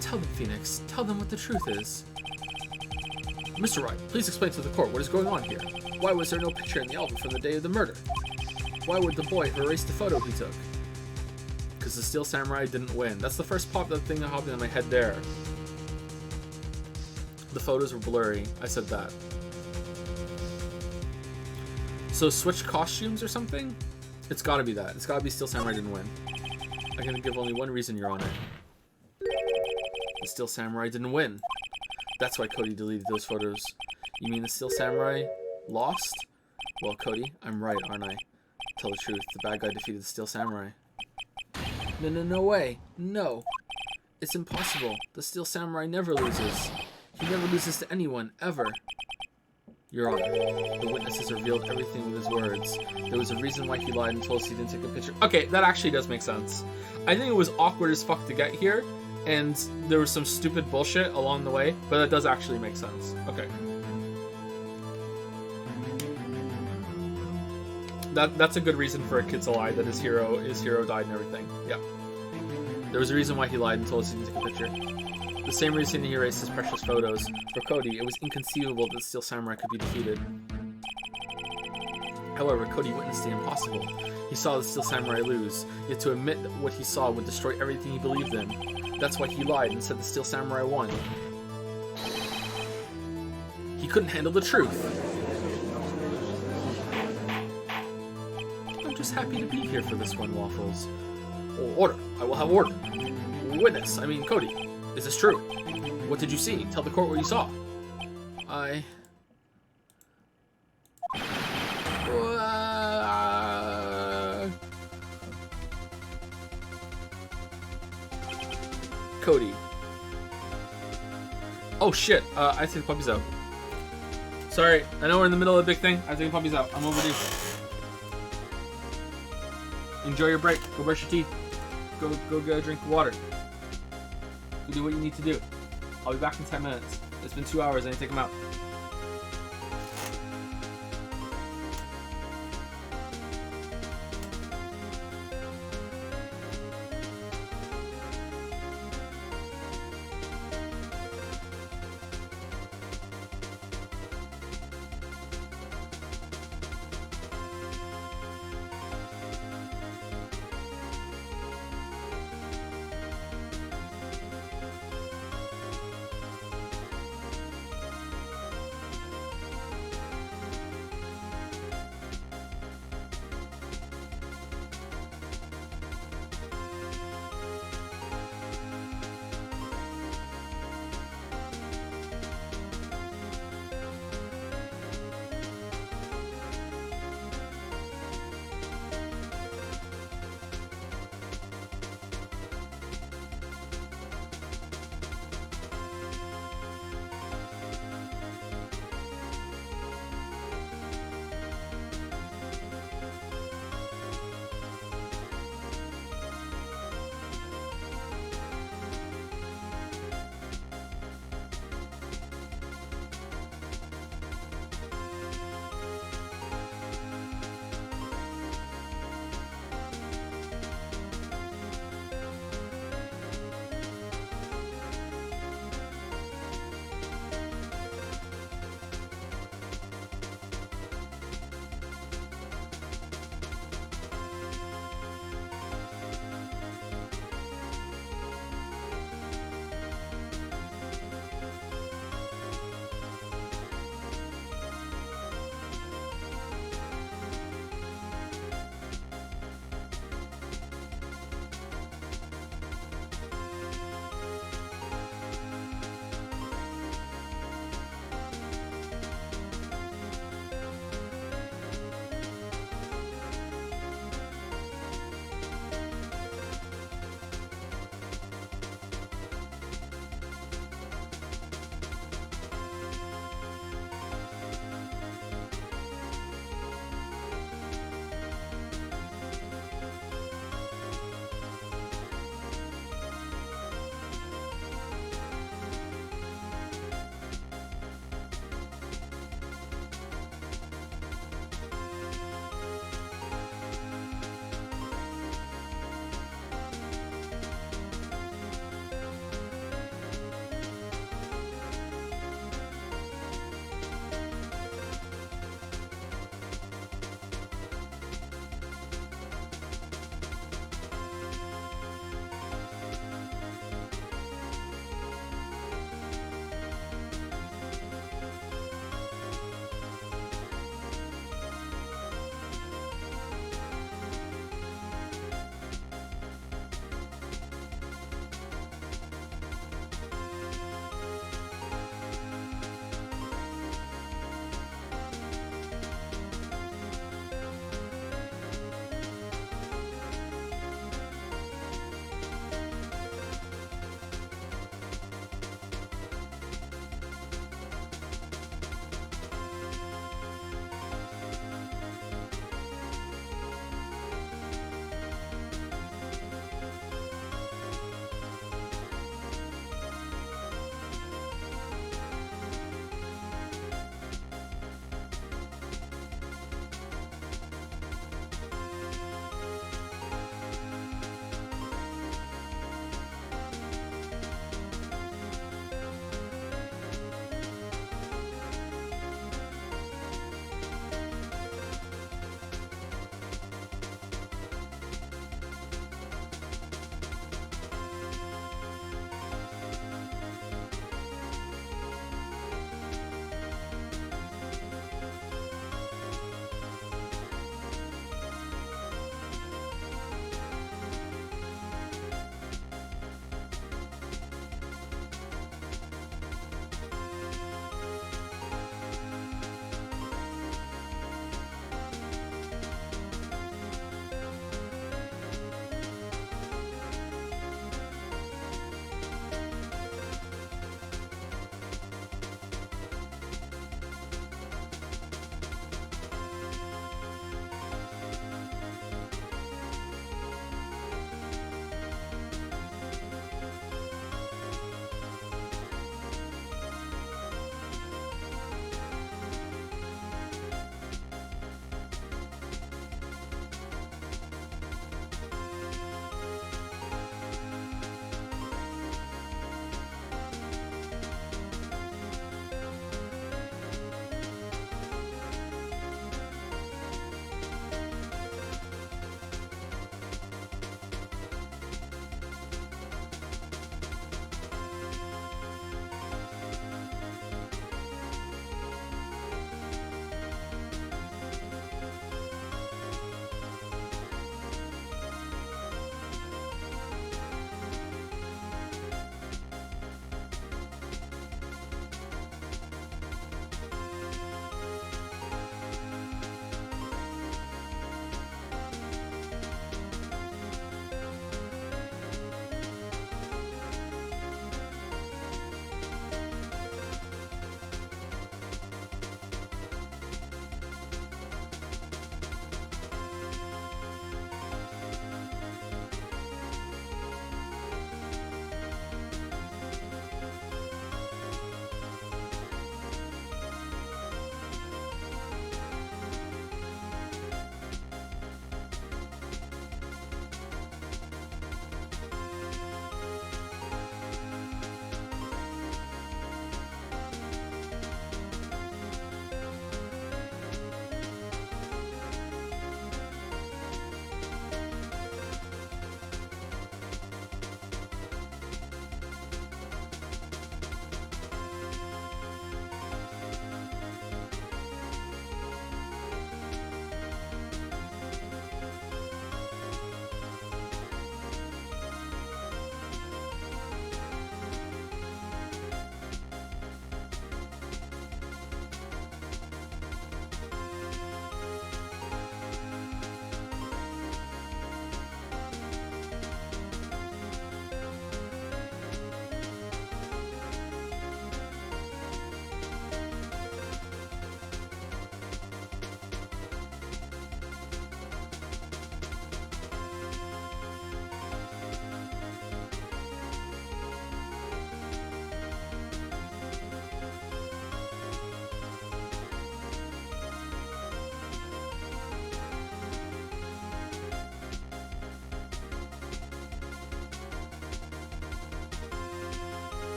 Tell them, Phoenix. Tell them what the truth is. Mr. Wright, please explain to the court what is going on here. Why was there no picture in the album from the day of the murder? Why would the boy have erased the photo he took? Because the Steel Samurai didn't win. That's the first thing that popped in my head there. The photos were blurry. I said that. So switch costumes or something? It's gotta be that. It's gotta be Steel Samurai didn't win. I can give only one reason, Your Honor. The Steel Samurai didn't win. That's why Cody deleted those photos. You mean the Steel Samurai lost? Well, Cody, I'm right, aren't I? Tell the truth, the bad guy defeated the Steel Samurai. No way. No. It's impossible. The Steel Samurai never loses. He never loses to anyone, ever. Your Honor, the witnesses revealed everything with his words. There was a reason why he lied and told us he didn't take a picture. Okay, that actually does make sense. I think it was awkward as fuck to get here, and there was some stupid bullshit along the way, but that does actually make sense. Okay. That's a good reason for a kid to lie, that his hero died and everything. Yeah. There was a reason why he lied and told us he didn't take a picture. The same reason he erased his precious photos. For Cody, it was inconceivable that the Steel Samurai could be defeated. However, Cody witnessed the impossible. He saw the Steel Samurai lose, yet to admit that what he saw would destroy everything he believed in. That's why he lied and said the Steel Samurai won. He couldn't handle the truth. I'm just happy to be here for this one, Waffles. Oh, order. I will have order. Witness, Cody. Is this true? What did you see? Tell the court what you saw. Cody. Oh shit, I take the puppies out. Sorry, I know we're in the middle of a big thing. I take the puppies out. I'm overdue. Enjoy your break. Go brush your teeth. Go get a drink of water. You do what you need to do. I'll be back in 10 minutes. It's been 2 hours. I need to take them out.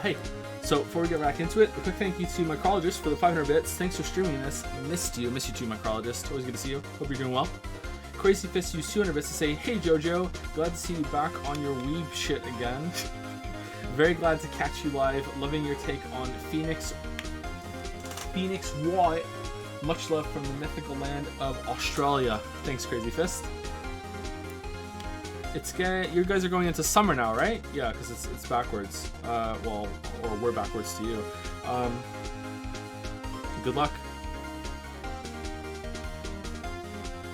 Hey. So before we get back into it, a quick thank you to Mycologist for the 500 bits. Thanks for streaming this. Missed you too, Mycologist. Always good to see you. Hope you're doing well. Crazy Fist used 200 bits to say, hey Jojo, glad to see you back on your weeb shit again. Very glad to catch you live. Loving your take on Phoenix Wright. Much love from the mythical land of Australia. Thanks, Crazy Fist. You guys are going into summer now, right? Yeah, because it's backwards. Well, or we're backwards to you. Good luck.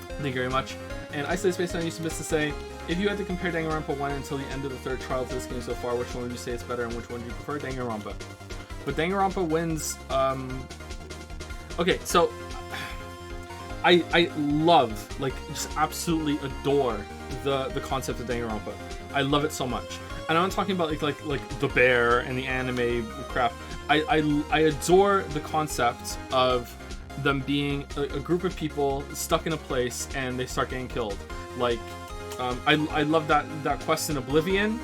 Thank you very much. And Isolated Space Nine used to say, if you had to compare Danganronpa 1 until the end of the third trial to this game so far, which one would you say is better and which one do you prefer? Danganronpa. But Danganronpa wins. Okay, so I love, like, just absolutely adore the concept of Danganronpa. I love it so much. And I'm not talking about like the bear and the anime crap. I adore the concept of them being a group of people stuck in a place and they start getting killed. Like, I love that quest in Oblivion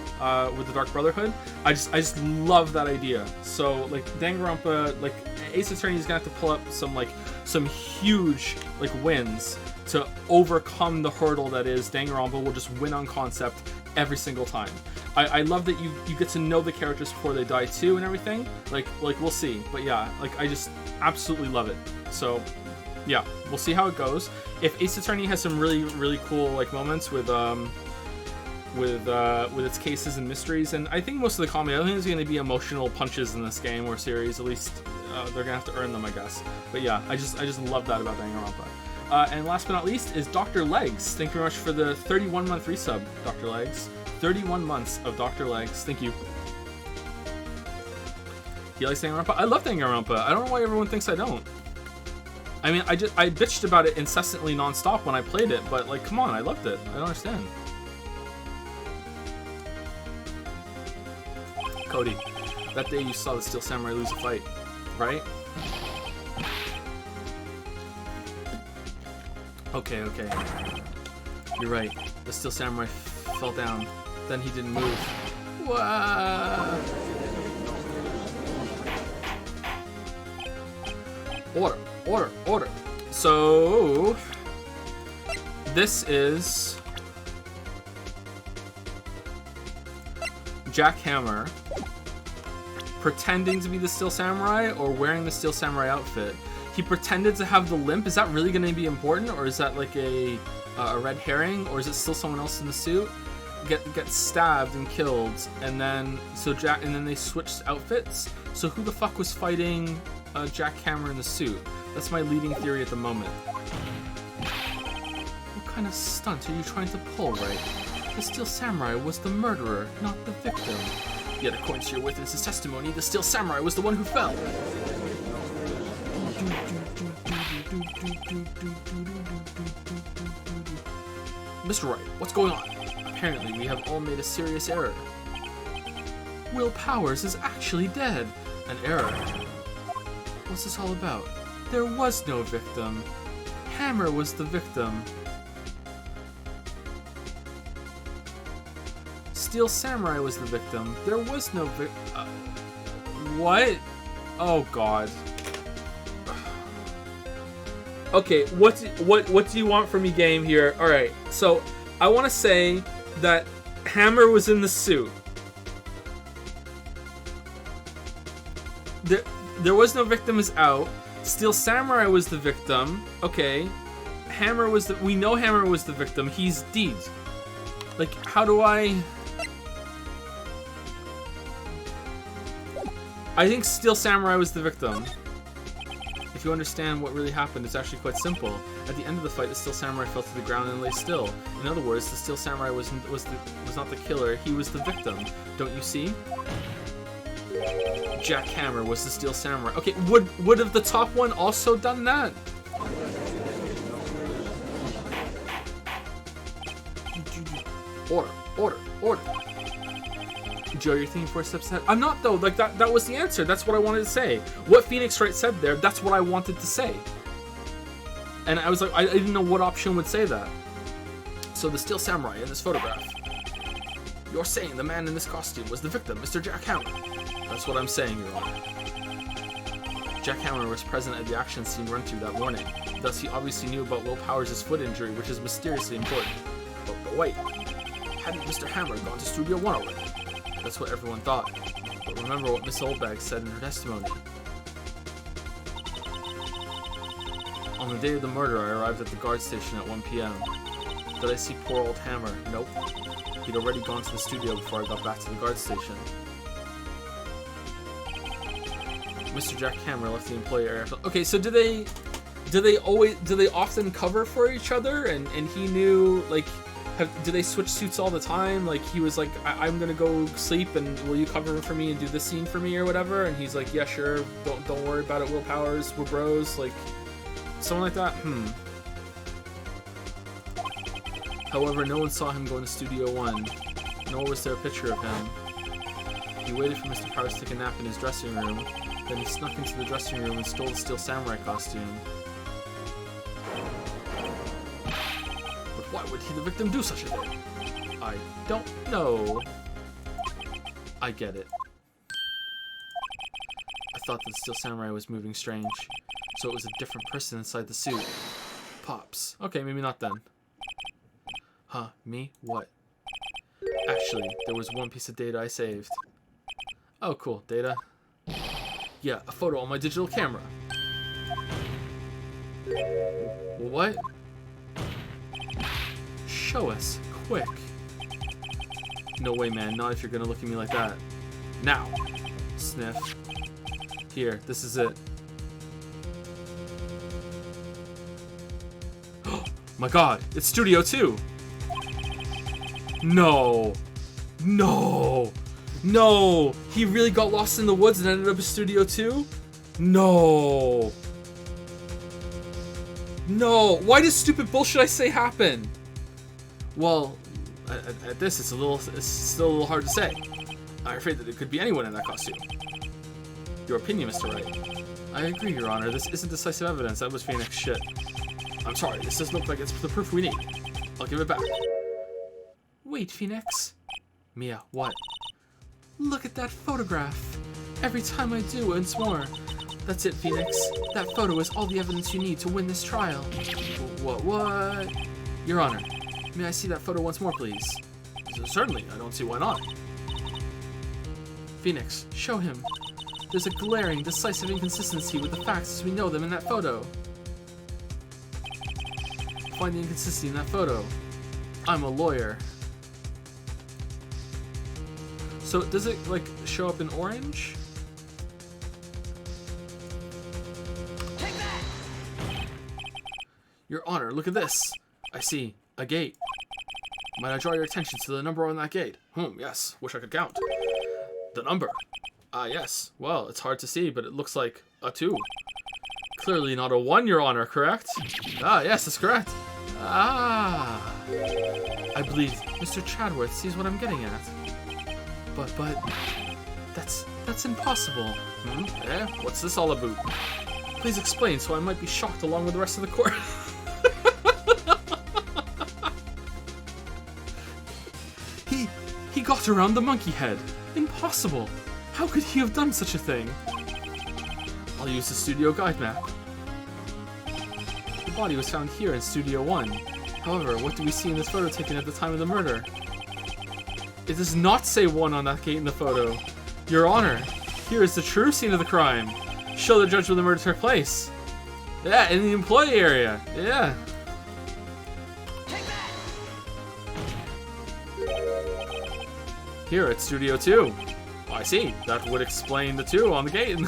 with the Dark Brotherhood. I just love that idea. So like Danganronpa, like Ace Attorney is gonna have to pull up some huge like wins to overcome the hurdle that is Danganronpa will just win on concept every single time. I love that you get to know the characters before they die too and everything. Like we'll see. But yeah, like I just absolutely love it. So yeah, we'll see how it goes. If Ace Attorney has some really cool like moments with its cases and mysteries, and I think most of the comedy, I don't think there's going to be emotional punches in this game or series. At least they're gonna have to earn them, I guess. But yeah, I just love that about Danganronpa. And last but not least is Dr. Legs. Thank you very much for the 31-month resub, Dr. Legs. 31 months of Dr. Legs. Thank you. He likes Danganronpa. I love Danganronpa. I don't know why everyone thinks I don't. I mean, I bitched about it incessantly nonstop when I played it, but like, come on, I loved it. I don't understand. Cody, that day you saw the Steel Samurai lose a fight, right? Okay. You're right. The Steel Samurai fell down. Then he didn't move. What? Order. So this is Jack Hammer pretending to be the Steel Samurai or wearing the Steel Samurai outfit. He pretended to have the limp. Is that really going to be important, or is that like a red herring, or is it still someone else in the suit? Gets stabbed and killed, and then they switched outfits. So who the fuck was fighting Jack Hammer in the suit? That's my leading theory at the moment. What kind of stunt are you trying to pull, Wright? The Steel Samurai was the murderer, not the victim. Yet according to your witness's testimony, the Steel Samurai was the one who fell. Mr. Wright, what's going on? Apparently we have all made a serious error. Will Powers is actually dead. An error. What's this all about? There was no victim. Hammer was the victim. Steel Samurai was the victim. There was no what? Oh god. Okay, what do you want from me, game here? All right, so I want to say that Hammer was in the suit. There was no victim is out. Steel Samurai was the victim. Okay, we know Hammer was the victim. He's dead. Like, how do I think Steel Samurai was the victim. If you understand what really happened, it's actually quite simple. At the end of the fight, the Steel Samurai fell to the ground and lay still. In other words, the Steel Samurai was not the killer, he was the victim. Don't you see? Jack Hammer was the Steel Samurai. Okay, would have the top one also done that? Order. Joe, you're thinking 4 steps ahead. I'm not though. Like that was the answer. That's what I wanted to say. What Phoenix Wright said there, that's what I wanted to say. And I was like, I didn't know what option would say that. So the Steel Samurai in this photograph. You're saying the man in this costume was the victim, Mr. Jack Hammer? That's what I'm saying, Your Honor. Jack Hammer was present at the action scene run-through that morning. Thus, he obviously knew about Will Powers' foot injury, which is mysteriously important. But wait, hadn't Mr. Hammer gone to Studio 1 already? That's what everyone thought. But remember what Miss Oldbag said in her testimony. On the day of the murder, I arrived at the guard station at 1 p.m. Did I see poor old Hammer? Nope. He'd already gone to the studio before I got back to the guard station. Mr. Jack Hammer left the employee area. Okay, so do they often cover for each other? And he knew, like, do they switch suits all the time? Like, he was like, I'm gonna go sleep, and will you cover for me and do this scene for me or whatever? And he's like, yeah, sure. Don't worry about it. Will Powers, we're bros. Like, something like that. However, no one saw him go into Studio 1, nor was there a picture of him. He waited for Mr. Powers to take a nap in his dressing room, then he snuck into the dressing room and stole the Steel Samurai costume. But why would he, the victim, do such a thing? I don't know. I get it. I thought that the Steel Samurai was moving strange, so it was a different person inside the suit. Pops. Okay, maybe not then. Huh, me? What? Actually, there was one piece of data I saved. Oh, cool. Data? Yeah, a photo on my digital camera. What? Show us. Quick. No way, man. Not if you're gonna look at me like that. Now. Sniff. Here, this is it. Oh my god, it's Studio 2! No! No! No! He really got lost in the woods and ended up in Studio 2? No! No! Why does stupid bullshit I say happen? Well, at this, it's still a little hard to say. I'm afraid that it could be anyone in that costume. Your opinion, Mr. Wright. I agree, Your Honor. This isn't decisive evidence. That was Phoenix shit. I'm sorry, this doesn't look like it's the proof we need. I'll give it back. Wait, Phoenix. Mia, what? Look at that photograph. Every time I do, once more. That's it, Phoenix. That photo is all the evidence you need to win this trial. What? Your Honor, may I see that photo once more, please? Certainly, I don't see why not. Phoenix, show him. There's a glaring, decisive inconsistency with the facts as we know them in that photo. Find the inconsistency in that photo. I'm a lawyer. So does it like show up in orange?
Take that!
Your Honor, look at this. I see a gate. Might I draw your attention to the number on that gate? Yes. Wish I could count. The number. Ah, yes. Well, it's hard to see, but it looks like a 2. Clearly not a 1, Your Honor, correct? Ah, yes, that's correct. Ah. I believe Mr. Chadworth sees what I'm getting at. But that's impossible. What's this all about? Please explain so I might be shocked along with the rest of the court. He got around the monkey head. Impossible. How could he have done such a thing? I'll use the studio guide map. The body was found here in Studio 1. However, what do we see in this photo taken at the time of the murder? It does not say 1 on that gate in the photo. Your Honor, here is the true scene of the crime. Show the judge where the murder took place. Yeah, in the employee area. Yeah.
Take that!
Here at Studio 2. Oh, I see. That would explain the 2 on the gate.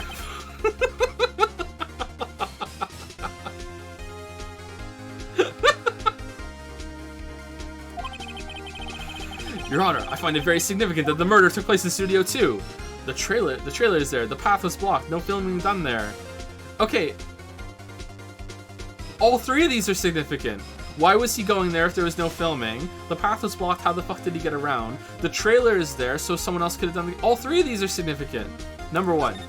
Your Honor, I find it very significant that the murder took place in Studio 2. The trailer is there. The path was blocked. No filming done there. Okay. All 3 of these are significant. Why was he going there if there was no filming? The path was blocked. How the fuck did he get around? The trailer is there, so someone else could have done the... All 3 of these are significant. Number 1.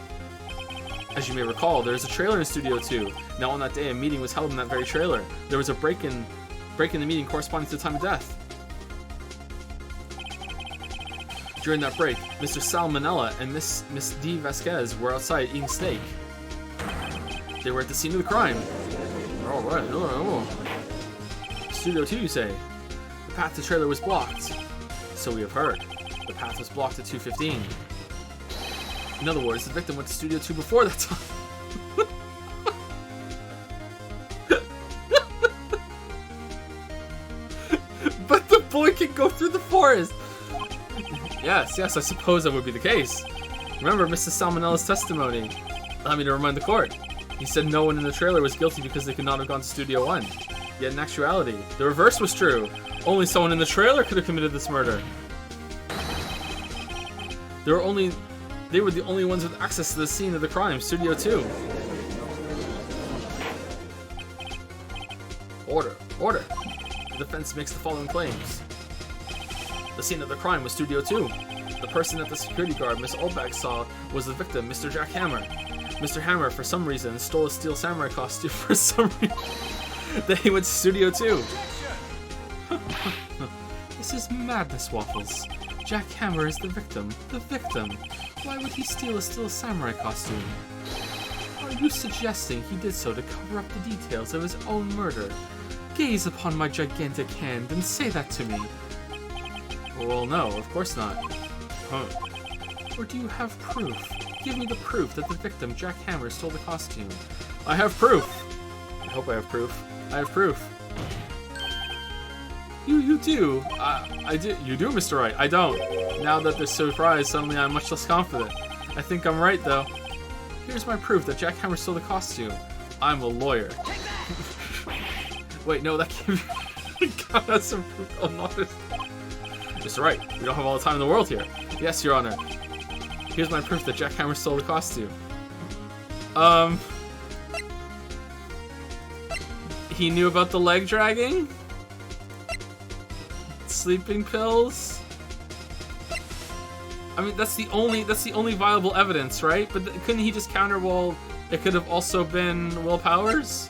As you may recall, there is a trailer in Studio 2. Now on that day, a meeting was held in that very trailer. There was a break in the meeting corresponding to the time of death. During that break, Mr. Salmonella and Miss D. Vasquez were outside eating steak. They were at the scene of the crime. All right. Oh. Studio 2, you say? The path to the trailer was blocked. So we have heard. The path was blocked at 2:15. In other words, the victim went to Studio 2 before that time. But the boy can go through the forest. Yes, I suppose that would be the case. Remember Mrs. Salmonella's testimony. Allow me to remind the court. He said no one in the trailer was guilty because they could not have gone to Studio 1. Yet in actuality, the reverse was true. Only someone in the trailer could have committed this murder. They were the only ones with access to the scene of the crime, Studio 2. Order. The defense makes the following claims. The scene of the crime was Studio 2. The person that the security guard, Miss Oldbag, saw was the victim, Mr. Jack Hammer. Mr. Hammer, for some reason, stole a steel samurai costume for some reason. Then he went to Studio 2. This is madness, Waffles. Jack Hammer is the victim. The victim. Why would he steal a steel samurai costume? Are you suggesting he did so to cover up the details of his own murder? Gaze upon my gigantic hand and say that to me. Well, no, of course not. Huh. Or do you have proof? Give me the proof that the victim, Jack Hammer, stole the costume. I have proof. I hope I have proof. I have proof. You do. I do. You do, Mr. Wright. I don't. Now that they're surprised, suddenly I'm much less confident. I think I'm right, though. Here's my proof that Jack Hammer stole the costume. I'm a lawyer. Wait, no, that can't be. God, that's some proof. Oh, not this. Mr. Wright, we don't have all the time in the world here. Yes, Your Honor. Here's my proof that Jack Hammer stole the costume. He knew about the leg dragging? Sleeping pills? I mean, that's the only viable evidence, right? But couldn't he just counter, well, it could have also been Will Powers?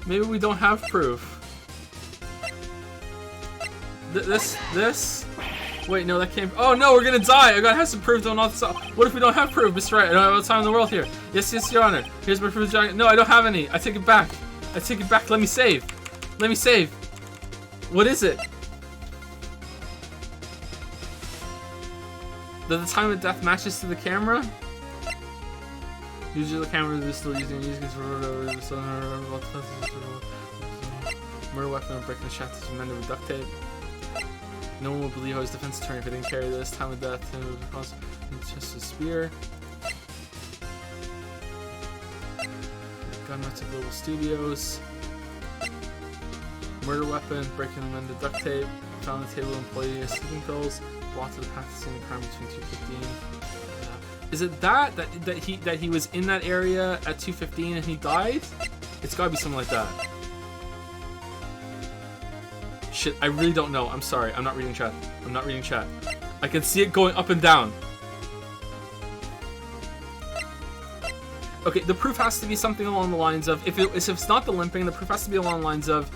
Maybe we don't have proof. This? Wait, no, that can't. Oh no, we're gonna die! I gotta have some proof though, not this. What if we don't have proof, Mr. Wright? I don't have all the time in the world here. Yes, Your Honor. Here's my proof. No, I don't have any. I take it back. Let me save. What is it? That the time of death matches to the camera? Usually the camera is still using murder weapon breaking the shaft is mended with duct tape. No one would believe his defense attorney if he didn't carry this. Time of death just a spear. Gun nuts at Global Studios. Murder weapon breaking and mended duct tape. Found on the table employee sleeping pills. Blocked to the path to seeing the crime between 2:15. Is it that he was in that area at 2:15 and he died? It's gotta be something like that. Shit, I really don't know. I'm sorry. I'm not reading chat. I can see it going up and down. Okay, the proof has to be something along the lines of, if it's not the limping, the proof has to be along the lines of,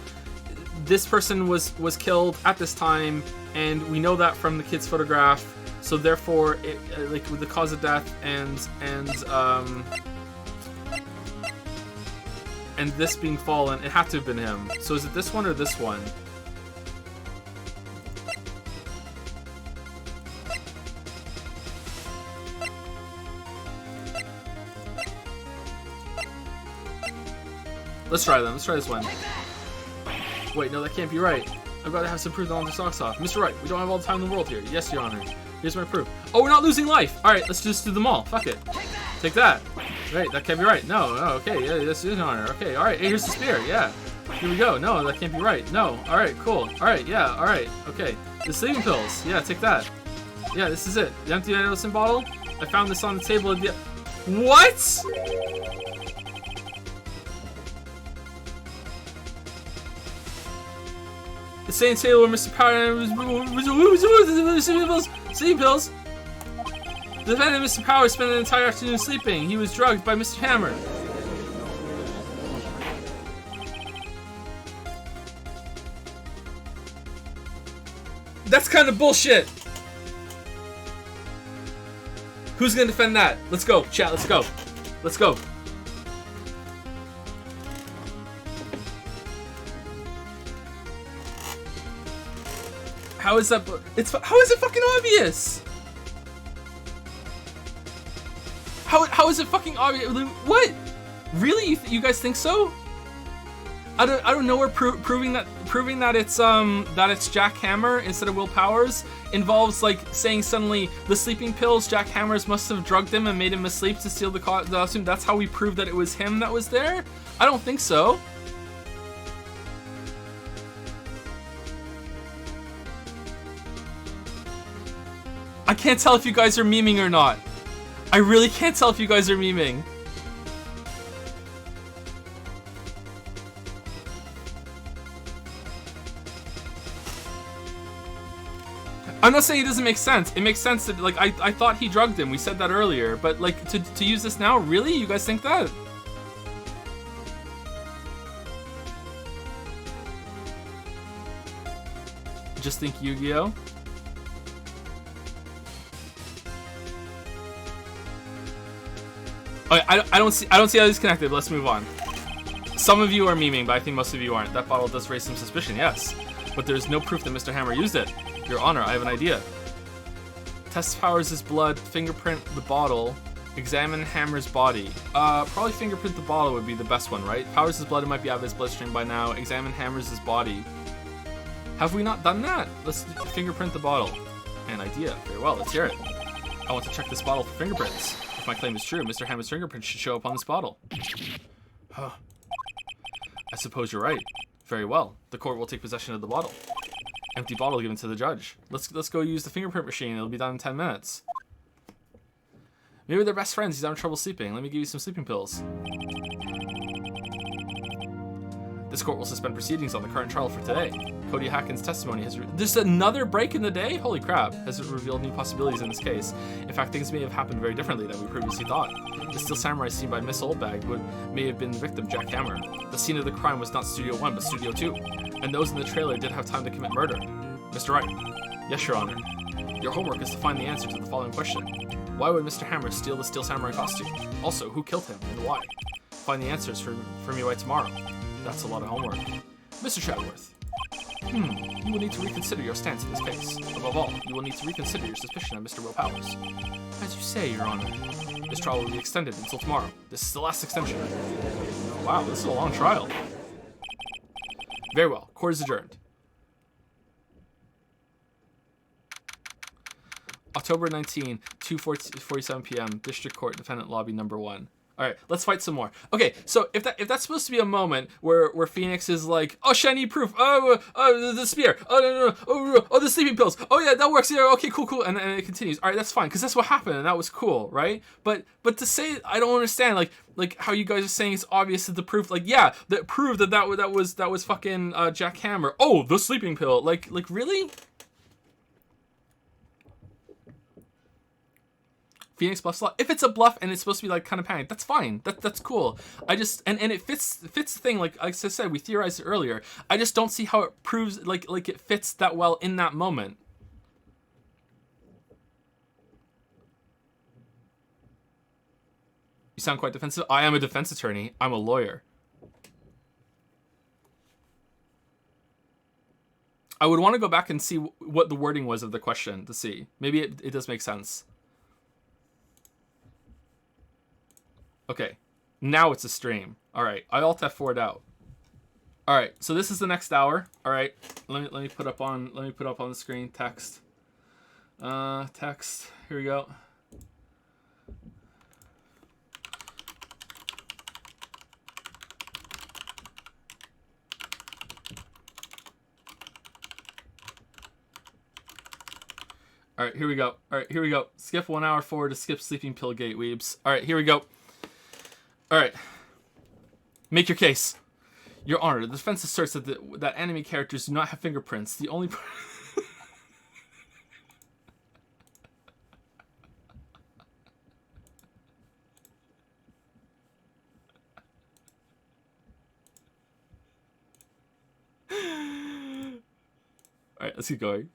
this person was killed at this time, and we know that from the kid's photograph. So therefore, like with the cause of death and this being fallen, it had to have been him. So is it this one or this one? Let's try them. Let's try this one. Wait, no, that can't be right. I've got to have some proof that I'll socks off. Mr. Wright, we don't have all the time in the world here. Yes, Your Honor. Here's my proof. Oh, we're not losing life. All right, let's just do them all. Fuck it. Take that. Right, that can't be right. No, okay, yeah, this is Your Honor. Okay, all right, hey, here's the spear. Yeah, here we go. No, that can't be right. No, all right, cool. All right, yeah, all right, okay. The sleeping pills. Yeah, take that. Yeah, this is it. The empty medicine bottle. I found this on the table. What? The same table where Mr. Power sleeping pills. The defendant, Mr. Power, spent the entire afternoon sleeping. He was drugged by Mr. Hammer. That's kind of bullshit. Who's gonna defend that? Let's go, chat. Let's go. Let's go. How is that? How is it fucking obvious? How is it fucking obvious? What? Really? You guys think so? I don't know where proving that it's Jack Hammer instead of Will Powers involves like saying suddenly the sleeping pills Jack Hammers must have drugged him and made him asleep to steal the costume. That's how we prove that it was him that was there? I don't think so. I can't tell if you guys are memeing or not. I really can't tell if you guys are memeing. I'm not saying it doesn't make sense. It makes sense that, like, I thought he drugged him. We said that earlier. But, like, to use this now? Really? You guys think that? Just think Yu-Gi-Oh? Okay, I don't see how this is connected, but let's move on. Some of you are memeing, but I think most of you aren't. That bottle does raise some suspicion, yes. But there's no proof that Mr. Hammer used it. Your Honor, I have an idea. Test Powers' blood, fingerprint the bottle, examine Hammer's body. Probably fingerprint the bottle would be the best one, right? Powers' blood might be out of his bloodstream by now. Examine Hammer's body. Have we not done that? Let's fingerprint the bottle. An idea. Very well, let's hear it. I want to check this bottle for fingerprints. If my claim is true, Mr. Hammer's fingerprints should show up on this bottle. Huh. I suppose you're right. Very well. The court will take possession of the bottle. Empty bottle given to the judge. Let's go use the fingerprint machine. It'll be done in 10 minutes. Maybe they're best friends. He's having trouble sleeping. Let me give you some sleeping pills. This court will suspend proceedings on the current trial for today. Cody Hacken's testimony has... There's another break in the day? Holy crap. Has it revealed new possibilities in this case? In fact, things may have happened very differently than we previously thought. The Steel Samurai seen by Miss Oldbag may have been the victim, Jack Hammer. The scene of the crime was not Studio 1, but Studio 2. And those in the trailer did have time to commit murder. Mr. Wright. Yes, Your Honor. Your homework is to find the answer to the following question. Why would Mr. Hammer steal the Steel Samurai costume? Also, who killed him and why? Find the answers for me by tomorrow. That's a lot of homework. Mr. Chatworth. You will need to reconsider your stance in this case. Above all, you will need to reconsider your suspicion of Mr. Will Powers. As you say, Your Honor. This trial will be extended until tomorrow. This is the last extension. Wow, this is a long trial. Very well. Court is adjourned. October 19, 2:47 p.m. District Court, Defendant Lobby Number 1. All right, let's fight some more. Okay, so if that's supposed to be a moment where Phoenix is like, oh, shiny proof, the spear, oh, the sleeping pills, oh yeah, that works, yeah, okay, cool, and it continues. All right, that's fine, because that's what happened, and that was cool, right? But to say, I don't understand, like how you guys are saying it's obvious that the proof, like, yeah, that proved that was fucking Jack Hammer. Oh, the sleeping pill, like really? Phoenix bluffs a lot. If it's a bluff and it's supposed to be like kind of panic, that's fine. That's cool. I just and it fits the thing. Like I said, we theorized it earlier. I just don't see how it proves like it fits that well in that moment. You sound quite defensive. I am a defense attorney. I'm a lawyer. I would want to go back and see what the wording was of the question to see. Maybe it does make sense. Okay, now it's a stream. All right, I Alt F4'd out. All right, so this is the next hour. All right, let me put up on the screen text. Text. Here we go. All right, here we go. All right, here we go. Skip 1 hour forward to skip sleeping pill gate, weebs. All right, here we go. All right. Make your case. Your Honor, the defense asserts that anime characters do not have fingerprints. The only... All right, let's keep going.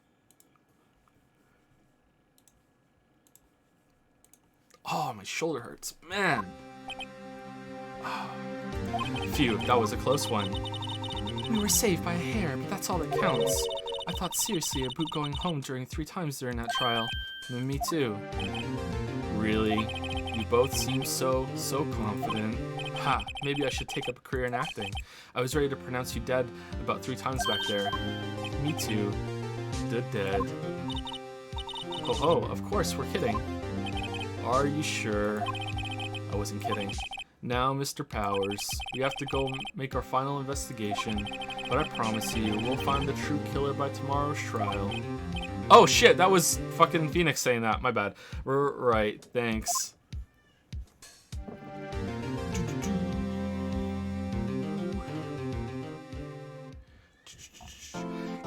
my shoulder hurts. Man. Phew, that was a close one. We were saved by a hair, but that's all that counts. I thought seriously about going home during 3 times during that trial. Me too. Really? You both seem so confident. Ha, maybe I should take up a career in acting. I was ready to pronounce you dead about 3 times back there. Me too. Dead. Oh, of course, we're kidding. Are you sure? I wasn't kidding. Now, Mr. Powers, we have to go make our final investigation, but I promise you, we'll find the true killer by tomorrow's trial. Oh shit, that was fucking Phoenix saying that. My bad. Right, thanks.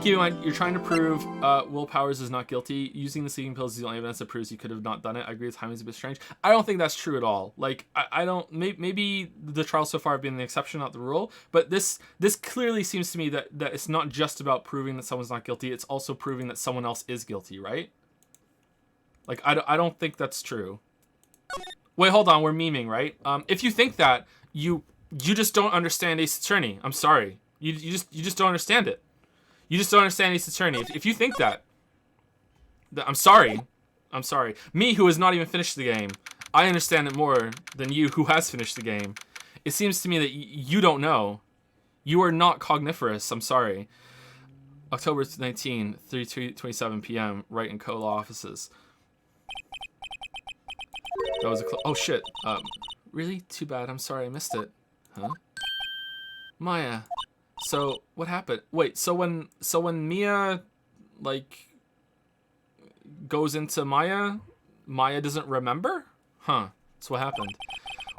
Keep in mind, you're trying to prove Will Powers is not guilty. Using the sleeping pills is the only evidence that proves he could have not done it. I agree, the timing is a bit strange. I don't think that's true at all. Like, I don't... Maybe the trials so far have been the exception, not the rule. But this clearly seems to me that it's not just about proving that someone's not guilty. It's also proving that someone else is guilty, right? Like, I don't think that's true. Wait, hold on. We're memeing, right? If you think that, you just don't understand Ace Attorney. I'm sorry. You just don't understand it. You just don't understand Ace Attorney. If you think that, I'm sorry. I'm sorry. Me, who has not even finished the game, I understand it more than you, who has finished the game. It seems to me that you don't know. You are not cogniferous. I'm sorry. October 19, 3:27 p.m. Wright and Co. law offices. That was a oh shit. Really? Too bad. I'm sorry. I missed it. Huh? Maya. So what happened? Wait, so when Mia like goes into Maya doesn't remember? Huh. That's what happened.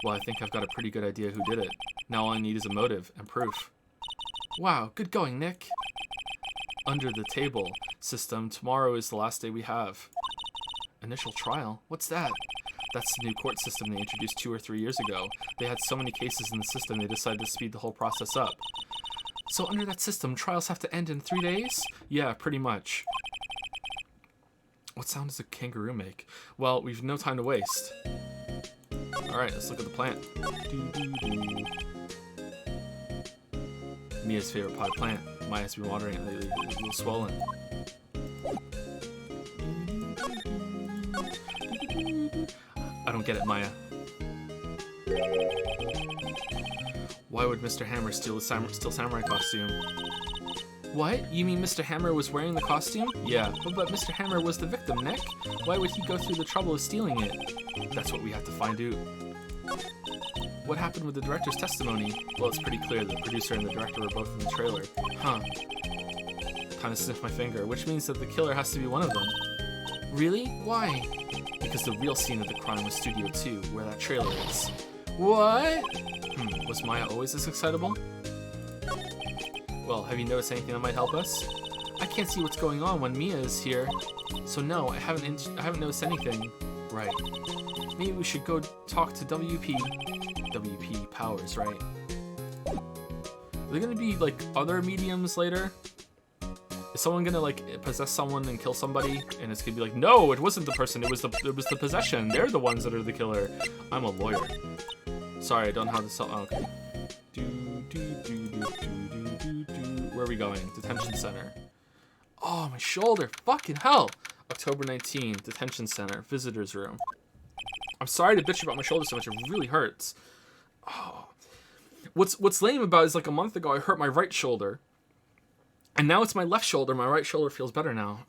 Well, I think I've got a pretty good idea who did it. Now all I need is a motive and proof. Wow, good going, Nick. Under the table system, tomorrow is the last day we have. Initial trial? What's that? That's the new court system they introduced 2 or 3 years ago. They had so many cases in the system they decided to speed the whole process up. So under that system, trials have to end in 3 days? Yeah, pretty much. What sound does a kangaroo make? Well, we've no time to waste. Alright, let's look at the plant. Mia's favorite potted plant. Maya's been watering it lately. It's a little swollen. I don't get it, Maya. Why would Mr. Hammer steal the samurai costume? What? You mean Mr. Hammer was wearing the costume? Yeah, but Mr. Hammer was the victim, Nick. Why would he go through the trouble of stealing it? That's what we have to find out. What happened with the director's testimony? Well, it's pretty clear that the producer and the director were both in the trailer. Huh. Kinda sniffed my finger, which means that the killer has to be one of them. Really? Why? Because the real scene of the crime was Studio 2, where that trailer is. What? Was Maya always this excitable? Well, have you noticed anything that might help us? I can't see what's going on when Mia is here. So no, I haven't noticed anything. Right. Maybe we should go talk to WP Powers, right? Are there gonna be like other mediums later? Is someone gonna like possess someone and kill somebody, and it's gonna be like, no, it wasn't the person, it was the possession. They're the ones that are the killer. I'm a lawyer. Sorry, I don't know how to sell. Oh, okay. Where are we going? Detention center. Oh, my shoulder. Fucking hell. October 19, detention center, visitors room. I'm sorry to bitch about my shoulder so much. It really hurts. Oh. What's lame about it is like a month ago I hurt my right shoulder, and now it's my left shoulder. My right shoulder feels better now.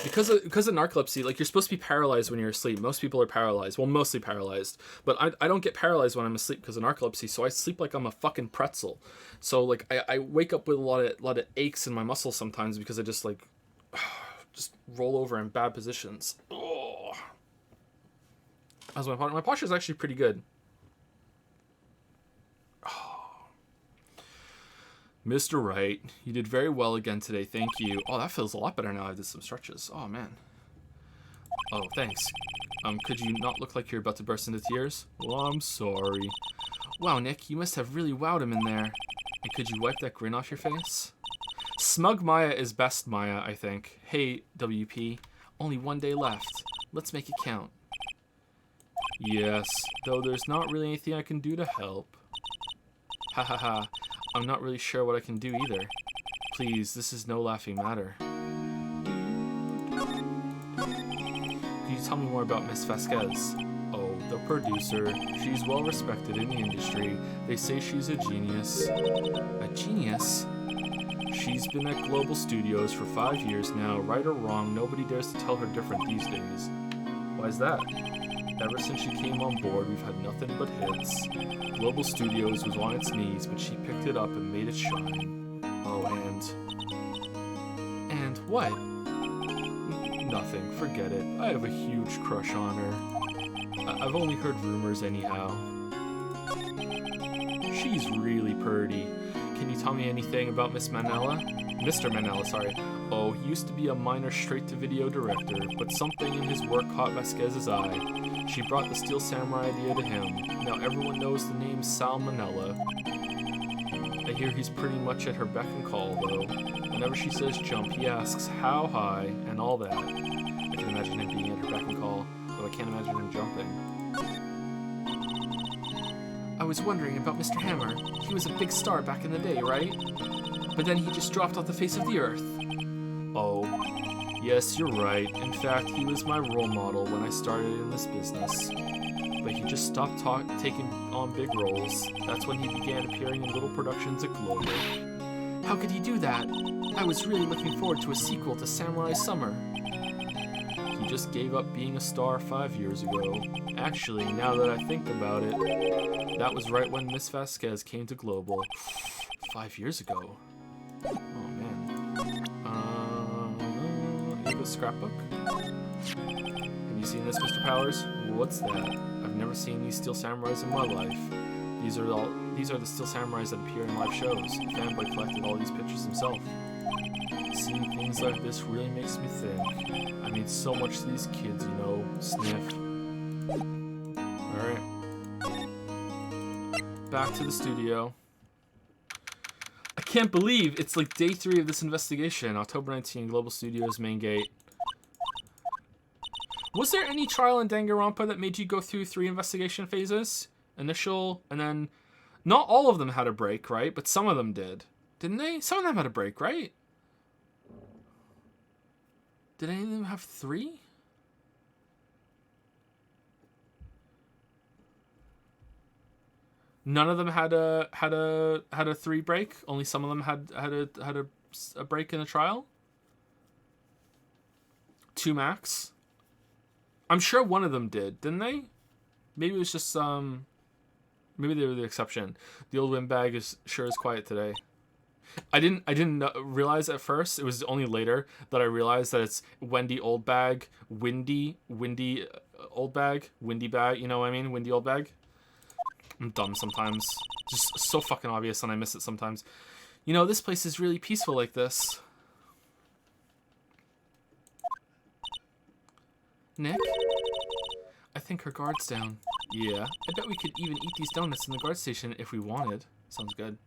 Because of narcolepsy, like, you're supposed to be paralyzed when you're asleep. Most people are paralyzed. Well, mostly paralyzed. But I don't get paralyzed when I'm asleep because of narcolepsy, so I sleep like I'm a fucking pretzel. So, like, I wake up with a lot of aches in my muscles sometimes because I just, like, just roll over in bad positions. Oh. How's my posture? My posture is actually pretty good. Mr. Wright, you did very well again today, thank you. Oh, that feels a lot better now. I did some stretches. Oh, man. Oh, thanks. Could you not look like you're about to burst into tears? Well, I'm sorry. Wow, Nick, you must have really wowed him in there. And could you wipe that grin off your face? Smug Maya is best Maya, I think. Hey, WP. Only 1 day left. Let's make it count. Yes, though there's not really anything I can do to help. Ha ha ha. I'm not really sure what I can do either. Please, this is no laughing matter. Could you tell me more about Miss Vasquez? Oh, the producer. She's well respected in the industry. They say she's a genius. A genius? She's been at Global Studios for 5 years now. Right or wrong, nobody dares to tell her different these days. Why is that? Ever since she came on board, we've had nothing but hits. Global Studios was on its knees, but she picked it up and made it shine. Oh, and what? Nothing. Forget it. I have a huge crush on her. I've only heard rumors anyhow. She's really pretty. Can you tell me anything about Miss Manella? Mr. Manella, sorry. Oh, he used to be a minor straight-to-video director, but something in his work caught Vasquez's eye. She brought the Steel Samurai idea to him. Now everyone knows the name Sal Manella. I hear he's pretty much at her beck and call, though. Whenever she says jump, he asks how high and all that. I can imagine him being at her beck and call, though I can't imagine him jumping. I was wondering about Mr. Hammer. He was a big star back in the day, right? But then he just dropped off the face of the earth. Oh, yes, you're right. In fact, he was my role model when I started in this business. But he just stopped taking on big roles. That's when he began appearing in little productions at Global. How could he do that? I was really looking forward to a sequel to Samurai Summer. He just gave up being a star 5 years ago. Actually, now that I think about it, that was right when Miss Vasquez came to Global. 5 years ago. Oh man. The scrapbook. Have you seen this, Mr. Powers? What's that? I've never seen these Steel Samurais in my life. These are the Steel Samurais that appear in live shows. Fanboy collected all these pictures himself. Seeing things like this really makes me think. I mean so much to these kids, you know. Sniff. Alright. Back to the studio. I can't believe it's like day 3 of this investigation. October 19, Global Studios main gate. Was there any trial in Danganronpa that made you go through 3 investigation phases? Initial, and then... Not all of them had a break, right? But some of them did. Didn't they? Some of them had a break, right? Did any of them have 3? None of them had a 3 break. Only some of them had a break in the trial. 2 max. I'm sure one of them did, didn't they? Maybe it was just maybe they were the exception. The old windbag is sure is quiet today. I didn't realize at first. It was only later that I realized that it's Wendy old bag, windy old bag, windy bag. You know what I mean? Windy old bag. I'm dumb sometimes. Just so fucking obvious and I miss it sometimes. You know, this place is really peaceful like this. Nick? I think her guard's down. Yeah. I bet we could even eat these donuts in the guard station if we wanted. Sounds good.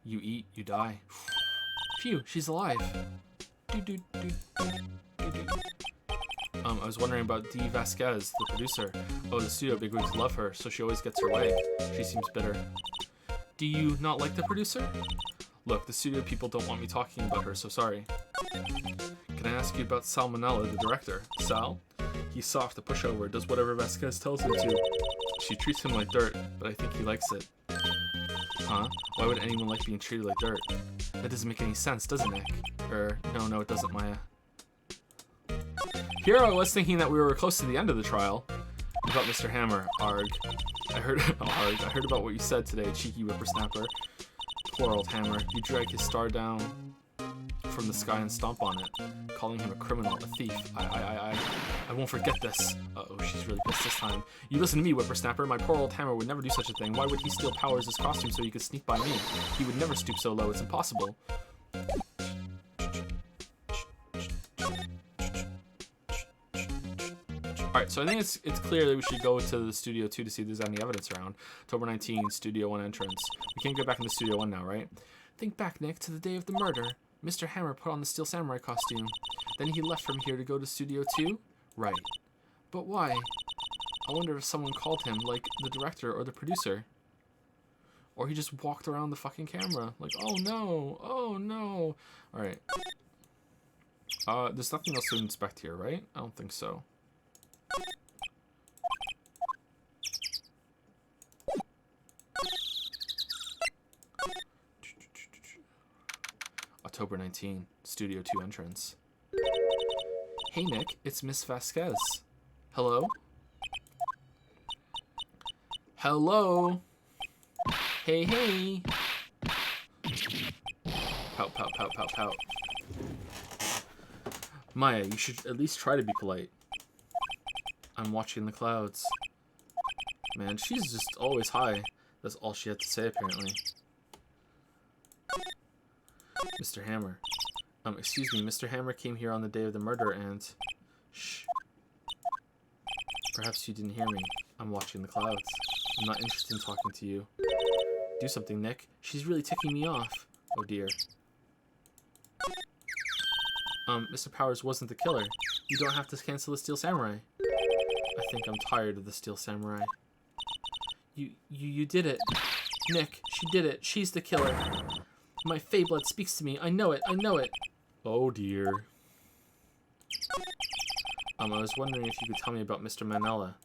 You eat, you die. Phew, she's alive. I was wondering about Dee Vasquez, the producer. Oh, the studio bigwigs love her, so she always gets her way. She seems bitter. Do you not like the producer? Look, the studio people don't want me talking about her, so sorry. Can I ask you about Salmonella, the director? Sal? He's soft, a pushover, does whatever Vasquez tells him to. She treats him like dirt, but I think he likes it. Huh? Why would anyone like being treated like dirt? That doesn't make any sense, does it, Nick? No, it doesn't, Maya. Here I was thinking that we were close to the end of the trial. About Mr. Hammer. Arg. I heard about what you said today, cheeky whippersnapper. Poor old Hammer. You drag his star down from the sky and stomp on it, calling him a criminal, a thief. I won't forget this. Uh-oh, she's really pissed this time. You listen to me, whippersnapper. My poor old Hammer would never do such a thing. Why would he steal Powers' costume so he could sneak by me? He would never stoop so low. It's impossible. Alright, so I think it's clear that we should go to the Studio 2 to see if there's any evidence around. October 19, Studio 1 entrance. We can't go back into Studio 1 now, right? Think back, Nick, to the day of the murder. Mr. Hammer put on the Steel Samurai costume. Then he left from here to go to Studio 2? Right. But why? I wonder if someone called him, like the director or the producer. Or he just walked around the fucking camera. Like, oh no, oh no. Alright. There's nothing else to inspect here, right? I don't think so. October 19, Studio 2 entrance. Hey Nick, it's Miss Vasquez. Hello? Hello? Hey, hey! Pout, pout, pout, pout, pout. Maya, you should at least try to be polite. I'm watching the clouds. Man, she's just always high. That's all she had to say, apparently. Mr. Hammer. Excuse me, Mr. Hammer came here on the day of the murder and... Shh. Perhaps you didn't hear me. I'm watching the clouds. I'm not interested in talking to you. Do something, Nick. She's really ticking me off. Oh dear. Mr. Powers wasn't the killer. You don't have to cancel the Steel Samurai. I think I'm tired of the Steel Samurai. You did it. Nick, she did it. She's the killer. My Fey blood speaks to me. I know it. I know it. Oh dear. I was wondering if you could tell me about Mr. Manella.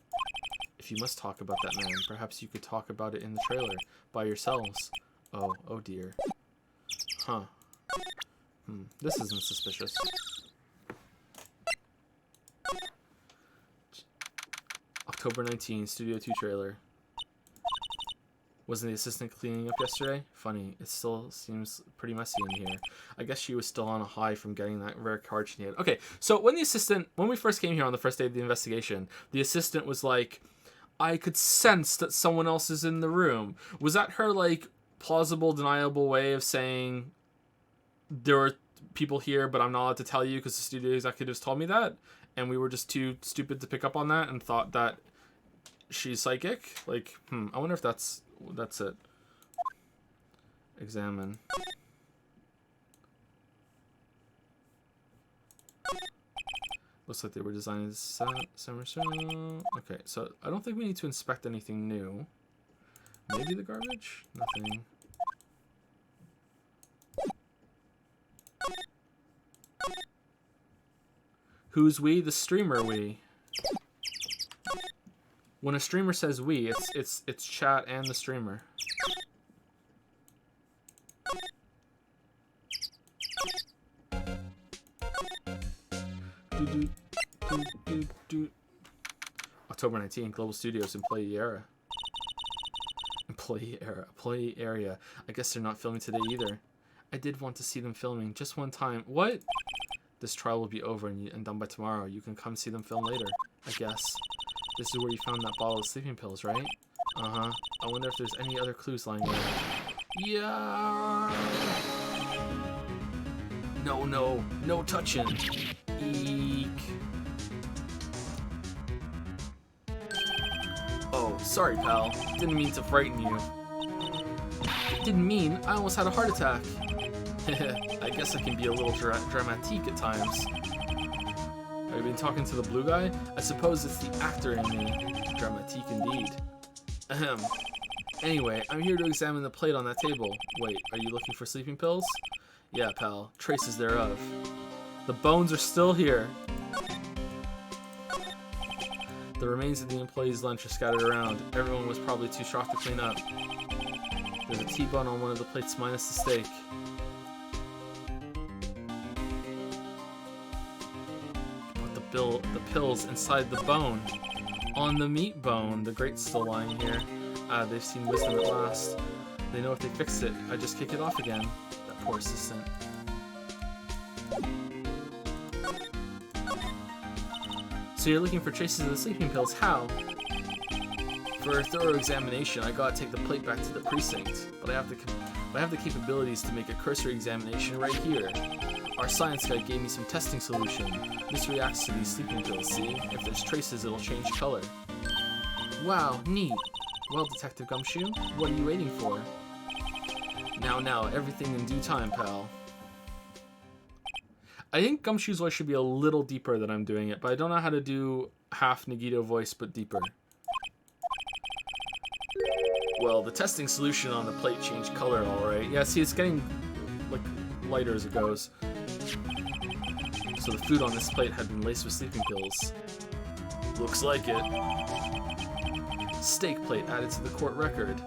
If you must talk about that man, perhaps you could talk about it in the trailer by yourselves. Oh dear. Huh. This isn't suspicious. October 19, Studio 2 trailer. Wasn't the assistant cleaning up yesterday? Funny, it still seems pretty messy in here. I guess she was still on a high from getting that rare card she had. Okay, so when we first came here on the first day of the investigation, the assistant was like, I could sense that someone else is in the room. Was that her, like, plausible, deniable way of saying, there are people here, but I'm not allowed to tell you because the studio executives told me that? And we were just too stupid to pick up on that and thought that she's psychic? Like, I wonder if that's it. Examine. Looks like they were designing this summer. Okay, so I don't think we need to inspect anything new. Maybe the garbage? Nothing. Who's we? The streamer we. When a streamer says we, it's chat and the streamer. October 19, Global Studios employee area. I guess they're not filming today either. I did want to see them filming just one time. What? This trial will be over and done by tomorrow. You can come see them film later, I guess. This is where you found that bottle of sleeping pills, right? Uh-huh. I wonder if there's any other clues lying there. Yeah. No touching. Eek. Oh, sorry, pal. Didn't mean to frighten you. Didn't mean. I almost had a heart attack. I guess I can be a little dramatique at times. Have you been talking to the blue guy? I suppose it's the actor in me. Dramatique indeed. Ahem. Anyway, I'm here to examine the plate on that table. Wait, are you looking for sleeping pills? Yeah, pal. Traces thereof. The bones are still here. The remains of the employees' lunch are scattered around. Everyone was probably too shocked to clean up. There's a T-bone on one of the plates minus the steak. Put the pills inside the bone. On the meat bone. The grate's still lying here. They've seen wisdom at last. They know if they fix it, I just kick it off again. That poor assistant. So you're looking for traces of the sleeping pills. How? For a thorough examination, I gotta take the plate back to the precinct. But I have the capabilities to make a cursory examination right here. Our science guy gave me some testing solution. This reacts to these sleeping pills, see? If there's traces, it'll change color. Wow, neat. Well, Detective Gumshoe, what are you waiting for? Now, everything in due time, pal. I think Gumshoe's voice should be a little deeper than I'm doing it, but I don't know how to do half Nagito voice, but deeper. Well, the testing solution on the plate changed color, alright. Yeah, see, it's getting, like, lighter as it goes. So the food on this plate had been laced with sleeping pills. Looks like it. Steak plate added to the court record.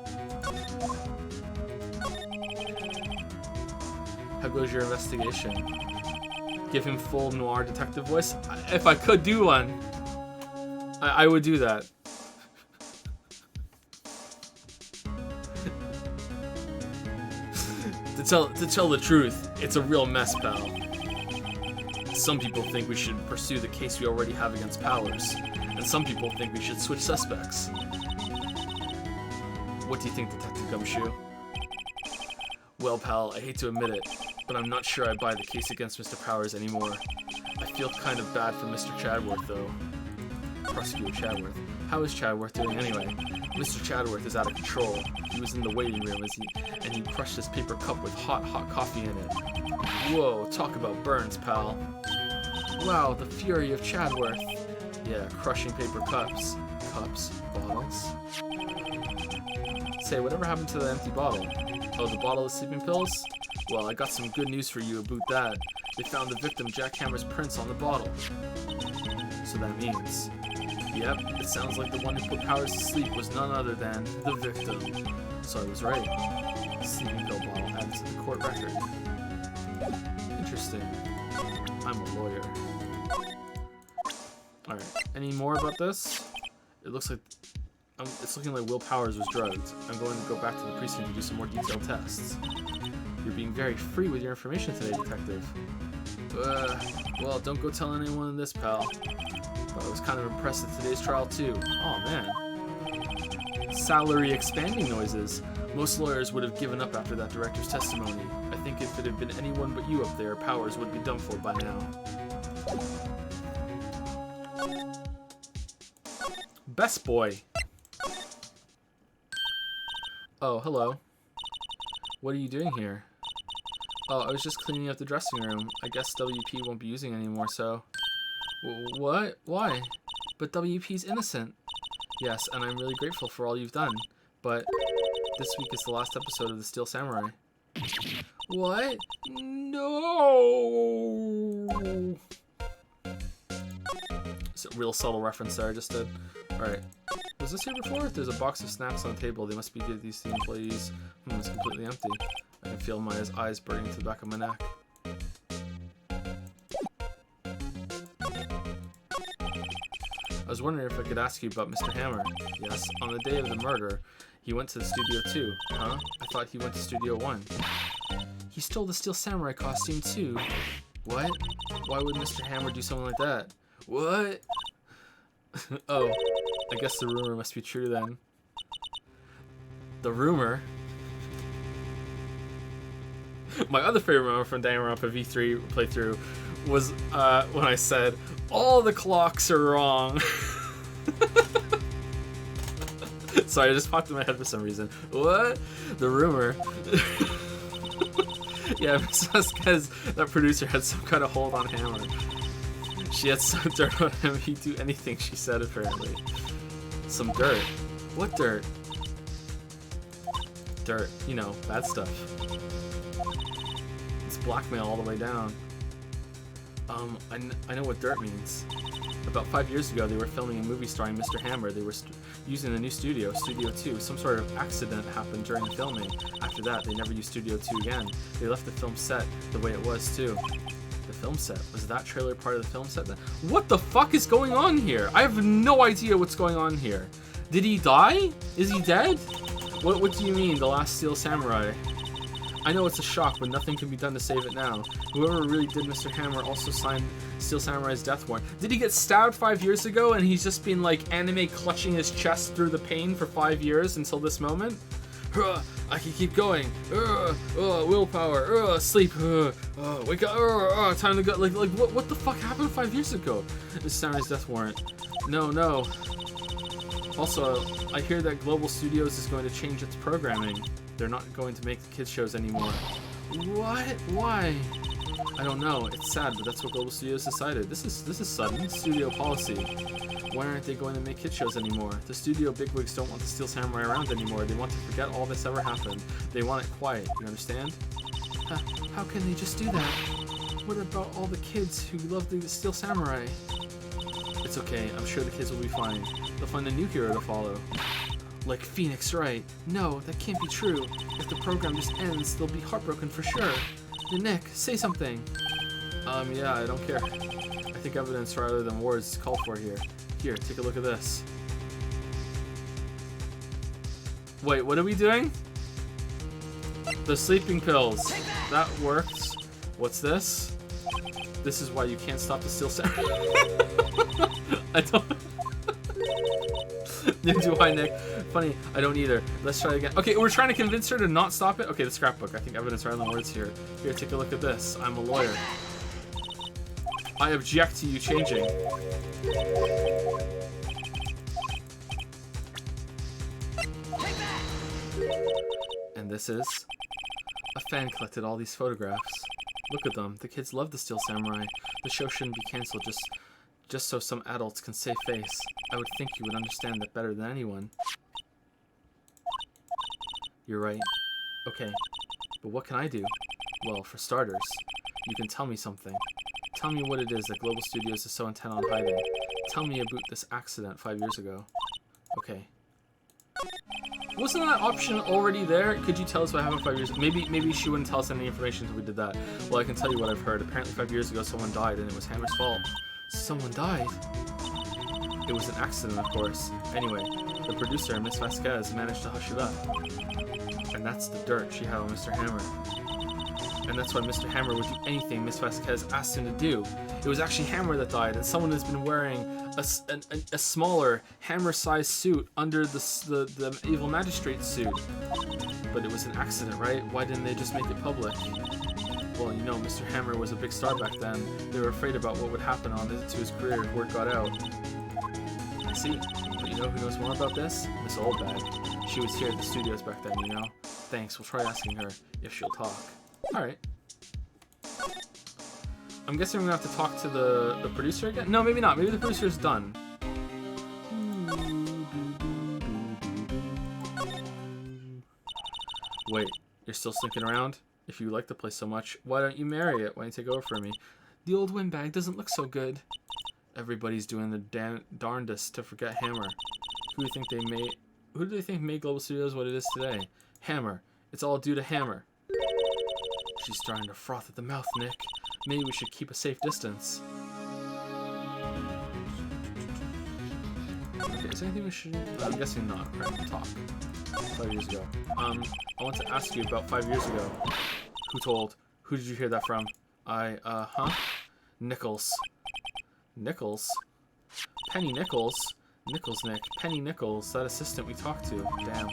How goes your investigation? Give him full noir detective voice? If I could do one, I would do that. To tell the truth, it's a real mess, pal. Some people think we should pursue the case we already have against Powers, and some people think we should switch suspects. What do you think, Detective Gumshoe? Well, pal, I hate to admit it, but I'm not sure I buy the case against Mr. Powers anymore. I feel kind of bad for Mr. Chadworth, though. Prosecutor Chadworth. How is Chadworth doing anyway? Mr. Chadworth is out of control. He was in the waiting room and he crushed his paper cup with hot coffee in it. Whoa, talk about burns, pal. Wow, the fury of Chadworth. Yeah, crushing paper cups. Cups? Bottles? Say, whatever happened to the empty bottle? Oh, the bottle of sleeping pills? Well, I got some good news for you about that. They found the victim Jack Hammer's prints on the bottle. So that means... Yep, it sounds like the one who put Powers to sleep was none other than the victim. So I was right. Sleeping pill bottle added to the court record. Interesting. I'm a lawyer. Alright, any more about this? It looks like... it's looking like Will Powers was drugged. I'm going to go back to the precinct to do some more detailed tests. You're being very free with your information today, Detective. Well, don't go telling anyone this, pal. But I was kind of impressed at today's trial, too. Oh, man. Salary expanding noises. Most lawyers would have given up after that director's testimony. I think if it had been anyone but you up there, Powers would be done for by now. Best boy. Oh, hello. What are you doing here? Oh, I was just cleaning up the dressing room. I guess WP won't be using it anymore, so... What? Why? But WP's innocent. Yes, and I'm really grateful for all you've done. But this week is the last episode of The Steel Samurai. What? No! It's a real subtle reference there I just did. Alright. Was this here before? There's a box of snacks on the table. They must be good these to the employees. It's completely empty. I can feel my eyes burning to the back of my neck. I was wondering if I could ask you about Mr. Hammer. Yes, on the day of the murder, he went to the Studio 2. Huh? I thought he went to Studio 1. He stole the Steel Samurai costume too. What? Why would Mr. Hammer do something like that? What? Oh, I guess the rumor must be true then. The rumor? My other favorite moment from Danganronpa V3 playthrough was when I said, all the clocks are wrong. Sorry, I just popped in my head for some reason. What? The rumor. Yeah, because that producer had some kind of hold on Hammer. She had some dirt on him. He'd do anything she said, apparently. Some dirt. What dirt? Dirt. You know, bad stuff. It's blackmail all the way down. I know what dirt means. About 5 years ago, they were filming a movie starring Mr. Hammer. They were using the new studio, Studio 2. Some sort of accident happened during the filming. After that, they never used Studio 2 again. They left the film set the way it was, too. The film set? Was that trailer part of the film set then? What the fuck is going on here? I have no idea what's going on here. Did he die? Is he dead? What do you mean, the last Steel Samurai? I know it's a shock, but nothing can be done to save it now. Whoever really did Mr. Hammer also signed Steel Samurai's death warrant. Did he get stabbed 5 years ago and he's just been like anime clutching his chest through the pain for 5 years until this moment? I can keep going. Willpower. Sleep. Wake up. Time to go. Like what the fuck happened 5 years ago? Mr. Samurai's death warrant. No. Also, I hear that Global Studios is going to change its programming. They're not going to make the kids shows anymore. What? Why? I don't know. It's sad, but that's what Global Studios decided. This is sudden. Studio policy. Why aren't they going to make kid shows anymore? The studio bigwigs don't want the Steel Samurai around anymore. They want to forget all this ever happened. They want it quiet. You understand? How can they just do that? What about all the kids who love the Steel Samurai? It's okay. I'm sure the kids will be fine. They'll find a new hero to follow. Like Phoenix Wright. No, that can't be true. If the program just ends, they'll be heartbroken for sure. Nick, say something. Yeah, I don't care. I think evidence rather than words is called for here. Here, take a look at this. Wait, what are we doing? The sleeping pills. That works. What's this? This is why you can't stop the Steel Samurai. I don't... Neither do I, Nick. Funny, I don't either. Let's try again. Okay, we're trying to convince her to not stop it. Okay, the scrapbook. I think evidence rather than words here. Here, take a look at this. I'm a lawyer. I object to you changing. And this is... A fan collected all these photographs. Look at them. The kids love the Steel Samurai. The show shouldn't be canceled just so some adults can save face. I would think you would understand that better than anyone. You're right. Okay. But what can I do? Well, for starters, you can tell me something. Tell me what it is that Global Studios is so intent on hiding. Tell me about this accident 5 years ago. Okay. Wasn't that option already there? Could you tell us what happened 5 years ago? Maybe she wouldn't tell us any information until we did that. Well, I can tell you what I've heard. Apparently 5 years ago someone died and it was Hammer's fault. Someone died? It was an accident, of course. Anyway, the producer, Miss Vasquez, managed to hush it up. And that's the dirt she had on Mr. Hammer. And that's why Mr. Hammer would do anything Miss Vasquez asked him to do. It was actually Hammer that died, and someone has been wearing a smaller Hammer-sized suit under the evil magistrate suit. But it was an accident, right? Why didn't they just make it public? Well, you know, Mr. Hammer was a big star back then. They were afraid about what would happen to his career if word got out. I see. But you know who knows more about this? Miss Oldbag. She was here at the studios back then, you know? Thanks, we'll try asking her if she'll talk. Alright. I'm guessing we're gonna have to talk to the producer again? No, maybe not. Maybe the producer's done. Wait, you're still slinking around? If you like the place so much, why don't you marry it? Why don't you take over for me? The old windbag doesn't look so good. Everybody's doing the darndest to forget Hammer. Who do they think made Global Studios what it is today? Hammer. It's all due to Hammer. She's starting to froth at the mouth, Nick. Maybe we should keep a safe distance. Okay, is there anything we should... I'm guessing not. Right, talk. 5 years ago. I want to ask you about 5 years ago. Who told? Who did you hear that from? Huh? Nichols. Nichols? Penny Nichols? Nichols, Nick. Penny Nichols, that assistant we talked to. Damn.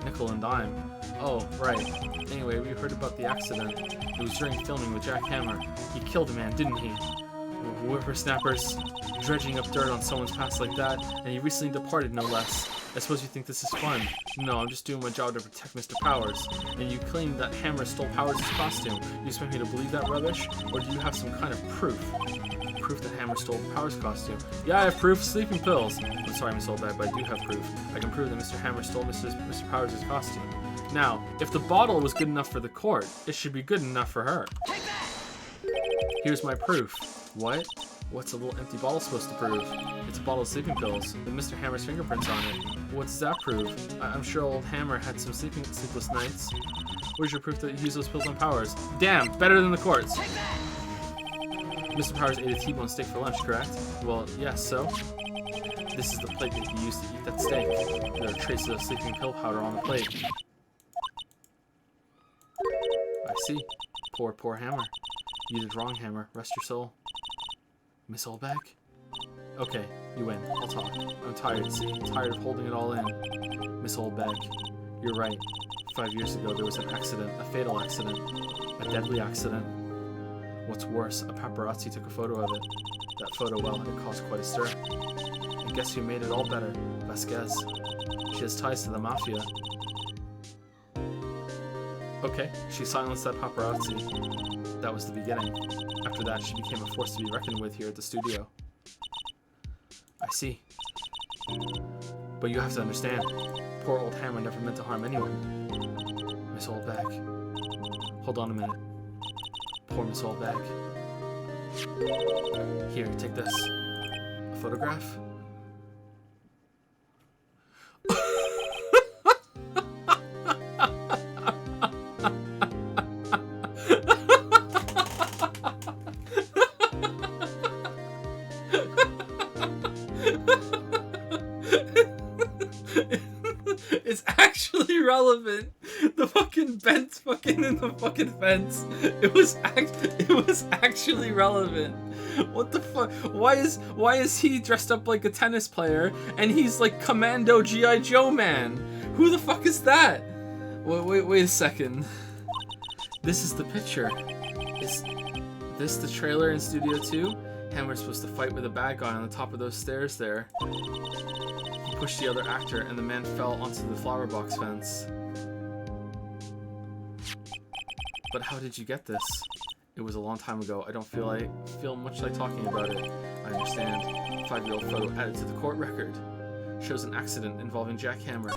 Nickel and dime. Oh, right. Anyway, we heard about the accident. It was during filming with Jack Hammer. He killed a man, didn't he? Whippersnappers, dredging up dirt on someone's past like that, and he recently departed, no less. I suppose you think this is fun. No, I'm just doing my job to protect Mr. Powers. And you claim that Hammer stole Powers' costume. You expect me to believe that rubbish? Or do you have some kind of proof? Proof that Hammer stole Powers' costume. Yeah, I have proof. Sleeping pills. I'm sorry, Miss Oldbag, but I do have proof. I can prove that Mr. Hammer stole Mr. Powers' costume. Now, if the bottle was good enough for the court, it should be good enough for her. Here's my proof. What? What's a little empty bottle supposed to prove? It's a bottle of sleeping pills with Mr. Hammer's fingerprints on it. What does that prove? I'm sure old Hammer had some sleepless nights. Where's your proof that you used those pills on Powers? Damn, better than the courts. Mr. Powers ate a T-bone steak for lunch, correct? Well, yes, so? This is the plate that he used to eat that steak. There are traces of sleeping pill powder on the plate. I see. Poor, poor Hammer. You did wrong, Hammer. Rest your soul. Miss Oldbag? Okay, you win. I'll talk. I'm tired, see? I'm tired of holding it all in. Miss Oldbag, you're right. 5 years ago, there was an accident. A fatal accident. A deadly accident. What's worse, a paparazzi took a photo of it. That photo, well, it caused quite a stir. And guess who made it all better? Vasquez. She has ties to the mafia. Okay, she silenced that paparazzi. That was the beginning. After that, she became a force to be reckoned with here at the studio. I see. But you have to understand, poor old Hammer never meant to harm anyone. Miss Oldbag. Hold on a minute. Poor Miss Oldbag. Here, take this. A photograph? It's actually relevant. The fucking vent's fucking in the fucking fence. It was actually relevant. What the fuck? Why is he dressed up like a tennis player and he's like Commando G.I. Joe man? Who the fuck is that? Wait a second. This is the picture. Is this the trailer in Studio 2? Hammer's supposed to fight with a bad guy on the top of those stairs there. He pushed the other actor and the man fell onto the flower box fence. But how did you get this? It was a long time ago. I don't feel much like talking about it. I understand. 5-year-old photo added to the court record. Shows an accident involving Jack Hammer.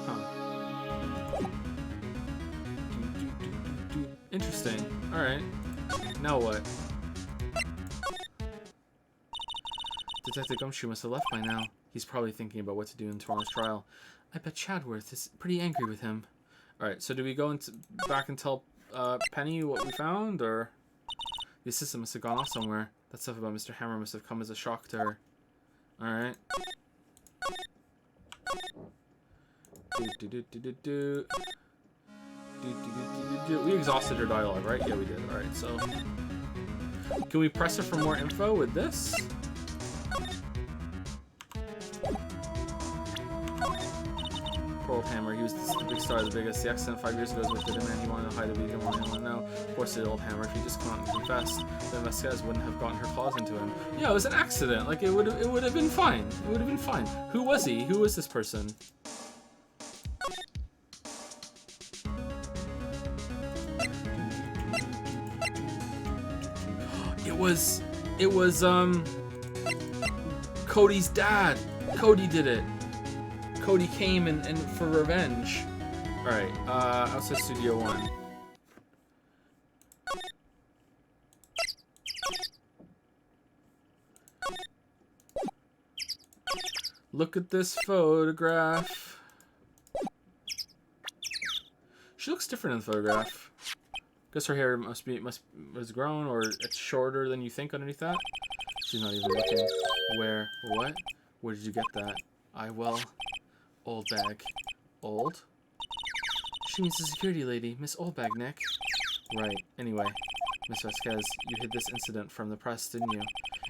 Huh. Interesting. Alright. Now what? Detective Gumshoe must have left by now. He's probably thinking about what to do in tomorrow's trial. I bet Chadworth is pretty angry with him. Alright, so do we go back and tell Penny what we found, or the assistant must have gone off somewhere? That stuff about Mr. Hammer must have come as a shock to her. Alright. We exhausted her dialogue, right? Yeah, we did. Alright, so can we press her for more info with this? Poor old Hammer, he was the big star, the biggest. The accident 5 years ago was with him, and he wanted to hide it, but he didn't want anyone to know. Poor silly old Hammer, if he just come out and confessed, then Vasquez wouldn't have gotten her claws into him. Yeah, it was an accident. Like, it would have been fine. It would have been fine. Who was he? Who was this person? It was Cody's dad. Cody did it. Cody came and for revenge. Alright, outside Studio 1. Look at this photograph. She looks different in the photograph. Guess her hair was grown, or it's shorter than you think underneath that. She's not even looking. Where? What? Where did you get that? Well, Oldbag. Old? She means the security lady, Miss Oldbag, Nick. Right. Anyway, Miss Vasquez, you hid this incident from the press, didn't you?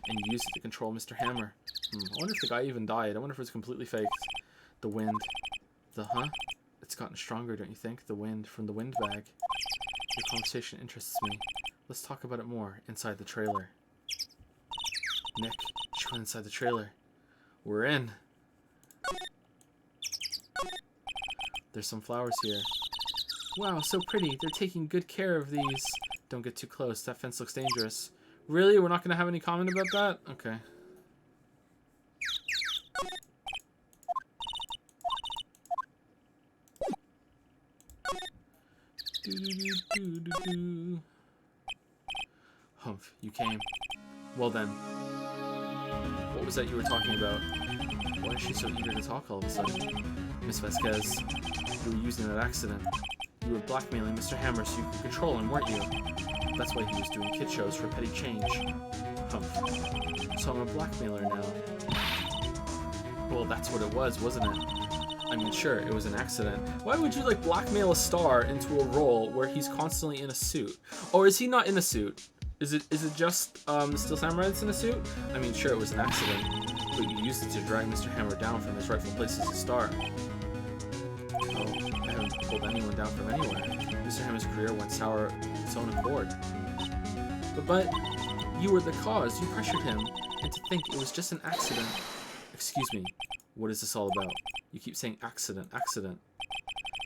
And you used it to control Mr. Hammer. I wonder if the guy even died. I wonder if it was completely faked. The wind. Huh? It's gotten stronger, don't you think? The wind from the wind bag. Your conversation interests me. Let's talk about it more inside the trailer. Nick, she went inside the trailer. We're in. There's some flowers here. Wow, so pretty. They're taking good care of these. Don't get too close. That fence looks dangerous. Really? We're not going to have any comment about that? Okay. Humph, you came. Well then. What was that you were talking about? Why is she so eager to talk all of a sudden? Miss Vasquez, you were using that accident. You were blackmailing Mr. Hammer so you could control him, weren't you? That's why he was doing kid shows for petty change. Humph. So I'm a blackmailer now. Well, that's what it was, wasn't it? I mean, sure, it was an accident. Why would you, like, blackmail a star into a role where he's constantly in a suit? Or is he not in a suit? Is it just the Steel Samurai that's in a suit? I mean, sure, it was an accident, but you used it to drag Mr. Hammer down from his rightful place as a star. Oh, I haven't pulled anyone down from anywhere. Mr. Hammer's career went sour of its own accord. But you were the cause. You pressured him. And to think it was just an accident. Excuse me. What is this all about? You keep saying accident, accident.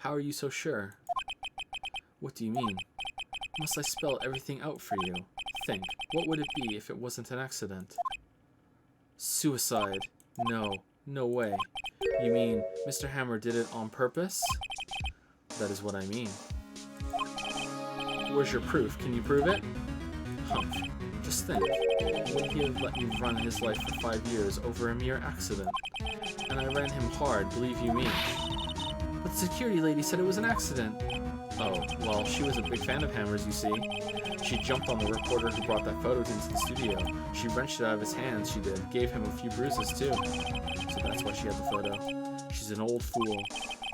How are you so sure? What do you mean? Must I spell everything out for you? Think, what would it be if it wasn't an accident? Suicide. No, no way. You mean Mr. Hammer did it on purpose? That is what I mean. Where's your proof? Can you prove it? Humph. Just think. Would he have let me run his life for 5 years over a mere accident? And I ran him hard, believe you me. But the security lady said it was an accident. Oh, well, she was a big fan of Hammer's, you see. She jumped on the reporter who brought that photo into the studio. She wrenched it out of his hands, she did. Gave him a few bruises, too. So that's why she had the photo. She's an old fool.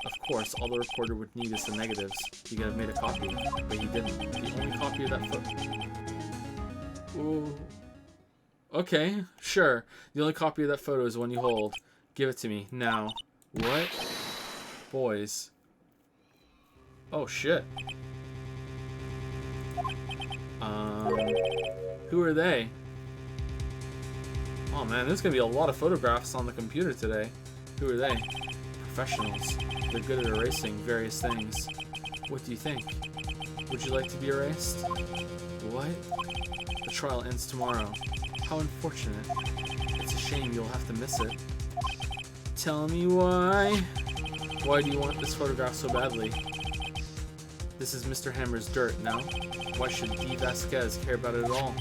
Of course, all the reporter would need is the negatives. He could have made a copy, but he didn't. The only copy of that photo... Ooh. Okay, sure. The only copy of that photo is the one you hold. Give it to me, now. What? Boys. Oh, shit. Who are they? Oh man, there's gonna be a lot of photographs on the computer today. Who are they? Professionals. They're good at erasing various things. What do you think? Would you like to be erased? What? The trial ends tomorrow. How unfortunate. It's a shame you'll have to miss it. Tell me why. Why do you want this photograph so badly? This is Mr. Hammer's dirt, no? Why should D. Vasquez care about it at all?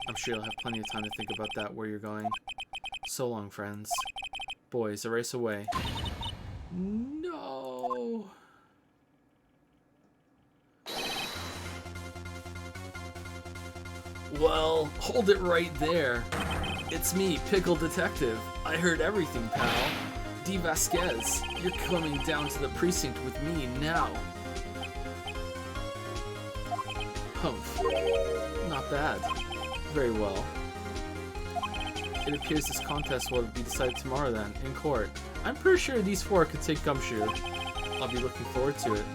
I'm sure you'll have plenty of time to think about that where you're going. So long, friends. Boys, erase away. No. Well, hold it right there. It's me, Pickle Detective. I heard everything, pal. D. Vasquez, you're coming down to the precinct with me now. Humph. Not bad. Very well. It appears this contest will be decided tomorrow then, in court. I'm pretty sure these four could take Gumshoe. I'll be looking forward to it.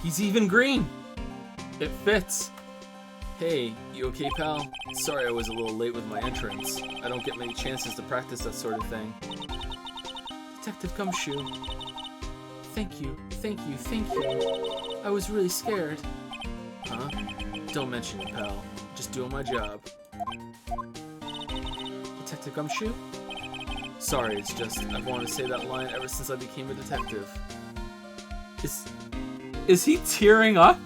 He's even green! It fits! Hey, you okay, pal? Sorry I was a little late with my entrance. I don't get many chances to practice that sort of thing. Detective Gumshoe. Thank you, thank you, thank you. I was really scared. Huh? Don't mention it, pal. Just doing my job. Detective Gumshoe? Sorry, it's just I've wanted to say that line ever since I became a detective.
Is he tearing up?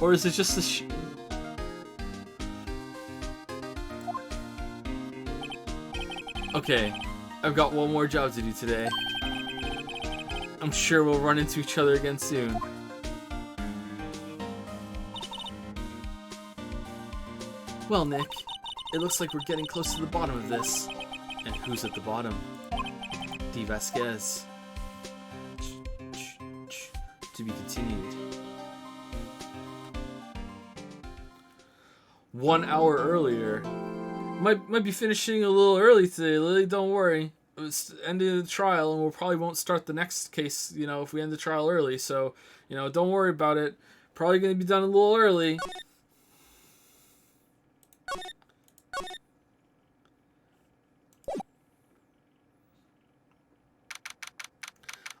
Or is it just a
Okay, I've got one more job to do today. I'm sure we'll run into each other again soon. Well, Nick, it looks like we're getting close to the bottom of this. And who's at the bottom? D. Vasquez. To be continued. 1 hour earlier. Might be finishing a little early today, Lily. Don't worry. It's the end of the trial, and we probably won't start the next case, you know, if we end the trial early. So, you know, don't worry about it. Probably going to be done a little early.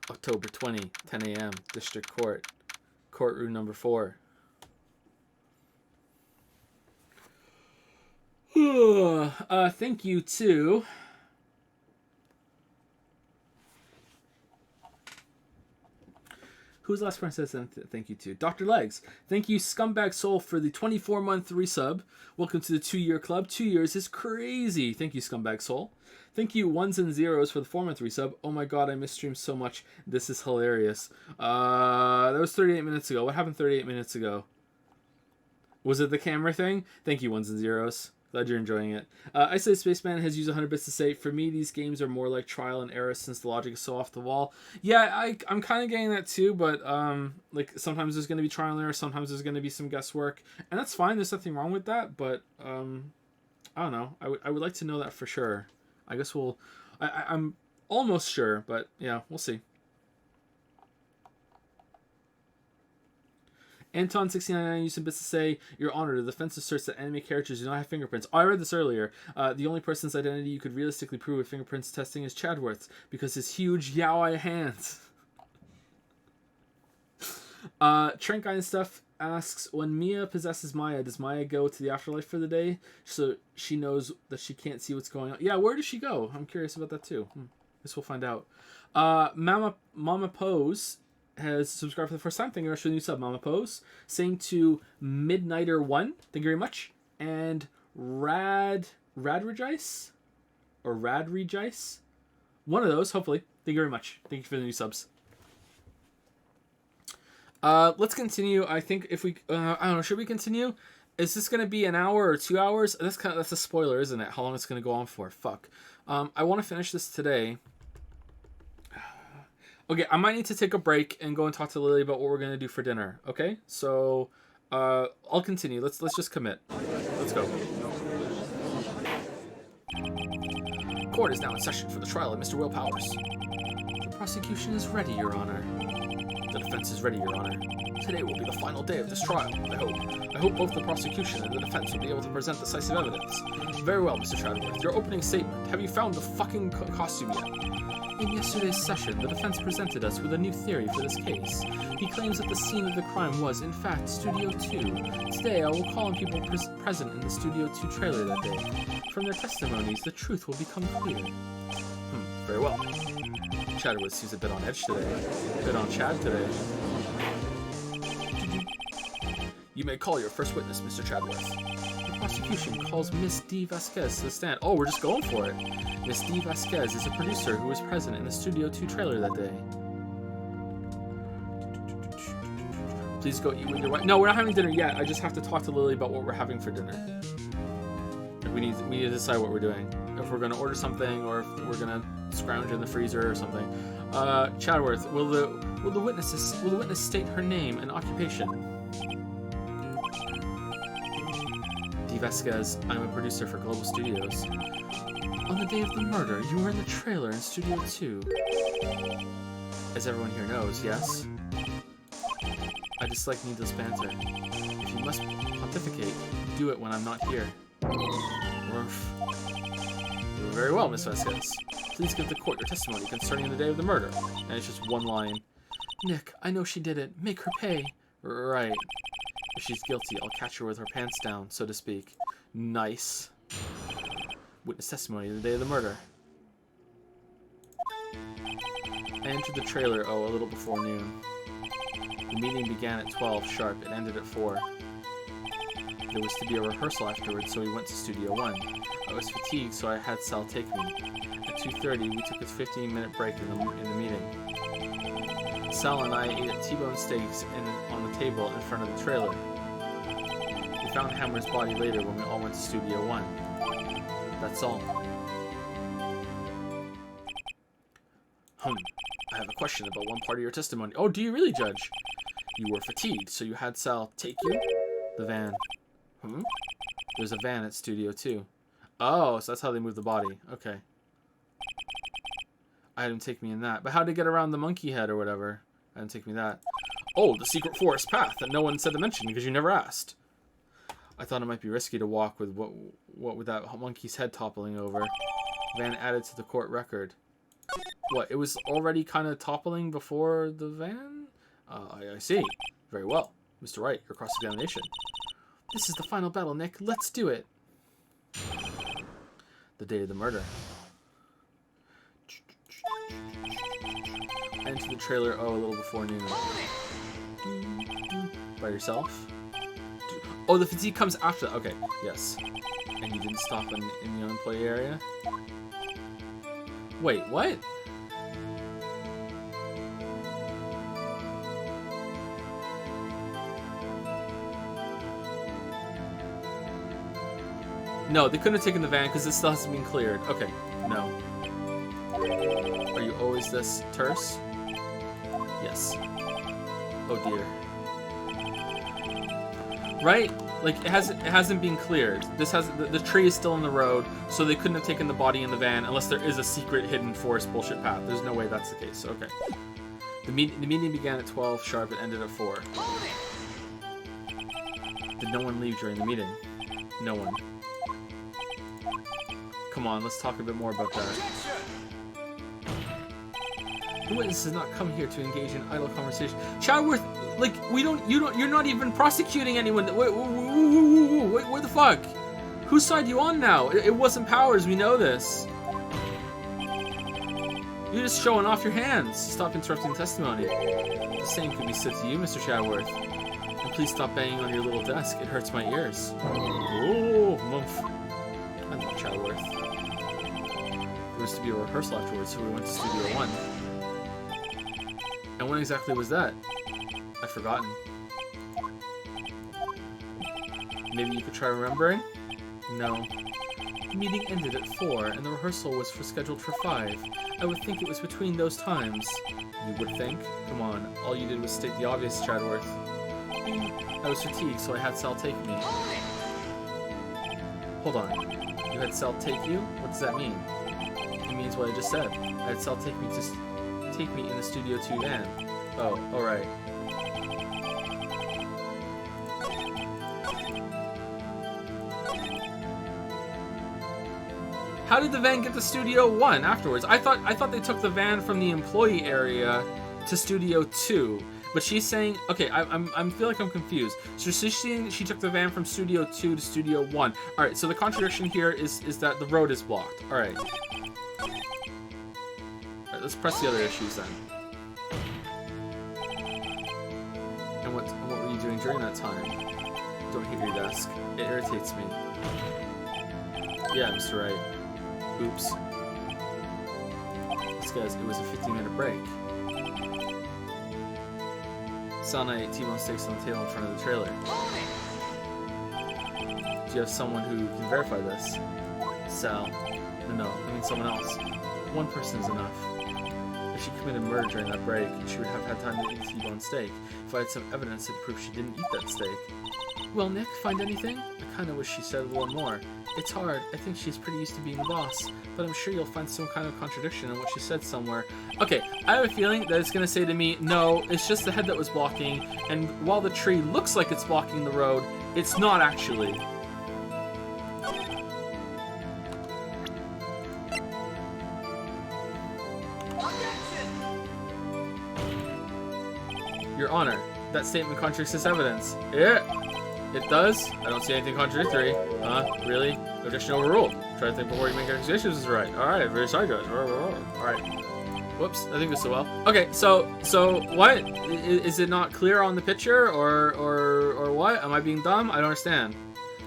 October 20, 10 a.m., District Court. Courtroom number 4. Thank you to... Who's the last person says thank you to? Dr. Legs. Thank you, Scumbag Soul, for the 24-month resub. Welcome to the 2-year club. 2 years is crazy. Thank you, Scumbag Soul. Thank you, Ones and Zeros, for the 4-month resub. Oh my god, I missed stream so much. This is hilarious. That was 38 minutes ago. What happened 38 minutes ago? Was it the camera thing? Thank you, Ones and Zeros. Glad you're enjoying it. Isolated Spaceman has used 100 bits to say, for me, these games are more like trial and error since the logic is so off the wall. Yeah, I'm kind of getting that too, but like sometimes there's going to be trial and error, sometimes there's going to be some guesswork, and that's fine. There's nothing wrong with that, but I don't know. I would like to know that for sure. I guess we'll... I'm almost sure, but yeah, we'll see. Anton69 used some bits to say, Your Honor, the defense asserts that anime characters do not have fingerprints. Oh, I read this earlier. The only person's identity you could realistically prove with fingerprints testing is Chadworth's, because his huge yaoi hands. Trent Guy and Stuff asks, when Mia possesses Maya, does Maya go to the afterlife for the day so she knows that she can't see what's going on? Yeah, where does she go? I'm curious about that too. Guess we'll find out. Mama Pose has subscribed for the first time. Thank you very much for the new sub, Mama Pose. Saying to Midnighter1, thank you very much. And Radregice? Or Radregice? One of those, hopefully. Thank you very much. Thank you for the new subs. Let's continue. I think if we, I don't know, should we continue? Is this going to be an hour or 2 hours? That's a spoiler, isn't it? How long it's going to go on for? Fuck. I want to finish this today. Okay, I might need to take a break and go and talk to Lily about what we're going to do for dinner. Okay? So, I'll continue. Let's just commit. Let's go. Court is now in session for the trial of Mr. Will Powers. The prosecution is ready, Your Honor. The defense is ready, Your Honor. Today will be the final day of this trial, I hope. I hope both the prosecution and the defense will be able to present decisive evidence. Very well, Mr. Chadworth. Your opening statement. Have you found the fucking costume yet? In yesterday's session, the defense presented us with a new theory for this case. He claims that the scene of the crime was, in fact, Studio 2. Today, I will call on people present in the Studio 2 trailer that day. From their testimonies, the truth will become clear. Very well. Chadworth seems a bit on edge today. A bit on Chad today. You may call your first witness, Mr. Chadworth. The prosecution calls Miss D. Vasquez to the stand. Oh, we're just going for it. Miss D. Vasquez is a producer who was present in the Studio 2 trailer that day. Please go eat with your wife. No, we're not having dinner yet. I just have to talk to Lily about what we're having for dinner. We need to decide what we're doing. If we're going to order something or if we're going to scrounge in the freezer or something. Chadworth, will the witness state her name and occupation? D. Vasquez, I'm a producer for Global Studios. On the day of the murder, you were in the trailer in Studio 2. As everyone here knows, yes? I dislike needless banter. If you must pontificate, do it when I'm not here. Very well, Miss Vasquez. Please give the court your testimony concerning the day of the murder. And it's just one line. Nick, I know she did it. Make her pay. Right. If she's guilty, I'll catch her with her pants down, so to speak. Nice. Witness testimony the day of the murder. I entered the trailer, a little before noon. The meeting began at 12 sharp. It ended at 4. There was to be a rehearsal afterwards, so we went to Studio 1. I was fatigued, so I had Sal take me. At 2:30, we took a 15-minute break in the meeting. Sal and I ate at T-bone steaks on the table in front of the trailer. We found Hammer's body later when we all went to Studio 1. That's all. I have a question about one part of your testimony. Oh, do you really, Judge? You were fatigued, so you had Sal take you? The van. There's a van at Studio 2. Oh, so that's how they move the body. Okay. I had him take me in that. But how'd they get around the monkey head or whatever? I had him take me that. Oh, the secret forest path that no one said to mention because you never asked. I thought it might be risky to walk with what with that monkey's head toppling over. Van added to the court record. What, it was already kind of toppling before the van? I see. Very well. Mr. Wright, your cross-examination. This is the final battle, Nick. Let's do it. The day of the murder. I entered the trailer, a little before noon. By yourself? Oh, the fatigue comes after. Okay, yes. And you didn't stop in the unemployed area? Wait, what? No, they couldn't have taken the van because this still hasn't been cleared. Okay, no. Are you always this terse? Yes. Oh dear. Right? Like it hasn't been cleared. This has the tree is still in the road, so they couldn't have taken the body in the van unless there is a secret hidden forest bullshit path. There's no way that's the case. Okay. The meeting began at 12 sharp and ended at 4. Did no one leave during the meeting? No one. Come on, let's talk a bit more about that.
Objection!
The witness has not come here to engage in idle conversation. Chadworth, like, you're not even prosecuting anyone. Where the fuck? Whose side are you on now? It wasn't Powers, we know this. You're just showing off your hands. Stop interrupting testimony. The same could be said to you, Mr. Chadworth. And please stop banging on your little desk. It hurts my ears. Oh, mumph. I'm not Chadworth. There was to be a rehearsal afterwards, so we went to Studio 1. And when exactly was that? I've forgotten. Maybe you could try remembering? No. The meeting ended at 4, and the rehearsal was scheduled for 5. I would think it was between those times. You would think? Come on, all you did was state the obvious, Chadworth. I was fatigued, so I had Sal take me. Hold on. You had Sal take you? What does that mean? It means what I just said. I had Sal take me in the Studio 2 van. Oh, alright. How did the van get to Studio 1 afterwards? I thought they took the van from the employee area to Studio 2. But she's saying, okay, I feel like I'm confused. So she's saying she took the van from Studio 2 to Studio 1. Alright, so the contradiction here is that the road is blocked. Alright. Alright, let's press the other issues then. And what were you doing during that time? Don't hit your desk. It irritates me. Yeah, Mr. Wright. Oops. This guy's, it was a 15-minute break. Sal and I ate T-bone steaks on the table in front of the trailer. Do you have someone who can verify this? Sal. No, I mean someone else. One person is enough. If she committed murder during that break, she would have had time to eat a T-bone steak. If I had some evidence that proved she didn't eat that steak. Well, Nick, find anything? I kinda wish she said a little more. It's hard. I think she's pretty used to being the boss, but I'm sure you'll find some kind of contradiction in what she said somewhere. Okay, I have a feeling that it's gonna say to me, no, it's just the head that was blocking, and while the tree looks like it's blocking the road, it's not actually. Your Honor, that statement contradicts this evidence. Yeah. It does? I don't see anything contradictory. Really? Objection overruled. Try to think before you make accusations is right. Alright, very sorry guys. Alright. Whoops, I think this so well. Okay, so what? Is it not clear on the picture or what? Am I being dumb? I don't understand.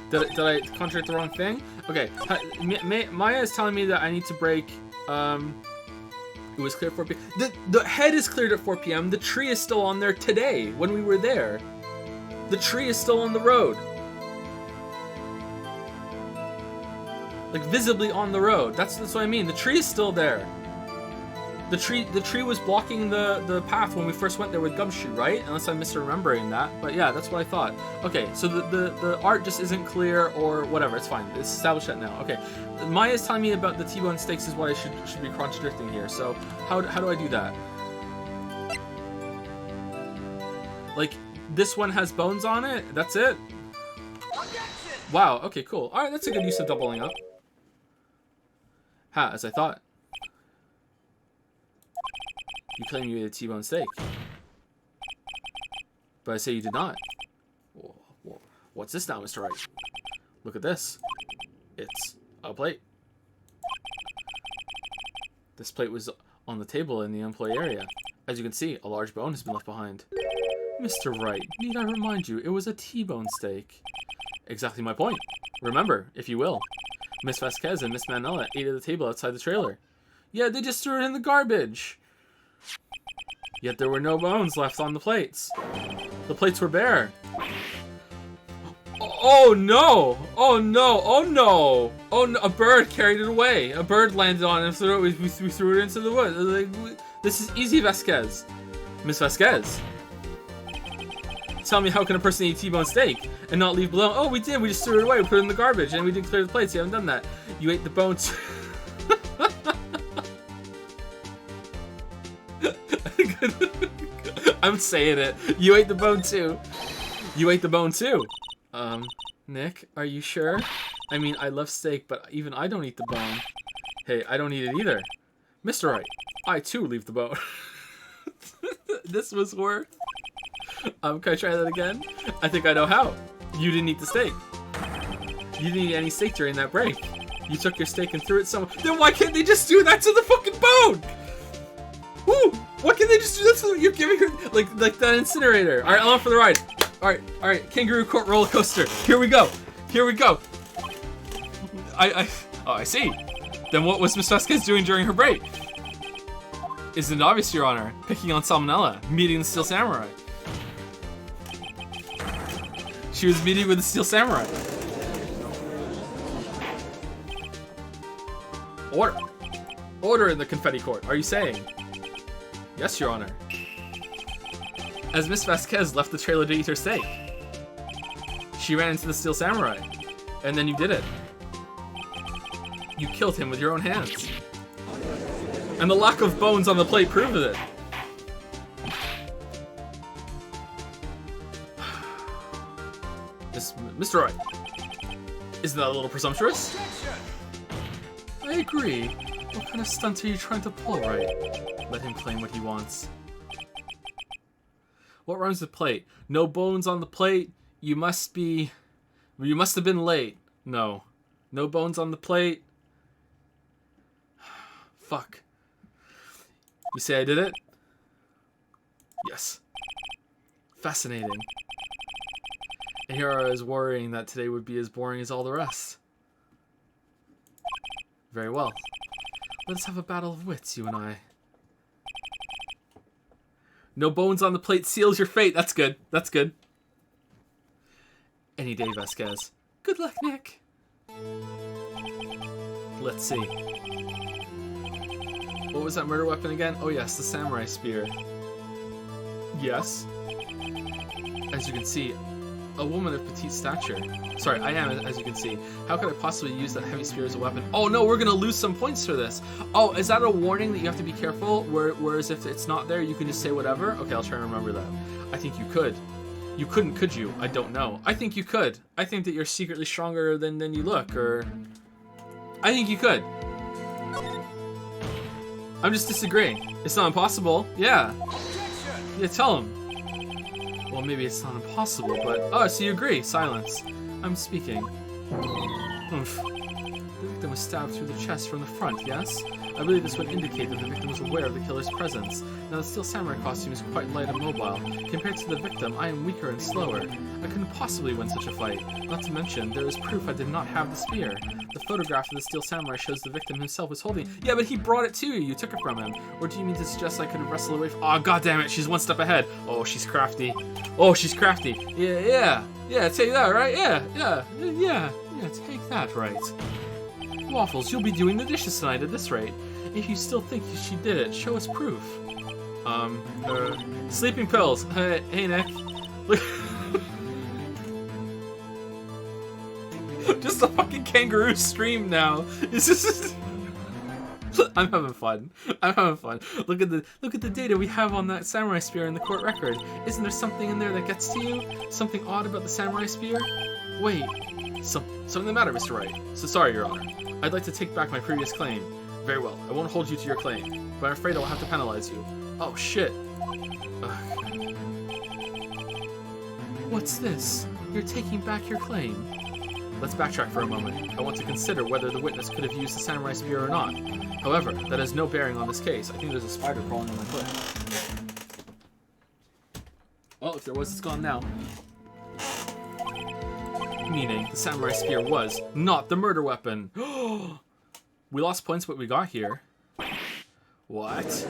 Did I contradict the wrong thing? Okay, Maya is telling me that I need to break, it was clear at 4 p.m. The head is cleared at 4 p.m. The tree is still on there today when we were there. The tree is still on the road. Like visibly on the road. That's what I mean. The tree is still there. The tree was blocking the path when we first went there with Gumshoe, right? Unless I'm misremembering that. But yeah, that's what I thought. Okay, so the art just isn't clear or whatever. It's fine. It's established that now. Okay. Maya's telling me about the T-bone steaks is what I should be contradicting here. So how do I do that? Like, this one has bones on it? That's it? Wow, okay, cool. Alright, that's a good use of doubling up. Ha, as I thought. You claim you ate a T-bone steak. But I say you did not. What's this now, Mr. Wright? Look at this. It's a plate. This plate was on the table in the employee area. As you can see, a large bone has been left behind. Mr. Wright, need I remind you, it was a T-bone steak. Exactly my point. Remember, if you will. Miss Vasquez and Miss Manella ate at the table outside the trailer. Yeah, they just threw it in the garbage. Yet there were no bones left on the plates. The plates were bare. Oh no! Oh no! Oh no! Oh no! A bird carried it away. A bird landed on it and we threw it into the woods. Like, this is easy, Vasquez. Miss Vasquez. Tell me, how can a person eat T-bone steak and not leave below? Oh, we did. We just threw it away. We put it in the garbage and we didn't clear the plates. You haven't done that. You ate the bones. I'm saying it. You ate the bone too. You ate the bone too. Nick, are you sure? I mean, I love steak, but even I don't eat the bone. Hey, I don't eat it either. Mr. Wright, I too leave the bone. This was worth. Can I try that again? I think I know how. You didn't eat the steak. You didn't eat any steak during that break. You took your steak and threw it somewhere. Then why can't they just do that to the fucking bone? Woo! Why can't they just do that to the... You're giving her... Like that incinerator. Alright, I'm on for the ride. Alright. Kangaroo court roller coaster. Here we go. I see. Then what was Miss Vasquez doing during her break? Isn't it obvious, Your Honor? Picking on Salmonella, meeting the Steel Samurai. She was meeting with the Steel Samurai. Order in the confetti court, are you saying? Yes, Your Honor. As Miss Vasquez left the trailer to eat her steak, she ran into the Steel Samurai, and then you did it. You killed him with your own hands. And the lack of bones on the plate proved it. Mr. Wright, isn't that a little presumptuous? I agree. What kind of stunt are you trying to pull, Wright? Let him claim what he wants. What rhymes with plate? No bones on the plate. You must have been late. No. No bones on the plate. Fuck. You say I did it? Yes. Fascinating. And here I was worrying that today would be as boring as all the rest. Very well. Let's have a battle of wits, you and I. No bones on the plate seals your fate. That's good. That's good. Any day, Vasquez. Good luck, Nick. Let's see. What was that murder weapon again? Oh yes, the samurai spear. Yes. As you can see, a woman of petite stature. Sorry, I am, as you can see. How could I possibly use that heavy spear as a weapon? Oh no, we're gonna lose some points for this. Oh, is that a warning that you have to be careful? Whereas if it's not there, you can just say whatever? Okay, I'll try and remember that. I think you could. You couldn't, could you? I don't know. I think you could. I think that you're secretly stronger than you look, or... I think you could. I'm just disagreeing. It's not impossible. Yeah. Yeah, tell him. Well, maybe it's not impossible, but... Oh, so you agree. Silence. I'm speaking. Oomph. The victim was stabbed through the chest from the front, yes? I believe this would indicate that the victim was aware of the killer's presence. Now, the Steel Samurai costume is quite light and mobile. Compared to the victim, I am weaker and slower. I couldn't possibly win such a fight. Not to mention, there is proof I did not have the spear. The photograph of the Steel Samurai shows the victim himself was holding... Yeah, but he brought it to you. You took it from him. Or do you mean to suggest I could have wrestled away from... Oh, goddammit, she's one step ahead. Oh, she's crafty. Oh, she's crafty. Yeah, take that, right? Yeah, take that, right. Waffles, you'll be doing the dishes tonight at this rate. If you still think she did it, show us proof. Sleeping pills. Hey, Nick. Just a fucking kangaroo stream now. It's just... I'm having fun. Look at the data we have on that samurai spear in the court record. Isn't there something in there that gets to you? Something odd about the samurai spear? Wait. Something the matter, Mr. Wright. So sorry, Your Honor. I'd like to take back my previous claim. Very well. I won't hold you to your claim, but I'm afraid I'll have to penalize you. Oh, shit. Ugh. What's this? You're taking back your claim. Let's backtrack for a moment. I want to consider whether the witness could have used the samurai spear or not. However, that has no bearing on this case. I think there's a spider crawling on my foot. Well, if there was, it's gone now. Meaning, the samurai spear was not the murder weapon. We lost points, but we got here. What?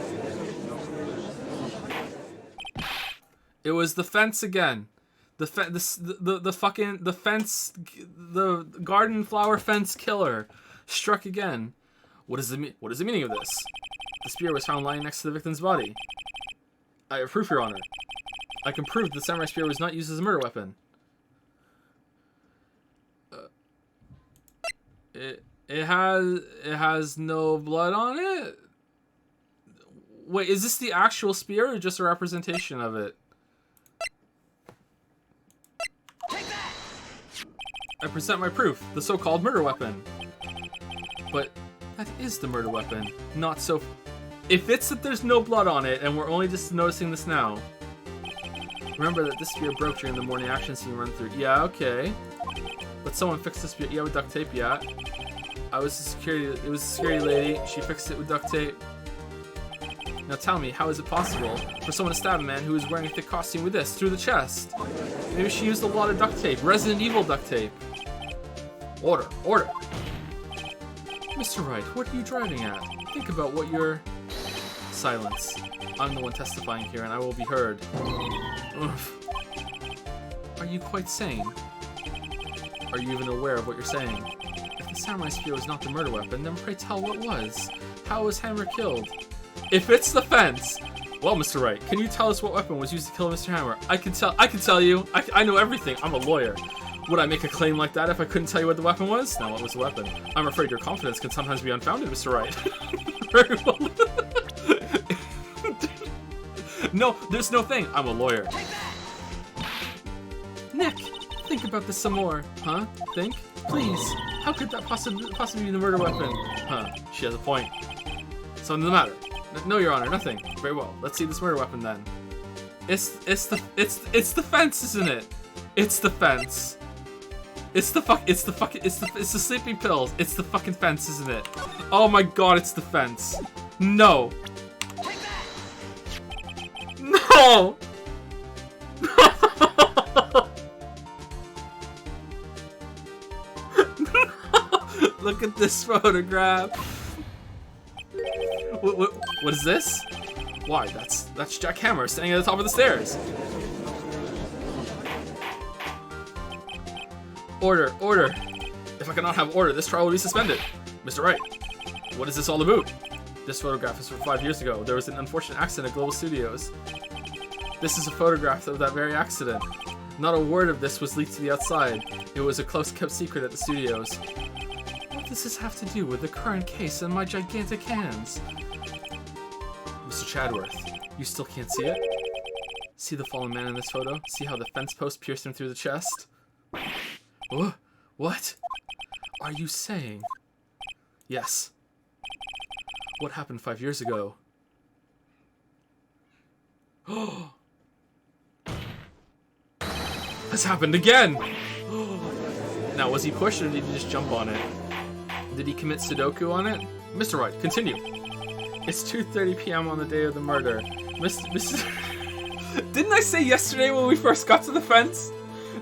It was the fence again. The fence, the garden flower fence killer struck again. What is the meaning of this? The spear was found lying next to the victim's body. I have proof, Your Honor. I can prove the samurai spear was not used as a murder weapon. It has no blood on it? Wait, is this the actual spear or just a representation of it?
Take that!
I present my proof, the so-called murder weapon. But that is the murder weapon, not so... If it's that there's no blood on it, and we're only just noticing this now. Remember that this spear broke during the morning action scene run through. Yeah, okay. But someone fixed the spear. Yeah, with duct tape, yeah. It was a security lady. She fixed it with duct tape. Now tell me, how is it possible for someone to stab a man who is wearing a thick costume with this through the chest? Maybe she used a lot of duct tape. Resident Evil duct tape. Order, order. Mr. Wright, what are you driving at? Think about what you're... Silence. I'm the one testifying here, and I will be heard. Oof. Are you quite sane? Are you even aware of what you're saying? If the samurai spear was not the murder weapon, then pray tell what was? How was Hammer killed? If it's the fence! Well, Mr. Wright, can you tell us what weapon was used to kill Mr. Hammer? I can tell you. I know everything. I'm a lawyer. Would I make a claim like that if I couldn't tell you what the weapon was? Now, what was the weapon? I'm afraid your confidence can sometimes be unfounded, Mr. Wright. Very well. No, there's no thing. I'm a lawyer. Nick, think about this some more. Huh? Think? Please. How could that possibly be the murder weapon? Huh? She has a point. Something the matter? No, Your Honor, nothing. Very well. Let's see this murder weapon then. It's the fence, isn't it? It's the fence. It's the sleeping pills. It's the fucking fence, isn't it? Oh my god, it's the fence. No. No. Look at this photograph. What is this? Why, that's Jack Hammer standing at the top of the stairs. Order, order. If I cannot have order, this trial will be suspended. Mr. Wright, what is this all about? This photograph is from 5 years ago. There was an unfortunate accident at Global Studios. This is a photograph of that very accident. Not a word of this was leaked to the outside. It was a close-kept secret at the studios. What does this have to do with the current case and my gigantic hands? Mr. Chadworth, you still can't see it? See the fallen man in this photo? See how the fence post pierced him through the chest? What? Are you saying? Yes. What happened 5 years ago? Oh! Has happened again! Now, was he pushed or did he just jump on it? Did he commit Sudoku on it? Mr. Wright, continue. It's 2:30 p.m. on the day of the murder. Mr. Didn't I say yesterday when we first got to the fence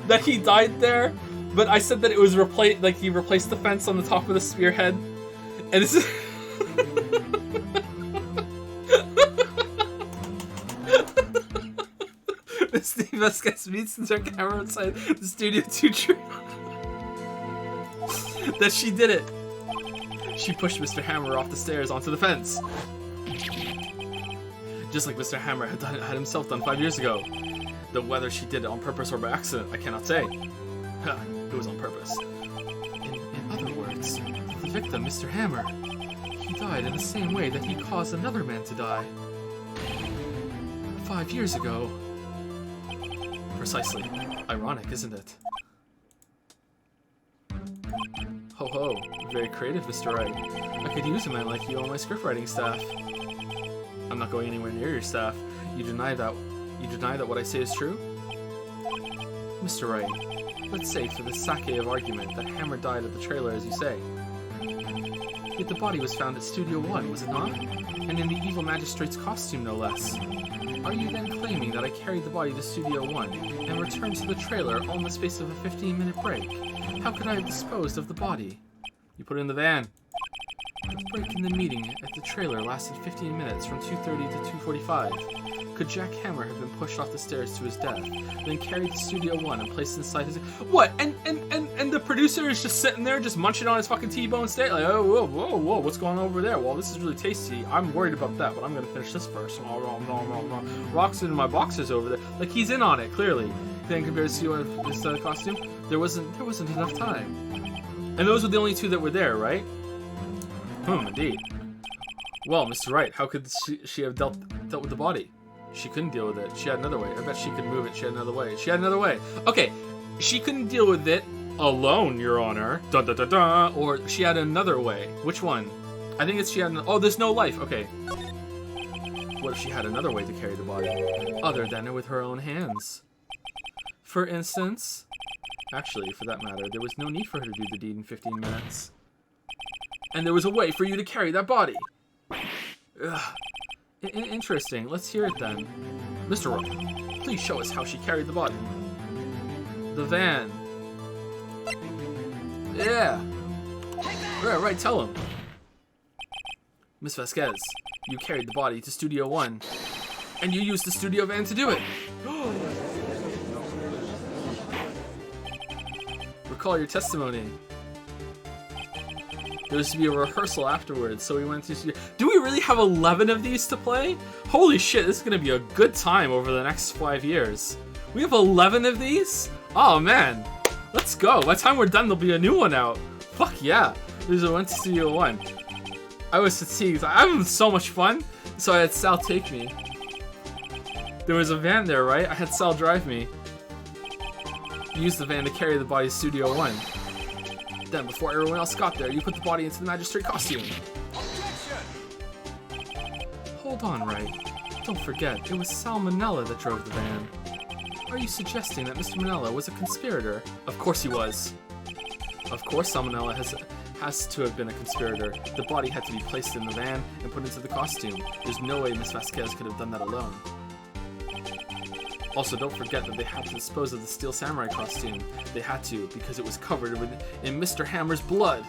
that he died there? But I said that it was replaced, like he replaced the fence on the top of the spearhead. And it's... Steve Vasquez meets the Jack Hammer outside the Studio 2 tree. That she did it. She pushed Mr. Hammer off the stairs onto the fence. Just like Mr. Hammer had himself done 5 years ago. Though whether she did it on purpose or by accident, I cannot say. It was on purpose. In other words, the victim, Mr. Hammer, he died in the same way that he caused another man to die. 5 years ago. Precisely. Ironic, isn't it? Ho ho. Very creative, Mr. Wright. I could use a man like you on my scriptwriting staff. I'm not going anywhere near your staff. You deny that what I say is true? Mr. Wright, let's say for the sake of argument that Hammer died at the trailer as you say. Yet the body was found at Studio 1, was it not? And in the evil magistrate's costume, no less. Are you then claiming that I carried the body to Studio 1 and returned to the trailer all in the space of a 15-minute break? How could I have disposed of the body? You put it in the van. The break in the meeting at the trailer lasted 15 minutes from 2:30 to 2:45. Could Jack Hammer have been pushed off the stairs to his death, then carried to Studio 1 and placed inside his... What? And the producer is just sitting there just munching on his fucking T-bone steak? Like, oh, whoa, what's going on over there? Well, this is really tasty. I'm worried about that, but I'm gonna finish this first. Rocks in my boxers over there. Like, he's in on it, clearly. Then compared to his costume, there wasn't enough time. And those were the only two that were there, right? Indeed. Well, Mr. Wright, how could she have dealt with the body? She couldn't deal with it. She had another way. I bet she could move it. She had another way. Okay, she couldn't deal with it. alone, Your Honor. Da da da da. Or she had another way. Which one? I think it's she had. Oh, there's no life. Okay. What if she had another way to carry the body, other than with her own hands? For instance, actually, for that matter, there was no need for her to do the deed in 15 minutes, and there was a way for you to carry that body. Ugh. Interesting. Let's hear it then, Mr. Wright. Please show us how she carried the body. The van. Yeah. Right, tell him. Miss Vasquez, you carried the body to Studio 1, and you used the studio van to do it. Recall your testimony. There was to be a rehearsal afterwards, so we went to studio. Do we really have 11 of these to play? Holy shit, this is going to be a good time over the next 5 years. We have 11 of these? Oh man, let's go. By the time we're done, there'll be a new one out. Fuck yeah. There's a went to Studio 1. I was fatigued. I'm having so much fun, so I had Sal take me. There was a van there, right? I had Sal drive me. Used the van to carry the body to Studio 1. Then, before everyone else got there, you put the body into the magistrate costume. Hold on, Wright. Don't forget, it was Sal Manella that drove the van. Are you suggesting that Mr. Manella was a conspirator? Of course he was. Of course Sal Manella has to have been a conspirator. The body had to be placed in the van and put into the costume. There's no way Miss Vasquez could have done that alone. Also, don't forget that they had to dispose of the Steel Samurai costume. They had to, because it was covered in Mr. Hammer's blood.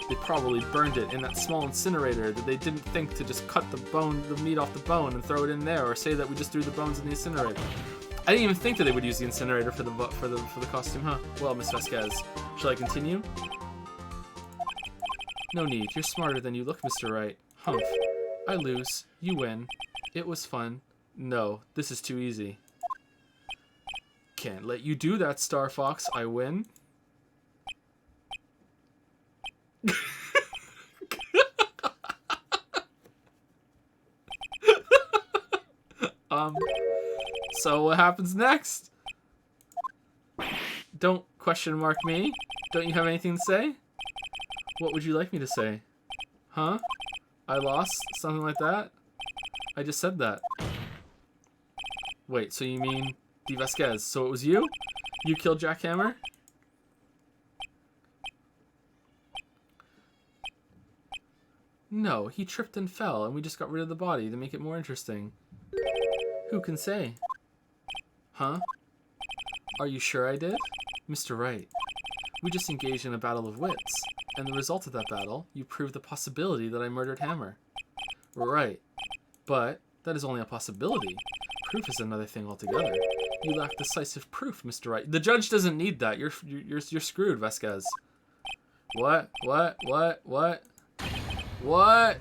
They probably burned it in that small incinerator that they didn't think to just cut the meat off the bone and throw it in there, or say that we just threw the bones in the incinerator. I didn't even think that they would use the incinerator for the costume, huh? Well, Miss Vasquez, shall I continue? No need. You're smarter than you look, Mr. Wright. Humph. I lose. You win. It was fun. No, this is too easy. Can't let you do that, Star Fox. I win. So what happens next? Don't question mark me. Don't you have anything to say? What would you like me to say? Huh? I lost? Something like that? I just said that. Wait, so you mean D. Vasquez? So it was you? You killed Jack Hammer? No, he tripped and fell, and we just got rid of the body to make it more interesting. Who can say? Huh? Are you sure I did? Mr. Wright, we just engaged in a battle of wits, and the result of that battle, you proved the possibility that I murdered Hammer. Right, but that is only a possibility. Proof is another thing altogether. You lack decisive proof, Mr. Wright. The judge doesn't need that. You're screwed, Vasquez. What?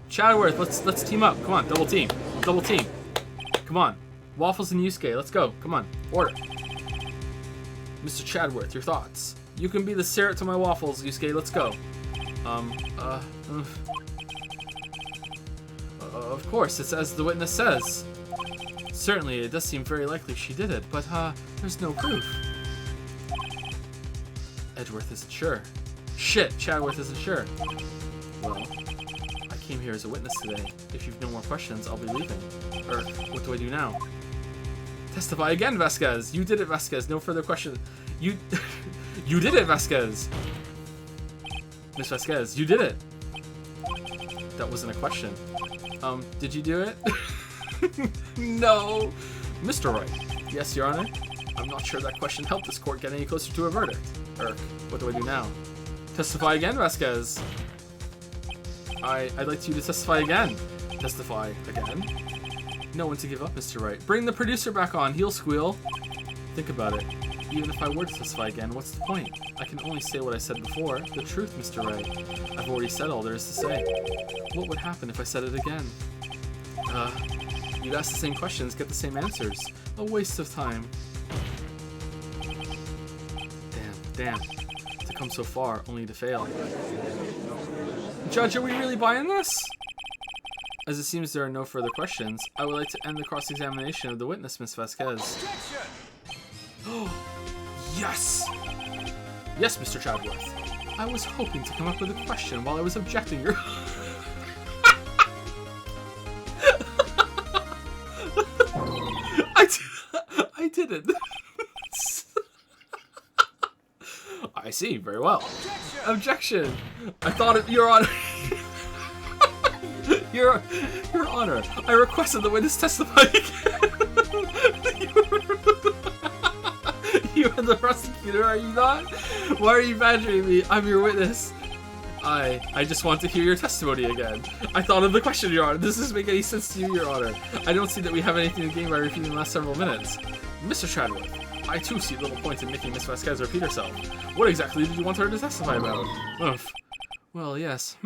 Chadworth, let's team up. Come on, double team. Come on. Waffles and Yusuke, let's go. Come on, order. Mr. Chadworth, your thoughts. You can be the syrup to my waffles, Yusuke, let's go. Of course, it's as the witness says. Certainly, it does seem very likely she did it, but, there's no proof. Edgeworth isn't sure. Shit, Chadworth isn't sure. Well, I came here as a witness today. If you've no more questions, I'll be leaving. What do I do now? Testify again, Vasquez. You did it, Vasquez. No further questions. You did it, Vasquez. Miss Vasquez, you did it. That wasn't a question. Did you do it? No. Mr. Wright. Yes, Your Honor. I'm not sure that question helped this court get any closer to a verdict. What do I do now? Testify again, Vasquez. I'd like you to testify again. Testify again? No one to give up, Mr. Wright. Bring the producer back on. He'll squeal. Think about it. Even if I were to testify again, what's the point? I can only say what I said before. The truth, Mr. Wright. I've already said all there is to say. What would happen if I said it again? You'd ask the same questions, get the same answers. A waste of time. Damn. To come so far, only to fail. Judge, are we really buying this? As it seems there are no further questions, I would like to end the cross-examination of the witness, Miss Vasquez. Oh, yes! Yes, Mr. Chadworth. I was hoping to come up with a question while I was objecting your... I didn't. I see, very well. Objection! I thought it, Your Honor. Your Honor, I requested the witness testify again. You are the prosecutor, are you not? Why are you badgering me? I'm your witness. I just want to hear your testimony again. I thought of the question, Your Honor. Does this make any sense to you, Your Honor? I don't see that we have anything to gain by repeating the last several minutes. Mr. Chadwick, I too see little point in making Miss Vasquez repeat herself. What exactly did you want her to testify about? Oof. Well, yes,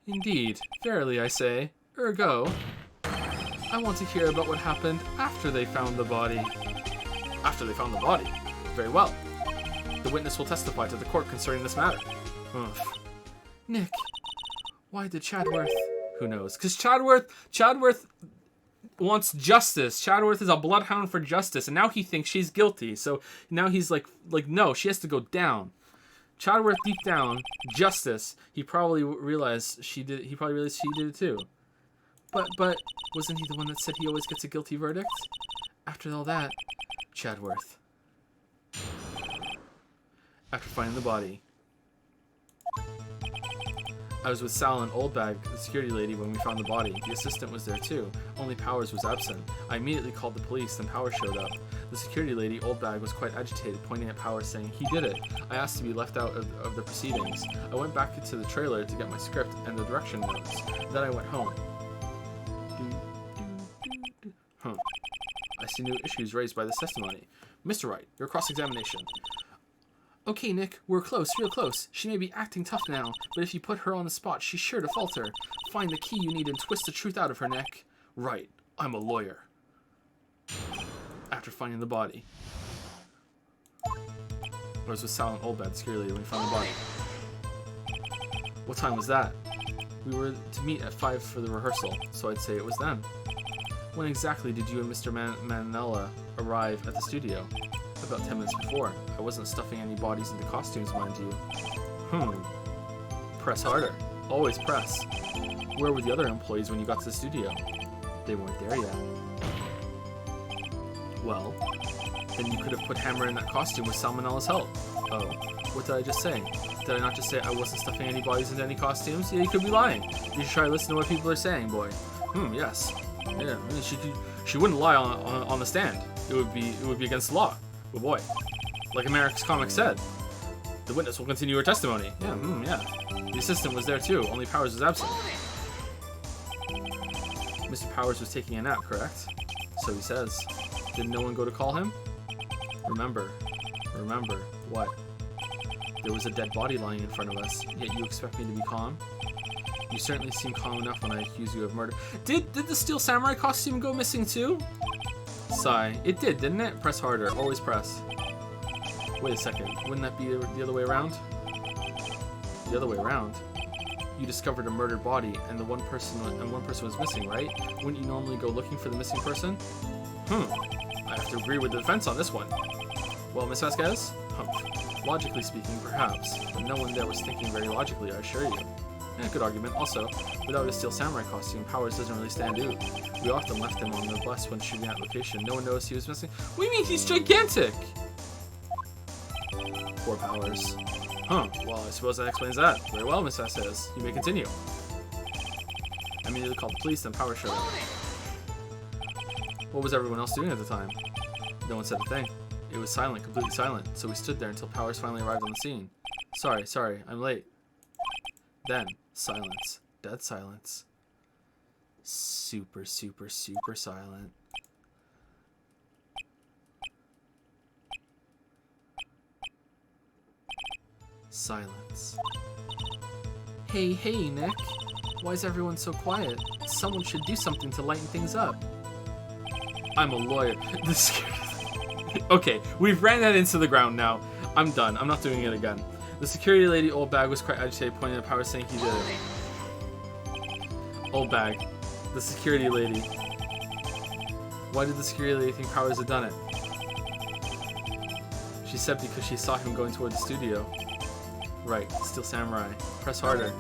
Indeed, verily I say, ergo, I want to hear about what happened after they found the body. After they found the body? Very well. The witness will testify to the court concerning this matter. Oof. Nick, why did Chadworth... Who knows? Because Chadworth wants justice. Chadworth is a bloodhound for justice, and now he thinks she's guilty. So now he's like no, she has to go down. Chadworth, deep down, justice. He probably realized she did. He probably realized she did it too. But wasn't he the one that said he always gets a guilty verdict? After all that, Chadworth. After finding the body, I was with Sal and Oldbag, the security lady, when we found the body. The assistant was there too, only Powers was absent. I immediately called the police, then Powers showed up. The security lady, Oldbag, was quite agitated, pointing at Powers, saying, "He did it." I asked to be left out of the proceedings. I went back into the trailer to get my script and the direction notes. Then I went home. I see new issues raised by this testimony. Mr. Wright, your cross-examination. Okay, Nick, we're close, real close. She may be acting tough now, but if you put her on the spot, she's sure to falter. Find the key you need and twist the truth out of her, Nick. Right, I'm a lawyer. After finding the body. I was with Sal and Oldbad, the security lady, when we found the body. What time was that? We were to meet at 5 for the rehearsal, so I'd say it was then. When exactly did you and Mr. Manella arrive at the studio? About 10 minutes before. I wasn't stuffing any bodies into costumes, mind you. Press harder. Always press. Where were the other employees when you got to the studio? They weren't there yet. Well, then you could have put Hammer in that costume with Salmonella's help. Oh, what did I just say? Did I not just say I wasn't stuffing any bodies into any costumes? Yeah, you could be lying. You should try to listen to what people are saying, boy. Yes. Yeah, she wouldn't lie on the stand. It would be against the law. But boy, like America's Comic said, the witness will continue her testimony. Yeah, yeah. The assistant was there too, only Powers was absent. Mr. Powers was taking a nap, correct? So he says. Did no one go to call him? Remember, what? There was a dead body lying in front of us, yet you expect me to be calm? You certainly seem calm enough when I accuse you of murder. Did the Steel Samurai costume go missing too? Sigh. It did, didn't it? Press harder. Always press. Wait a second. Wouldn't that be the other way around? The other way around? You discovered a murdered body, and one person was missing, right? Wouldn't you normally go looking for the missing person? I have to agree with the defense on this one. Well, Miss Vasquez? Logically speaking, perhaps, but no one there was thinking very logically, I assure you. Yeah, good argument. Also, without a Steel Samurai costume, Powers doesn't really stand out. We often left him on the bus when shooting at location. No one noticed he was missing. What do you mean? He's gigantic! Poor Powers. Well, I suppose that explains that. Very well, Miss Vasquez. You may continue. I immediately called the police, then Powers showed up. What was everyone else doing at the time? No one said a thing. It was silent, completely silent, so we stood there until Powers finally arrived on the scene. Sorry, I'm late. Then, silence. Dead silence. Super, super, super silent. Silence. Hey, Nick. Why is everyone so quiet? Someone should do something to lighten things up. I'm a lawyer. Okay, we've ran that into the ground now. I'm done. I'm not doing it again. The security lady, Oldbag, was quite agitated, pointing at Powers, saying he did it. Oldbag, the security lady. Why did the security lady think Powers had done it? She said because she saw him going toward the studio. Right, still samurai. Press harder.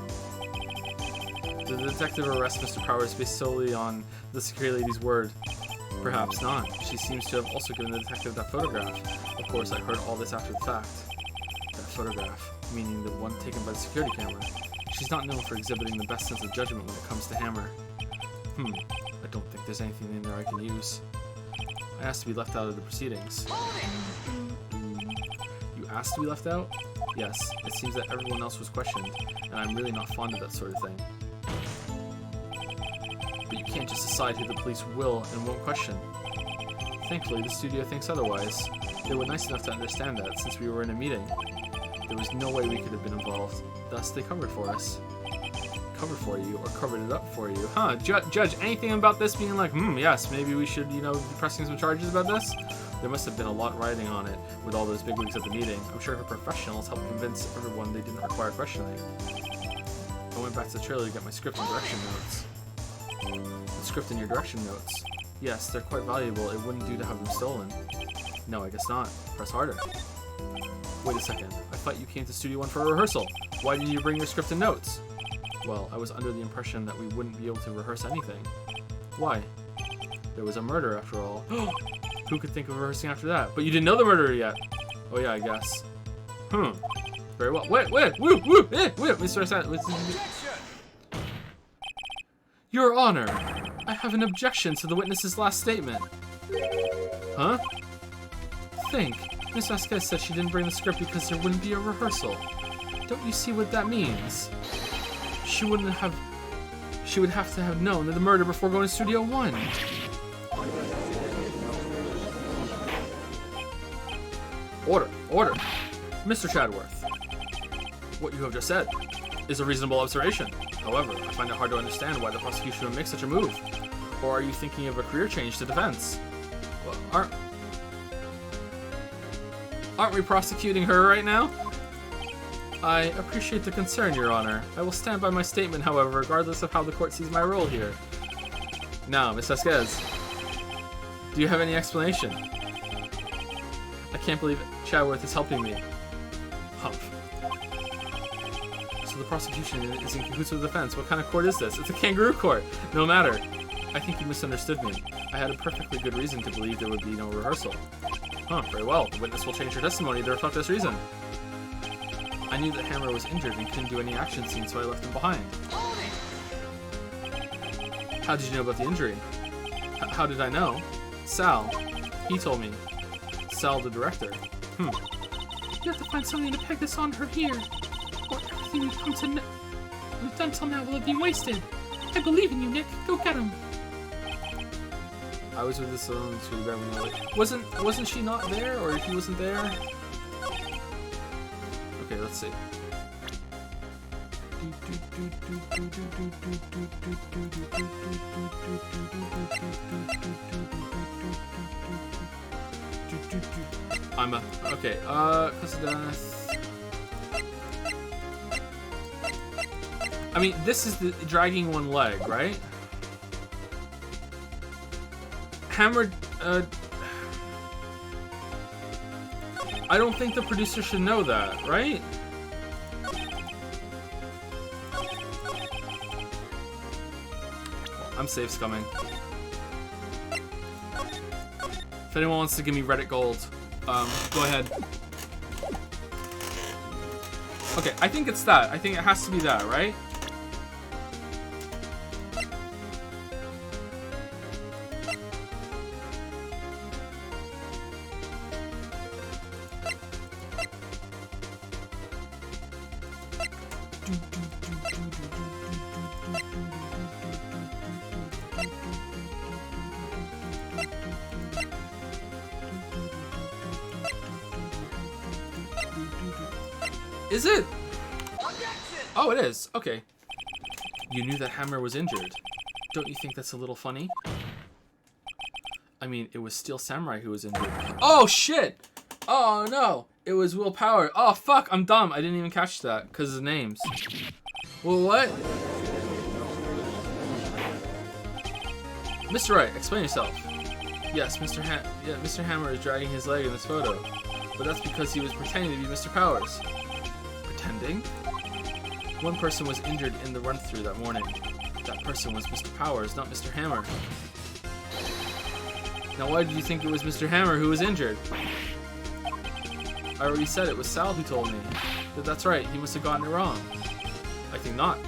Did the detective arrest Mr. Powers based solely on the security lady's word? Perhaps not. She seems to have also given the detective that photograph. Of course, I heard all this after the fact. That photograph, meaning the one taken by the security camera. She's not known for exhibiting the best sense of judgment when it comes to Hammer. I don't think there's anything in there I can use. I asked to be left out of the proceedings. You asked to be left out? Yes, it seems that everyone else was questioned, and I'm really not fond of that sort of thing. But you can't just decide who the police will and won't question. Thankfully, the studio thinks otherwise. They were nice enough to understand that since we were in a meeting. There was no way we could have been involved. Thus, they covered for us. Covered for you, or covered it up for you. Huh, Judge, anything about this being like, yes, maybe we should, be pressing some charges about this? There must have been a lot riding on it with all those bigwigs at the meeting. I'm sure her professionals helped convince everyone they didn't require questioning. I went back to the trailer to get my script and direction notes. The script and your direction notes. Yes, they're quite valuable. It wouldn't do to have them stolen. No, I guess not. Press harder. Wait a second. I thought you came to Studio One for a rehearsal. Why didn't you bring your script and notes? Well, I was under the impression that we wouldn't be able to rehearse anything. Why? There was a murder after all. Who could think of rehearsing after that? But you didn't know the murderer yet. Oh yeah, I guess. Very well. Wait, Mr. Your Honor, I have an objection to the witness's last statement. Huh? Think. Miss Vasquez said she didn't bring the script because there wouldn't be a rehearsal. Don't you see what that means? She would have to have known of the murder before going to Studio One. Order. Mr. Chadworth, what you have just said is a reasonable observation. However, I find it hard to understand why the prosecution would make such a move. Or are you thinking of a career change to defense? Well, aren't we prosecuting her right now? I appreciate the concern, Your Honor. I will stand by my statement, however, regardless of how the court sees my role here. Now, Miss Vasquez, do you have any explanation? I can't believe Chadworth is helping me. Humph. So the prosecution is in cahoots with the defense. What kind of court is this? It's a kangaroo court. No matter. I think you misunderstood me. I had a perfectly good reason to believe there would be no rehearsal. Very well. The witness will change her testimony to reflect this reason. I knew that Hammer was injured and couldn't do any action scene, so I left him behind. How did you know about the injury? How did I know? Sal. He told me. Sal, the director. You have to find something to peg this on her here, or everything we've done till now will have been wasted. I believe in you, Nick. Go get him. I was with this alone to wasn't she not there, or he wasn't there? Okay, let's see. Okay, cause of death. I mean, this is the dragging one leg, right? Hammered, I don't think the producer should know that, right? I'm safe scumming. If anyone wants to give me Reddit gold, go ahead. Okay, I think it's that. I think it has to be that, right? Is it? Oh, it is. Okay. You knew that Hammer was injured. Don't you think that's a little funny? I mean, it was Steel Samurai who was injured. Oh, shit! Oh, no. It was Will Power. Oh, fuck. I'm dumb. I didn't even catch that because of the names. Well, what? Mr. Wright, explain yourself. Yes, Mr. Hammer is dragging his leg in this photo. But that's because he was pretending to be Mr. Powers. Pretending? One person was injured in the run-through that morning. That person was Mr. Powers, not Mr. Hammer. Now why did you think it was Mr. Hammer who was injured? I already said it was Sal who told me. But that's right, he must have gotten it wrong. I think not.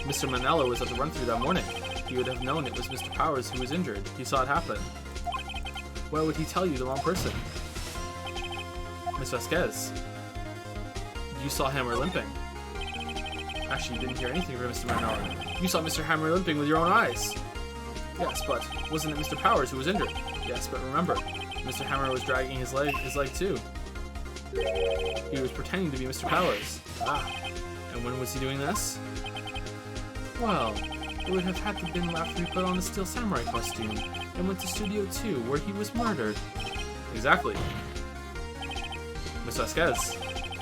Mr. Manella was at the run-through that morning. He would have known it was Mr. Powers who was injured. He saw it happen. Why would he tell you the wrong person? Miss Vasquez, you saw Hammer limping. Actually, you didn't hear anything from Mr. Manella. You saw Mr. Hammer limping with your own eyes. Yes, but wasn't it Mr. Powers who was injured? Yes, but remember, Mr. Hammer was dragging his leg too. He was pretending to be Mr. Powers. Ah, and when was he doing this? Well, it would have had to been after he put on the Steel Samurai costume and went to Studio 2, where he was murdered. Exactly. Miss Vasquez,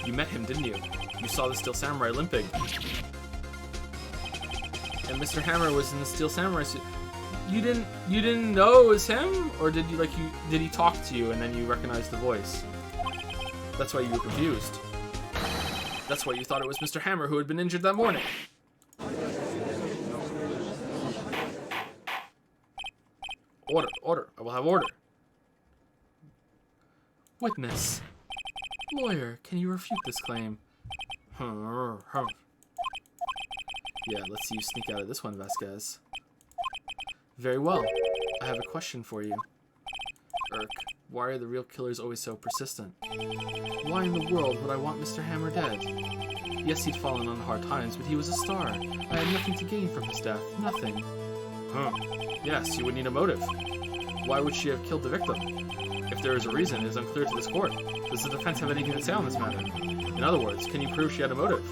you met him, didn't you? You saw the Steel Samurai limping. And Mr. Hammer was in the Steel Samurai suit. You didn't know it was him? Or did he talk to you and then you recognized the voice? That's why you were confused. That's why you thought it was Mr. Hammer who had been injured that morning. Order, order. I will have order. Witness. Lawyer, can you refute this claim? Yeah, let's see you sneak out of this one, Vasquez. Very well. I have a question for you. Irk, why are the real killers always so persistent? Why in the world would I want Mr. Hammer dead? Yes, he'd fallen on hard times, but he was a star. I had nothing to gain from his death. Nothing. Yes, you would need a motive. Why would she have killed the victim? If there is a reason, it is unclear to this court. Does the defense have anything to say on this matter? In other words, can you prove she had a motive?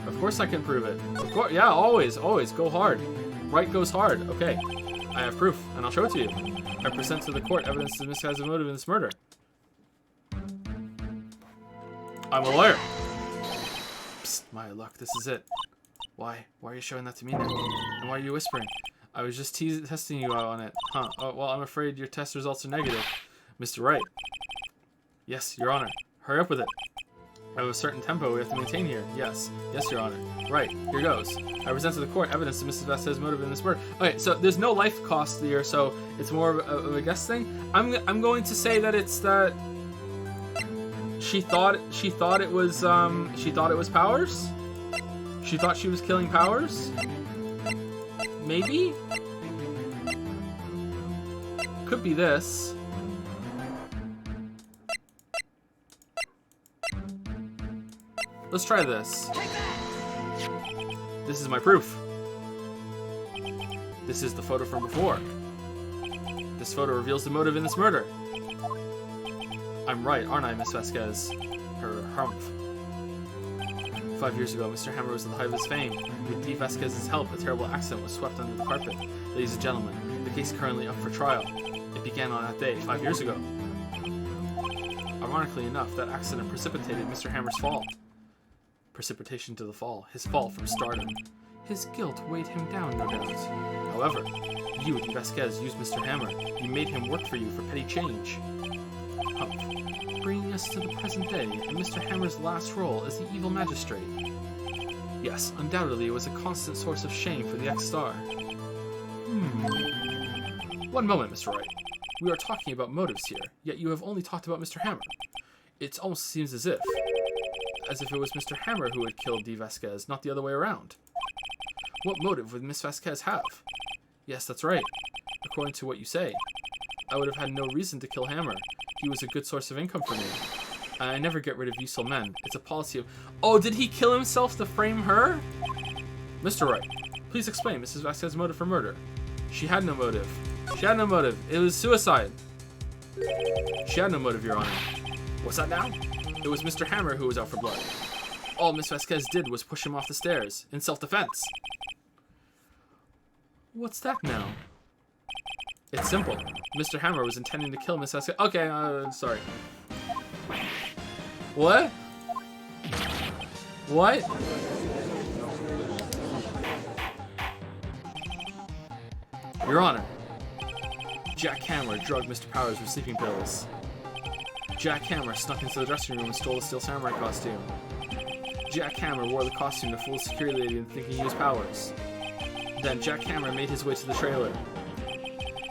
Of course I can prove it. Of course, yeah, always, always. Go hard. Wright goes hard. Okay. I have proof, and I'll show it to you. I present to the court evidence that Miss has a motive in this murder. I'm a lawyer. Psst, my luck, this is it. Why? Why are you showing that to me now? And why are you whispering? I was just testing you out on it. Huh. Oh, well, I'm afraid your test results are negative. Mr. Wright. Yes, Your Honor. Hurry up with it. I have a certain tempo we have to maintain here. Yes. Yes, Your Honor. Right. Here goes. I present to the court evidence that Mrs. Vasquez's motive in this murder. Okay, so there's no life cost here, so it's more of a guess thing. I'm going to say that it's that she thought it was Powers. She thought she was killing Powers. Maybe. Could be this. Let's try this. This is my proof. This is the photo from before. This photo reveals the motive in this murder. I'm right, aren't I, Miss Vasquez? Her humph. 5 years ago, Mr. Hammer was at the height of his fame. With D. Vasquez's help, a terrible accident was swept under the carpet. Ladies and gentlemen, the case is currently up for trial. It began on that day, 5 years ago. Ironically enough, that accident precipitated Mr. Hammer's fall. Precipitation to the fall, his fall from stardom. His guilt weighed him down, no doubt. However, you, D. Vasquez, used Mr. Hammer. You made him work for you for petty change. Humph. Bringing us to the present day, and Mr. Hammer's last role as the evil magistrate. Yes, undoubtedly it was a constant source of shame for the ex-star. One moment, Mr. Wright. We are talking about motives here, yet you have only talked about Mr. Hammer. It almost seems as if it was Mr. Hammer who had killed D. Vasquez, not the other way around. What motive would Miss Vasquez have? Yes, that's right. According to what you say, I would have had no reason to kill Hammer. He was a good source of income for me. I never get rid of useful men. It's a policy of... Oh, did he kill himself to frame her? Mr. Wright, please explain Mrs. Vasquez's motive for murder. She had no motive. She had no motive. It was suicide. She had no motive, Your Honor. What's that now? It was Mr. Hammer who was out for blood. All Miss Vasquez did was push him off the stairs, in self-defense. What's that now? It's simple. Mr. Hammer was intending to kill Miss Vasquez. Okay, sorry. What? What? Your Honor, Jack Hammer drugged Mr. Powers with sleeping pills. Jack Hammer snuck into the dressing room and stole the Steel Samurai costume. Jack Hammer wore the costume to fool the security lady into thinking he used powers. Then Jack Hammer made his way to the trailer.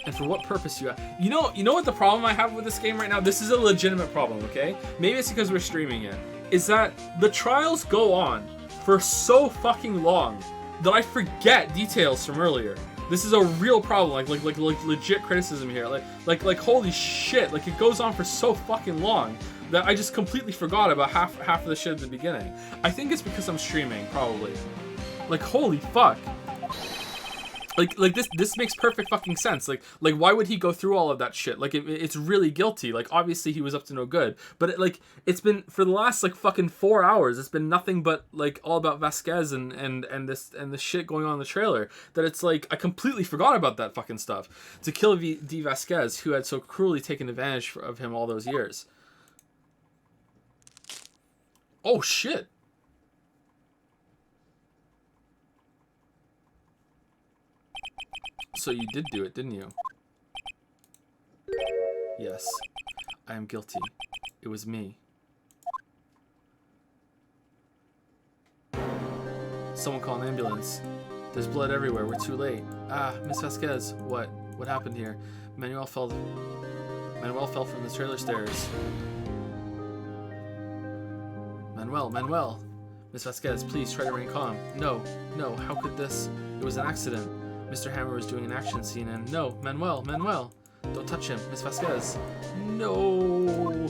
And for what purpose you know what the problem I have with this game right now? This is a legitimate problem, okay? Maybe it's because we're streaming it. Is that the trials go on for so fucking long that I forget details from earlier. This is a real problem, like legit criticism here. Like holy shit, like it goes on for so fucking long that I just completely forgot about half of the shit at the beginning. I think it's because I'm streaming, probably. Like holy fuck. Like this makes perfect fucking sense. Like why would he go through all of that shit? Like it's really guilty. Like obviously he was up to no good. But it's been for the last like fucking 4 hours. It's been nothing but like all about Vasquez and the shit going on in the trailer. That it's like I completely forgot about that fucking stuff. To kill D. Vasquez, who had so cruelly taken advantage of him all those years. Oh shit. So you did do it, didn't you? Yes. I am guilty. It was me. Someone call an ambulance. There's blood everywhere. We're too late. Ah, Miss Vasquez. What? What happened here? Manuel fell from the trailer stairs. Manuel. Miss Vasquez, please try to remain calm. No, how could this? It was an accident. Mr. Hammer was doing an action scene and no, Manuel, don't touch him, Miss Vasquez. No.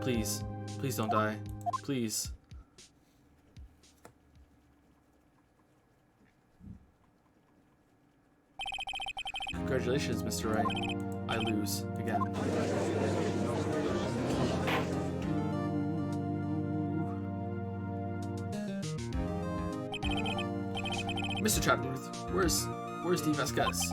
Please don't die. Please. Congratulations, Mr. Wright. I lose again. Mr. Chadworth, where's D. Vasquez?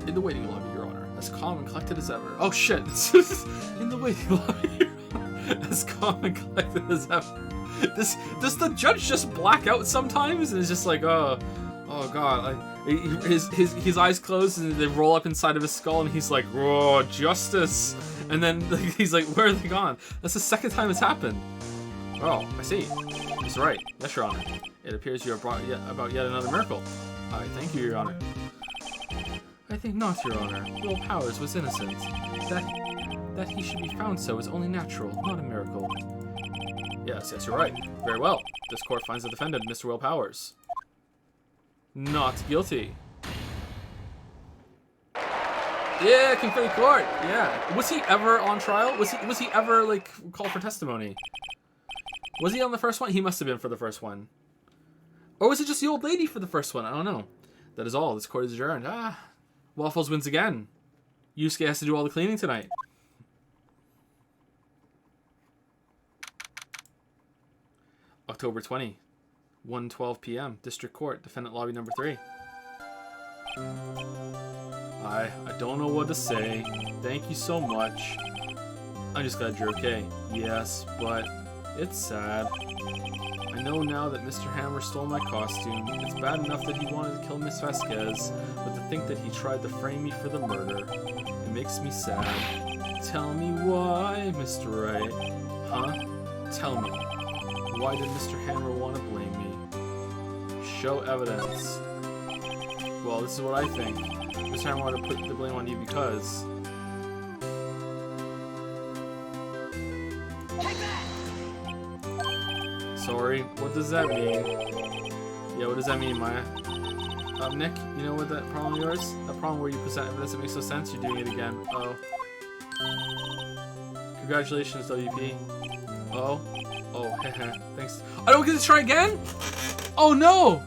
In the waiting lobby, Your Honor. As calm and collected as ever. Oh shit! In the waiting lobby, Your Honor. As calm and collected as ever. Does the judge just black out sometimes? And it's just like, oh god. His eyes close and they roll up inside of his skull and he's like, oh, justice. And then he's like, where are they gone? That's the second time it's happened. Oh, I see. He's right. Yes, Your Honor. It appears you are brought about yet another miracle. I thank you, Your Honor. I think not, Your Honor. Will Powers was innocent. That he should be found so is only natural, not a miracle. Yes, you're right. Very well. This court finds the defendant, Mr. Will Powers, not guilty. Yeah, confetti court. Yeah. Was he ever on trial? Was he ever like called for testimony? Was he on the first one? He must have been for the first one. Or was it just the old lady for the first one? I don't know. That is all. This court is adjourned. Ah. Waffles wins again. Yusuke has to do all the cleaning tonight. October 20. 1:12 p.m. District Court. Defendant lobby number 3. I don't know what to say. Thank you so much. I'm just glad you're okay. Yes, but it's sad. I know now that Mr. Hammer stole my costume. It's bad enough that he wanted to kill Miss Vasquez, but to think that he tried to frame me for the murder, it makes me sad. Tell me why, Mr. Wright. Huh? Tell me. Why did Mr. Hammer want to blame me? Show evidence. Well, this is what I think. Mr. Hammer wanted to put the blame on you because... Sorry, what does that mean? Yeah, what does that mean, Maya? Nick, you know what that problem of yours? That problem where you present evidence that makes no sense? You're doing it again. Oh. Congratulations, WP. Oh. Oh, hehe. Thanks. I don't get to try again? Oh no!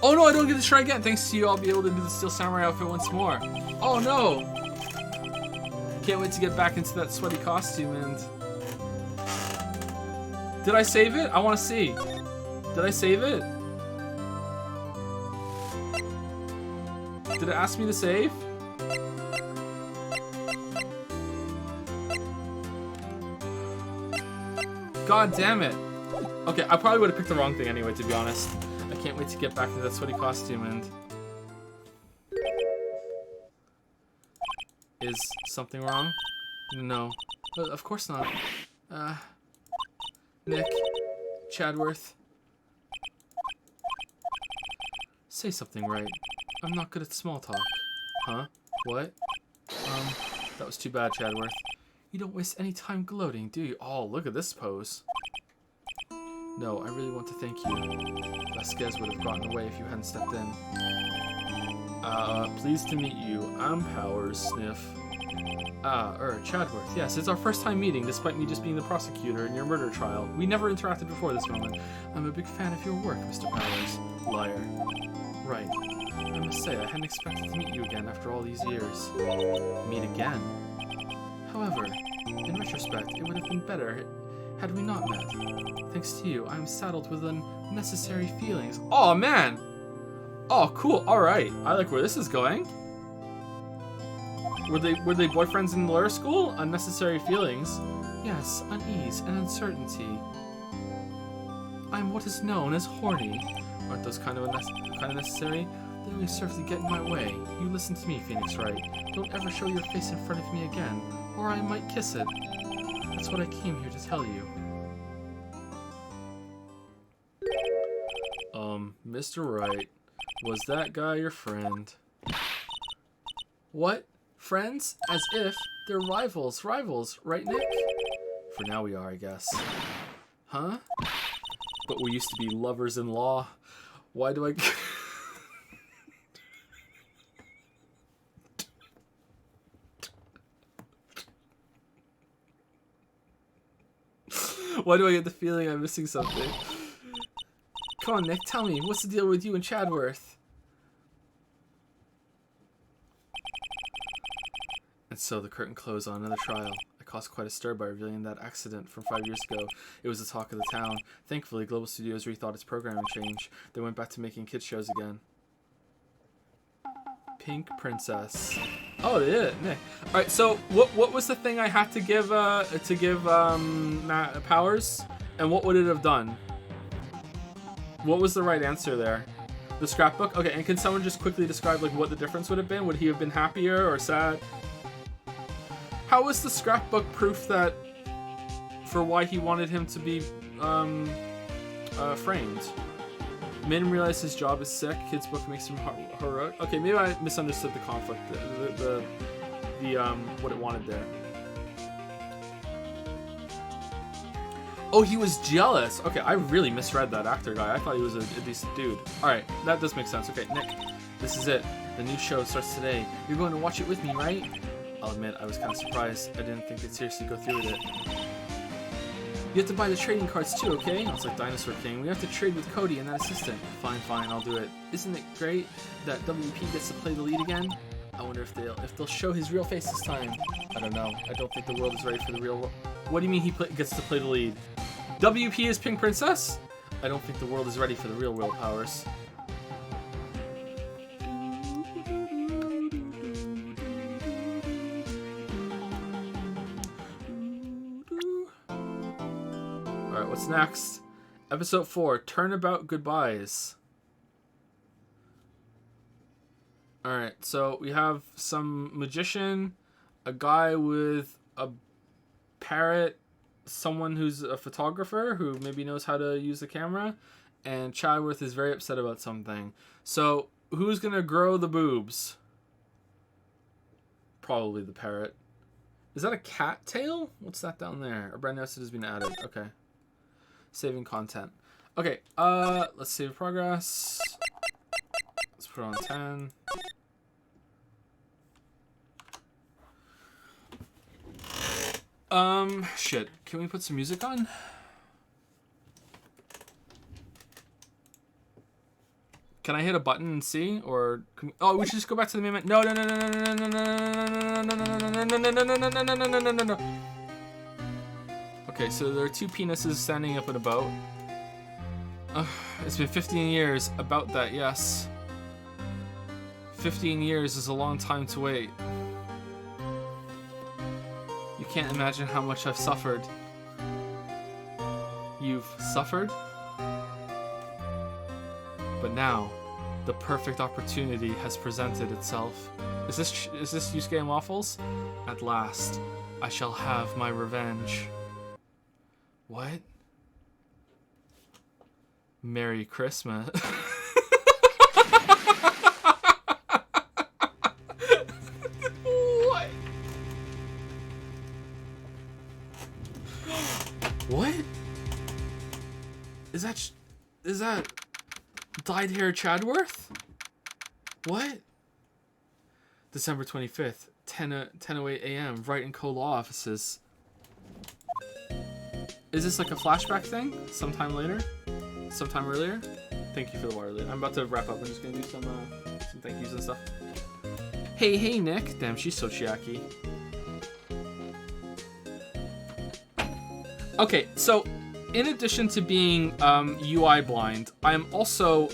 Oh no, I don't get to try again. Thanks to you, I'll be able to do the Steel Samurai outfit once more. Oh no! Can't wait to get back into that sweaty costume and... Did I save it? I want to see. Did I save it? Did it ask me to save? God damn it. Okay, I probably would have picked the wrong thing anyway, to be honest. I can't wait to get back to that sweaty costume and... Is something wrong? No. Of course not. Nick. Chadworth. Say something, Wright. I'm not good at small talk. Huh? What? That was too bad, Chadworth. You don't waste any time gloating, do you? Oh, look at this pose. No, I really want to thank you. Vasquez would have gotten away if you hadn't stepped in. Pleased to meet you. I'm Powers, Sniff. Chadworth. Yes, it's our first time meeting, despite me just being the prosecutor in your murder trial. We never interacted before this moment. I'm a big fan of your work, Mr. Powers. Liar. Right. I must say, I hadn't expected to meet you again after all these years. Meet again? However, in retrospect, it would have been better had we not met. Thanks to you, I'm saddled with unnecessary feelings. Oh, man! Oh, cool. All right. I like where this is going. Were they boyfriends in lawyer school? Unnecessary feelings. Yes, unease and uncertainty. I'm what is known as horny. Aren't those kind of necessary? They only serve to get in my way. You listen to me, Phoenix Wright. Don't ever show your face in front of me again, or I might kiss it. That's what I came here to tell you. Mr. Wright, was that guy your friend? What? Friends? As if they're rivals. Rivals, right, Nick? For now we are, I guess. Huh? But we used to be lovers-in-law. Why do I... Why do I get the feeling I'm missing something? Come on, Nick, tell me. What's the deal with you and Chadworth? And so the curtain closed on another trial. I caused quite a stir by revealing that accident from 5 years ago. It was the talk of the town. Thankfully, Global Studios rethought its programming change. They went back to making kids shows again. Pink Princess. Oh, they did it, Nick. All right, so what was the thing I had to give Matt Powers, and what would it have done? What was the right answer there? The scrapbook. Okay, and can someone just quickly describe like what the difference would have been? Would he have been happier or sad? How was the scrapbook proof that for why he wanted him to be framed? Made him realize his job is sick. Kid's book makes him heroic. Okay, maybe I misunderstood the conflict. The what it wanted there. Oh, he was jealous. Okay, I really misread that actor guy. I thought he was a decent dude. All right, that does make sense. Okay, Nick, this is it. The new show starts today. You're going to watch it with me, right? I'll admit, I was kind of surprised. I didn't think they'd seriously go through with it. You have to buy the trading cards too, okay? It's like Dinosaur King. We have to trade with Cody and that assistant. Fine, I'll do it. Isn't it great that WP gets to play the lead again? I wonder if they'll show his real face this time. I don't know. I don't think the world is ready for the real world. What do you mean he gets to play the lead? WP is Pink Princess? I don't think the world is ready for the real world, Powers. Alright, what's next? Episode 4, Turnabout Goodbyes. Alright, so we have some magician, a guy with a parrot, someone who's a photographer who maybe knows how to use the camera, and Chadworth is very upset about something. So, who's gonna grow the boobs? Probably the parrot. Is that a cat tail? What's that down there? A brand new episode has been added. Okay. Saving content. Okay, let's save progress. Let's put it on 10. Shit. Can we put some music on? Can I hit a button and see? Or can we, oh, we should just go back to the main menu. No. Okay, so there are two penises standing up in a boat. It's been 15 years. About that, yes. 15 years is a long time to wait. You can't imagine how much I've suffered. You've suffered? But now, the perfect opportunity has presented itself. Is this Yusuke and Waffles? At last, I shall have my revenge. What? Merry Christmas. What? What? Is that dyed hair Chadworth? What? December 25th, 10:08 a.m. Wright and Co. law offices. Is this like a flashback thing? Sometime later? Sometime earlier? Thank you for the water, Lee. I'm about to wrap up. I'm just gonna do some thank yous and stuff. Hey, Nick. Damn, she's so chiaki. Okay, so in addition to being UI blind, I'm also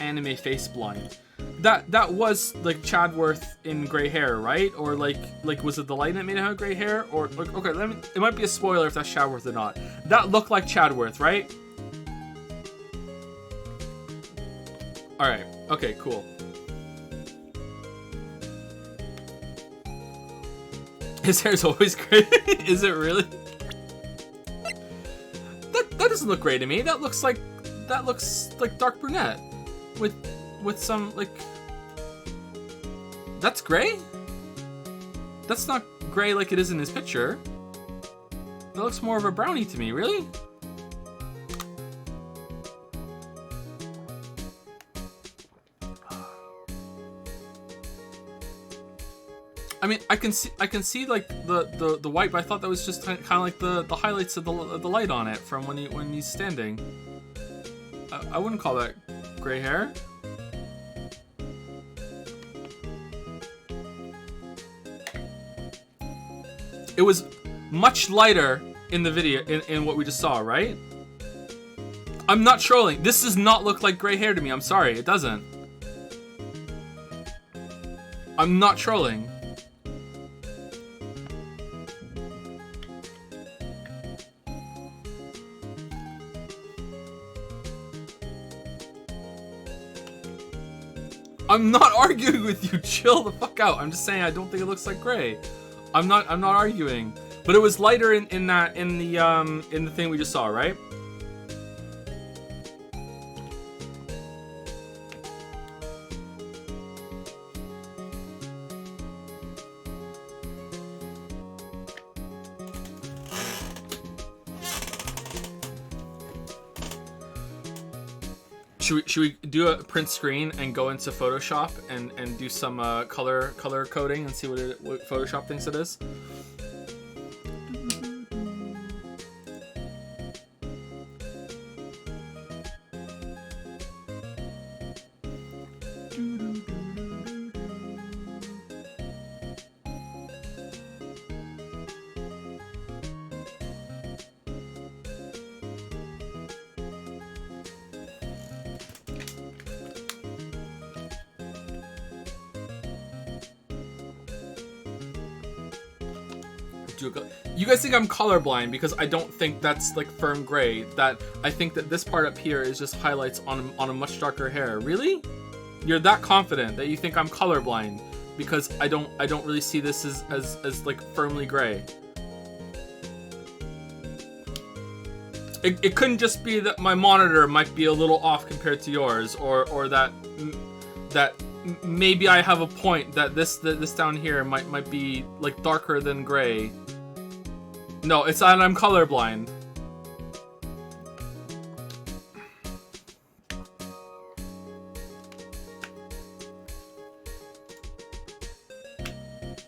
anime face blind. That was like Chadworth in gray hair, right? Or like was it the light that made him have gray hair? Or like, okay, it might be a spoiler if that's Chadworth or not. That looked like Chadworth, right? All right. Okay. Cool. His hair's always gray. Is it really? That doesn't look gray to me. That looks like dark brunette with some like. That's gray? That's not gray like it is in his picture. That looks more of a brownie to me, really? I mean, I can see like the white, but I thought that was just kind of like the highlights of the light on it from when he's standing. I wouldn't call that gray hair. It was much lighter in the video, in what we just saw, right? I'm not trolling. This does not look like gray hair to me. I'm sorry, it doesn't. I'm not trolling. I'm not arguing with you. Chill the fuck out. I'm just saying I don't think it looks like gray. I'm not arguing, but it was lighter in the thing we just saw, right? Should we do a print screen and go into Photoshop and do some color coding and see what Photoshop thinks it is? You guys think I'm colorblind because I don't think that's like firm gray. That I think that this part up here is just highlights on a much darker hair. Really? You're that confident that you think I'm colorblind because I don't really see this as like firmly gray. It couldn't just be that my monitor might be a little off compared to yours, or that maybe I have a point that this down here might be like darker than gray. No, it's that I'm colorblind.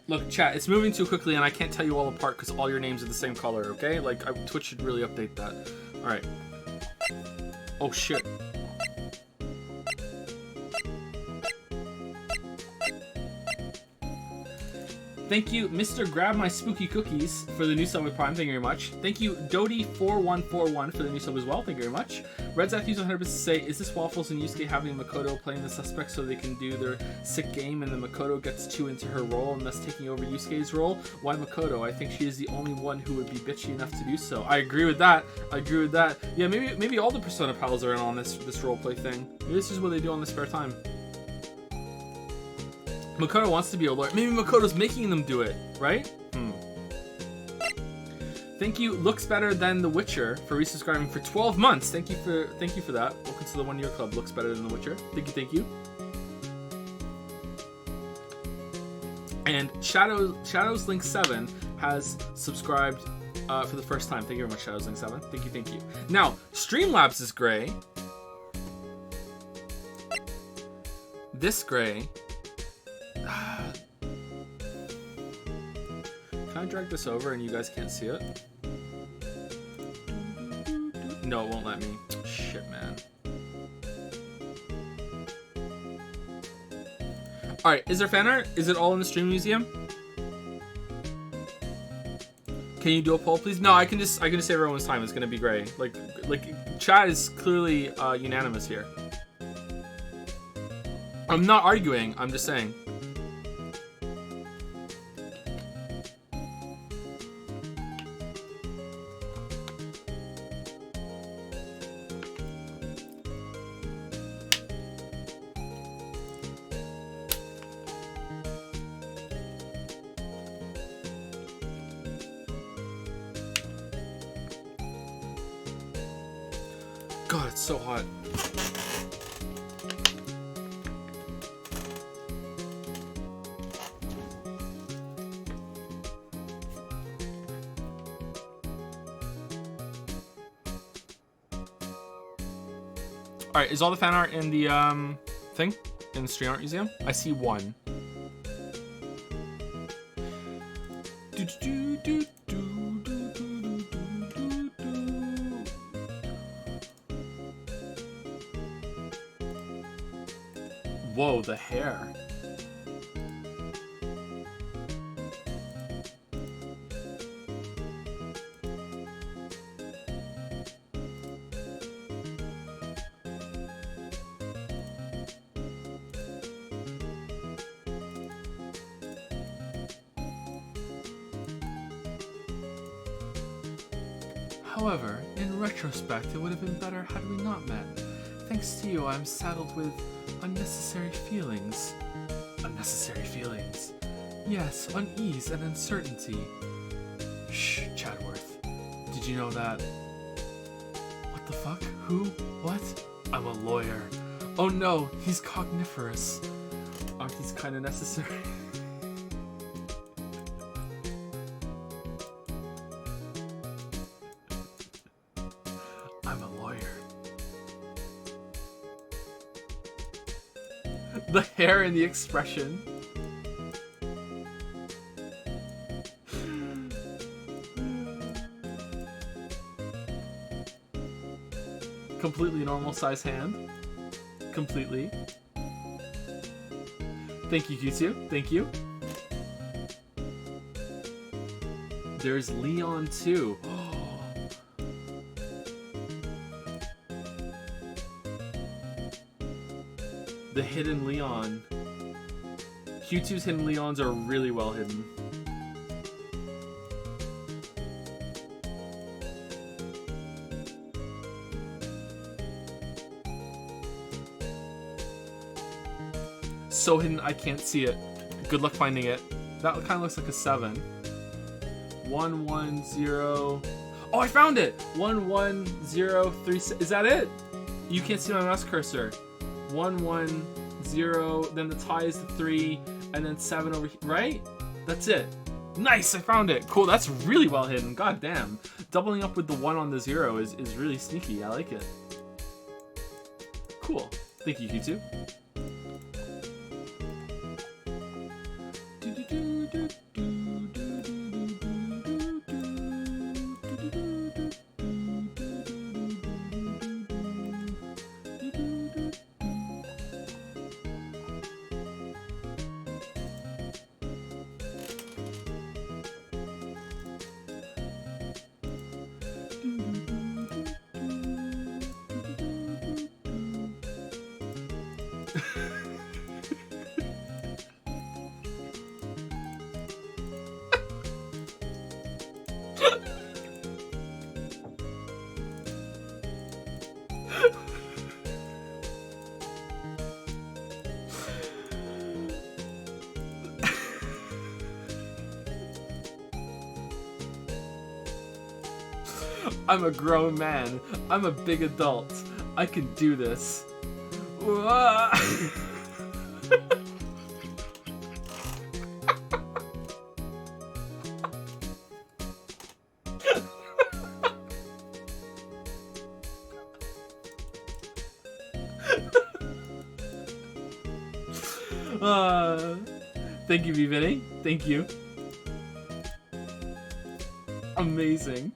Look, chat, it's moving too quickly and I can't tell you all apart because all your names are the same color, okay? Like, Twitch should really update that. Alright. Oh, shit. Thank you, Mr. Grab My Spooky Cookies, for the new sub with Prime. Thank you very much. Thank you, Dodie4141 for the new sub as well. Thank you very much. Red Zathus 100% say, is this Waffles and Yusuke having Makoto playing the suspect so they can do their sick game and then Makoto gets too into her role and thus taking over Yusuke's role? Why Makoto? I think she is the only one who would be bitchy enough to do so. I agree with that. Yeah, maybe all the Persona pals are in on this roleplay thing. Maybe this is what they do on their spare time. Makoto wants to be a lawyer. Maybe Makoto's making them do it, right? Thank you. Looks better than The Witcher for resubscribing for 12 months. Thank you for that. Welcome to the 1 year club. Looks better than The Witcher. Thank you. And Shadows Link 7 has subscribed for the first time. Thank you very much, Shadows Link 7. Thank you. Now, Streamlabs is gray. This gray. Can I drag this over and you guys can't see it? No, it won't let me. Shit, man. Alright, is there fan art? Is it all in the stream museum? Can you do a poll, please? No, I can just save everyone's time. It's gonna be gray. Like chat is clearly unanimous here. I'm not arguing, I'm just saying. God, it's so hot. Alright, is all the fan art in the thing? In the Street Art Museum? I see one. Whoa, the hair. However, in retrospect, it would have been better had we not met. Thanks to you, I'm saddled with unnecessary feelings. Unnecessary feelings. Yes, unease and uncertainty. Shh, Chadworth. Did you know that? What the fuck? Who? What? I'm a lawyer. Oh no, he's cogniferous. Aren't these kind of necessary? I'm a lawyer. The hair and the expression. Completely normal size hand. Completely. Thank you, Q2. Thank you. There's Leon too. The hidden Leon. Q2's hidden Leons are really well hidden. So hidden I can't see it. Good luck finding it. That kind of looks like a 7. 110. Oh, I found it! 11036. Is that it? You can't see my mouse cursor. 110. Then the tie is the 3, and then 7 over here. Right? That's it. Nice! I found it. Cool. That's really well hidden. God damn. Doubling up with the 1 on the 0 is really sneaky. I like it. Cool. Thank you, Q2. I'm a grown man. I'm a big adult. I can do this. Wah. Thank you, Vivini. Thank you. Amazing.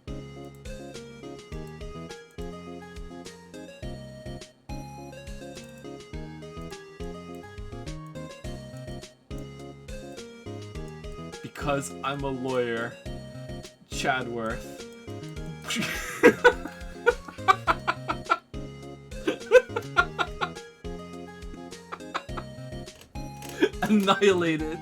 Because I'm a lawyer. Chadworth. Annihilated.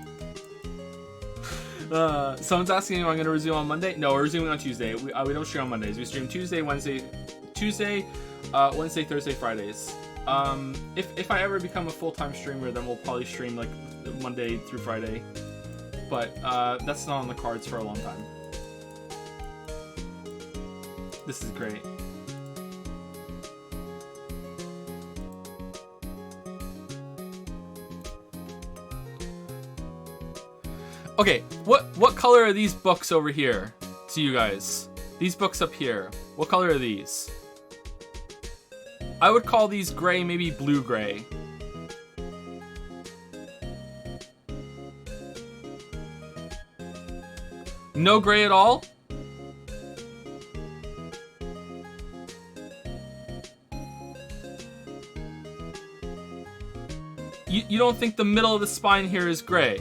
Someone's asking if I'm going to resume on Monday. No, we're resuming on Tuesday. We don't stream on Mondays. We stream Tuesday, Wednesday, Thursday, Fridays. If I ever become a full-time streamer, then we'll probably stream like Monday through Friday. But that's not on the cards for a long time. This is great. Okay, what color are these books over here to you guys? These books up here. What color are these? I would call these gray, maybe blue-gray. No gray at all? You don't think the middle of the spine here is gray?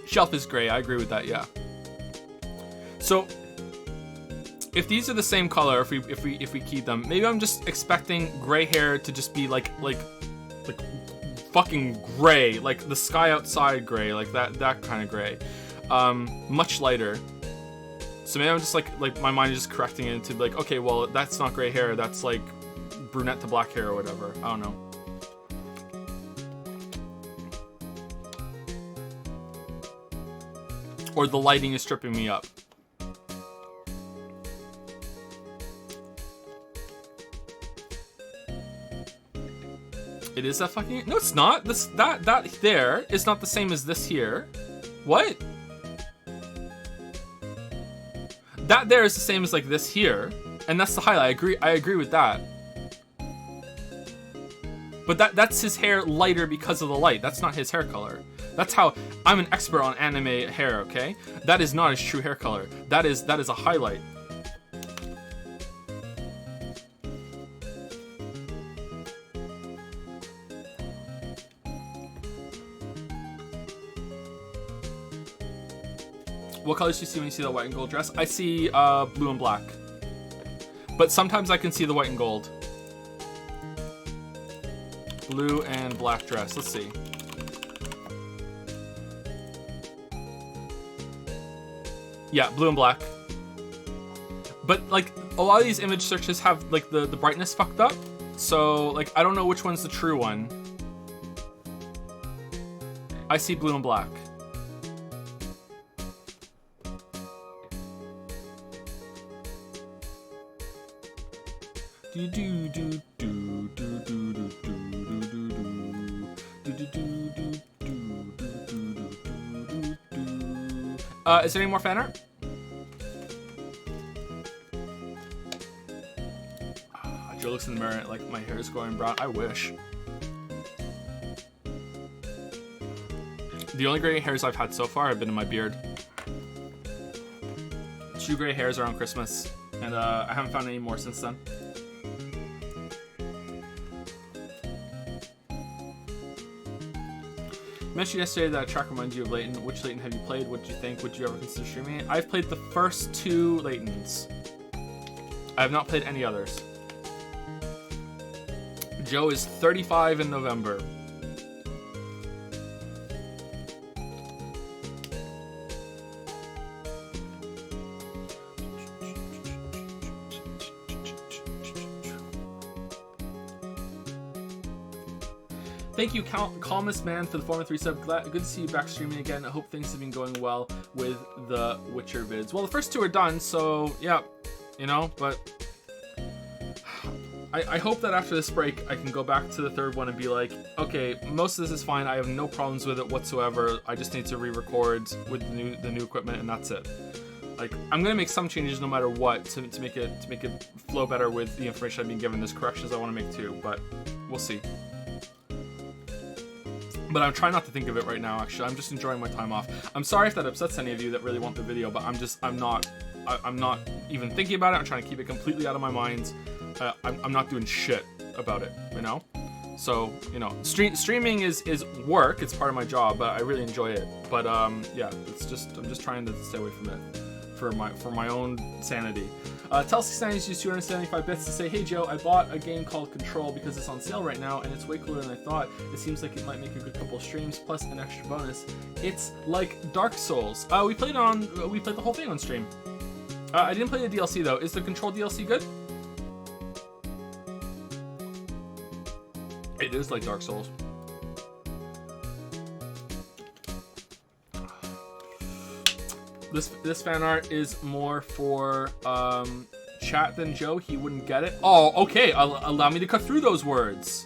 Shelf is gray. I agree with that. Yeah. So, if these are the same color, if we keyed them, maybe I'm just expecting gray hair to just be like fucking gray, like the sky outside gray, like that kind of gray, much lighter. So maybe I'm just like my mind is just correcting it into like, okay, well that's not gray hair, that's like brunette to black hair or whatever. I don't know. Or the lighting is tripping me up. It is that fucking... No, it's not. That there is not the same as this here. What? That there is the same as like this here, and that's the highlight. I agree with that. But that's his hair lighter because of the light. That's not his hair color. That's how I'm an expert on anime hair, okay? That is not his true hair color. That is a highlight. What colors do you see when you see the white and gold dress? I see blue and black. But sometimes I can see the white and gold. Blue and black dress. Let's see. Yeah, blue and black. But like a lot of these image searches have like the brightness fucked up. So like I don't know which one's the true one. I see blue and black. Is there any more fan art? Joe looks in the mirror like my hair is going brown. I wish. The only gray hairs I've had so far have been in my beard. 2 gray hairs around Christmas, and I haven't found any more since then. You mentioned yesterday that track reminds you of Layton. Which Layton have you played? What did you think? Would you ever consider streaming it? I've played the first 2 Laytons. I have not played any others. Joe is 35 in November. Thank you, Calmest Man, for the 403 sub. Good to see you back streaming again. I hope things have been going well with the Witcher vids. Well, the first 2 are done, so yeah, you know, but I hope that after this break, I can go back to the 3rd one and be like, okay, most of this is fine. I have no problems with it whatsoever. I just need to re-record with the new equipment, and that's it. Like, I'm gonna make some changes no matter what to make it flow better with the information I've been given. There's corrections I want to make too, but we'll see. But I'm trying not to think of it right now, actually. I'm just enjoying my time off. I'm sorry if that upsets any of you that really want the video, but I'm not even thinking about it. I'm trying to keep it completely out of my mind. I'm not doing shit about it, you know? So, you know, streaming is work. It's part of my job, but I really enjoy it. But yeah, I'm just trying to stay away from it for my own sanity. Telsey used 275 bits to say, hey Joe, I bought a game called Control because it's on sale right now and it's way cooler than I thought. It seems like it might make a good couple of streams, plus an extra bonus. It's like Dark Souls. We played the whole thing on stream. I didn't play the DLC though. Is the Control DLC good? It is like Dark Souls. This fan art is more for chat than Joe. He wouldn't get it. Oh, okay. Allow me to cut through those words.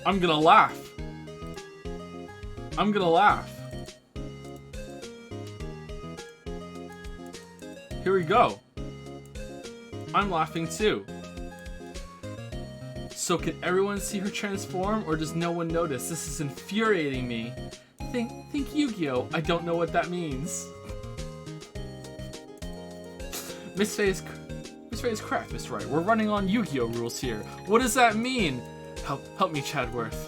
I'm gonna laugh. I'm gonna laugh. Here we go. I'm laughing too. So can everyone see her transform, or does no one notice? This is infuriating me. Think Yu-Gi-Oh! I don't know what that means. Miss Faye is correct, Miss Wright. We're running on Yu-Gi-Oh! Rules here. What does that mean? Help me, Chadworth.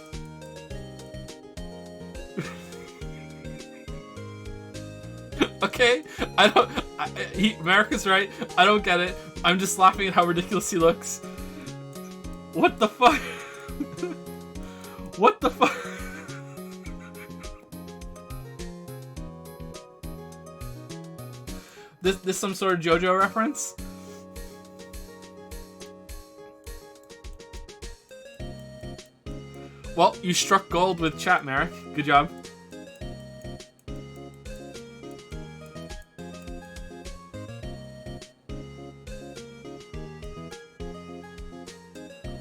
Okay, America's right. I don't get it. I'm just laughing at how ridiculous he looks. What the fuck? What the fuck? This some sort of JoJo reference? Well, you struck gold with chat, Merrick. Good job.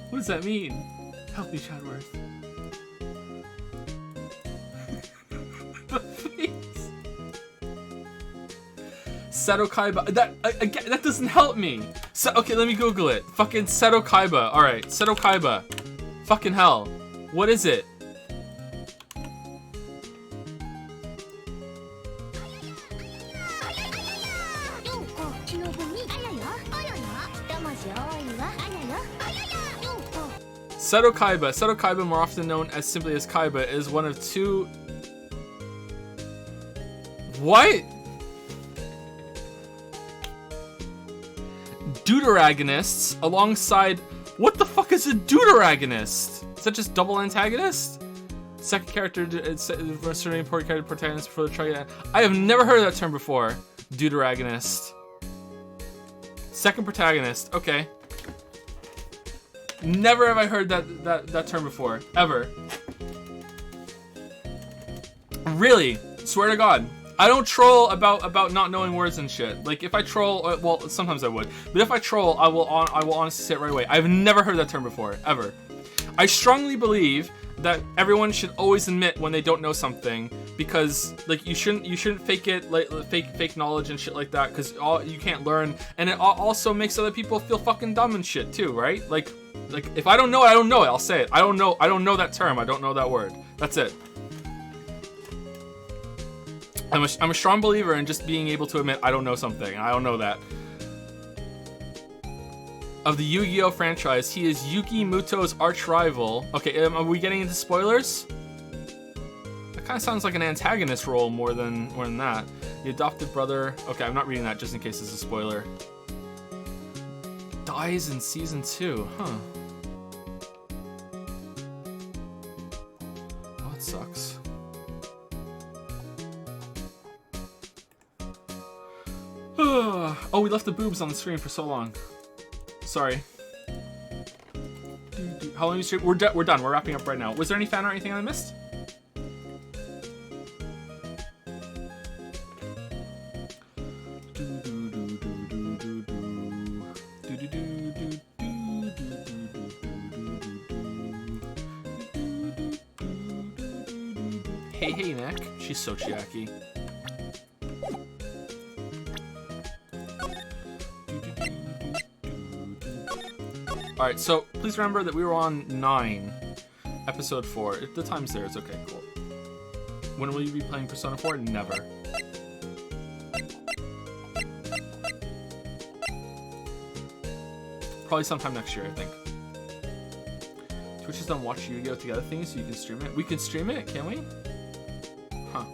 What does that mean? Help me, Chadworth. Seto Kaiba. That doesn't help me. Okay, let me Google it. Fucking Seto Kaiba. All right, Seto Kaiba. Fucking hell. What is it? Seto Kaiba. Seto Kaiba, more often known as simply as Kaiba, is one of two... What? Deuteragonists alongside... What the fuck is a deuteragonist? Is that just double antagonist? Second character, it's a very important character protagonist before the try. I have never heard of that term before. Deuteragonist. Second protagonist. Okay. Never have I heard that term before. Ever. Really? Swear to God. I don't troll about not knowing words and shit. Like, if I troll, well, sometimes I would. But if I troll, I will honestly say it right away. I've never heard that term before. Ever. I strongly believe that everyone should always admit when they don't know something, because like you shouldn't fake it, like fake knowledge and shit like that, because you can't learn, and it also makes other people feel fucking dumb and shit too, right? Like if I don't know it, I don't know it. I'll say it. I don't know that term. I don't know that word. That's it. I'm a strong believer in just being able to admit I don't know something. I don't know that. Of the Yu-Gi-Oh franchise, he is Yuki Muto's arch rival. Okay, are we getting into spoilers? That kind of sounds like an antagonist role more than that. The adopted brother. Okay, I'm not reading that just in case it's a spoiler. Dies in season 2, huh? Well, that sucks. left the boobs on the screen for so long. Sorry. How long you stream? We're done. We're wrapping up right now. Was there any fan art or anything I missed? Hey, Nick. She's so chiaki. Alright, so please remember that we were on 9, episode 4. If the time's there, it's okay, cool. When will you be playing Persona 4? Never. Probably sometime next year, I think. Twitch has done watch Yu-Gi-Oh! Together things so you can stream it. We can stream it, can we? Huh.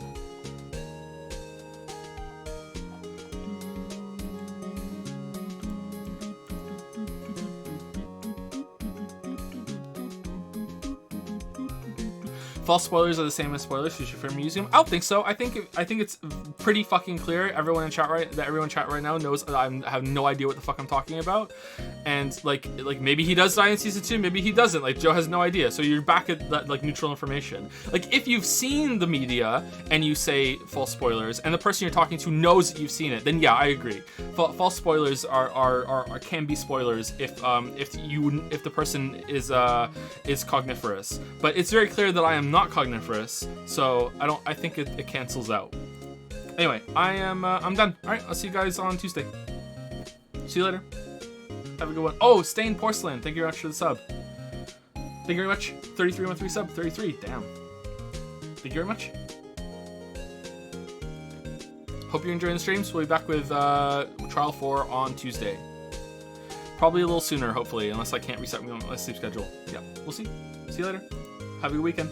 False spoilers are the same as spoilers. So you should film a museum. I don't think so. I think it's pretty fucking clear. Everyone in chat right now knows that I have no idea what the fuck I'm talking about. And like maybe he does die in season 2, maybe he doesn't. Like Joe has no idea. So you're back at that like neutral information. Like if you've seen the media and you say false spoilers, and the person you're talking to knows that you've seen it, then yeah, I agree. False spoilers are can be spoilers if the person is cogniferous. But it's very clear that I am not cogniferous, so I think it cancels out. Anyway, I'm done. All right, I'll see you guys on Tuesday. See you later. Have a good one. Oh, Stained Porcelain, thank you very much for the sub. Thank you very much. 3313 sub. 33. Damn. Thank you very much. Hope you're enjoying the streams. We'll be back with Trial 4 on Tuesday. Probably a little sooner, hopefully, unless I can't reset my sleep schedule. Yeah, we'll see. See you later. Have a good weekend.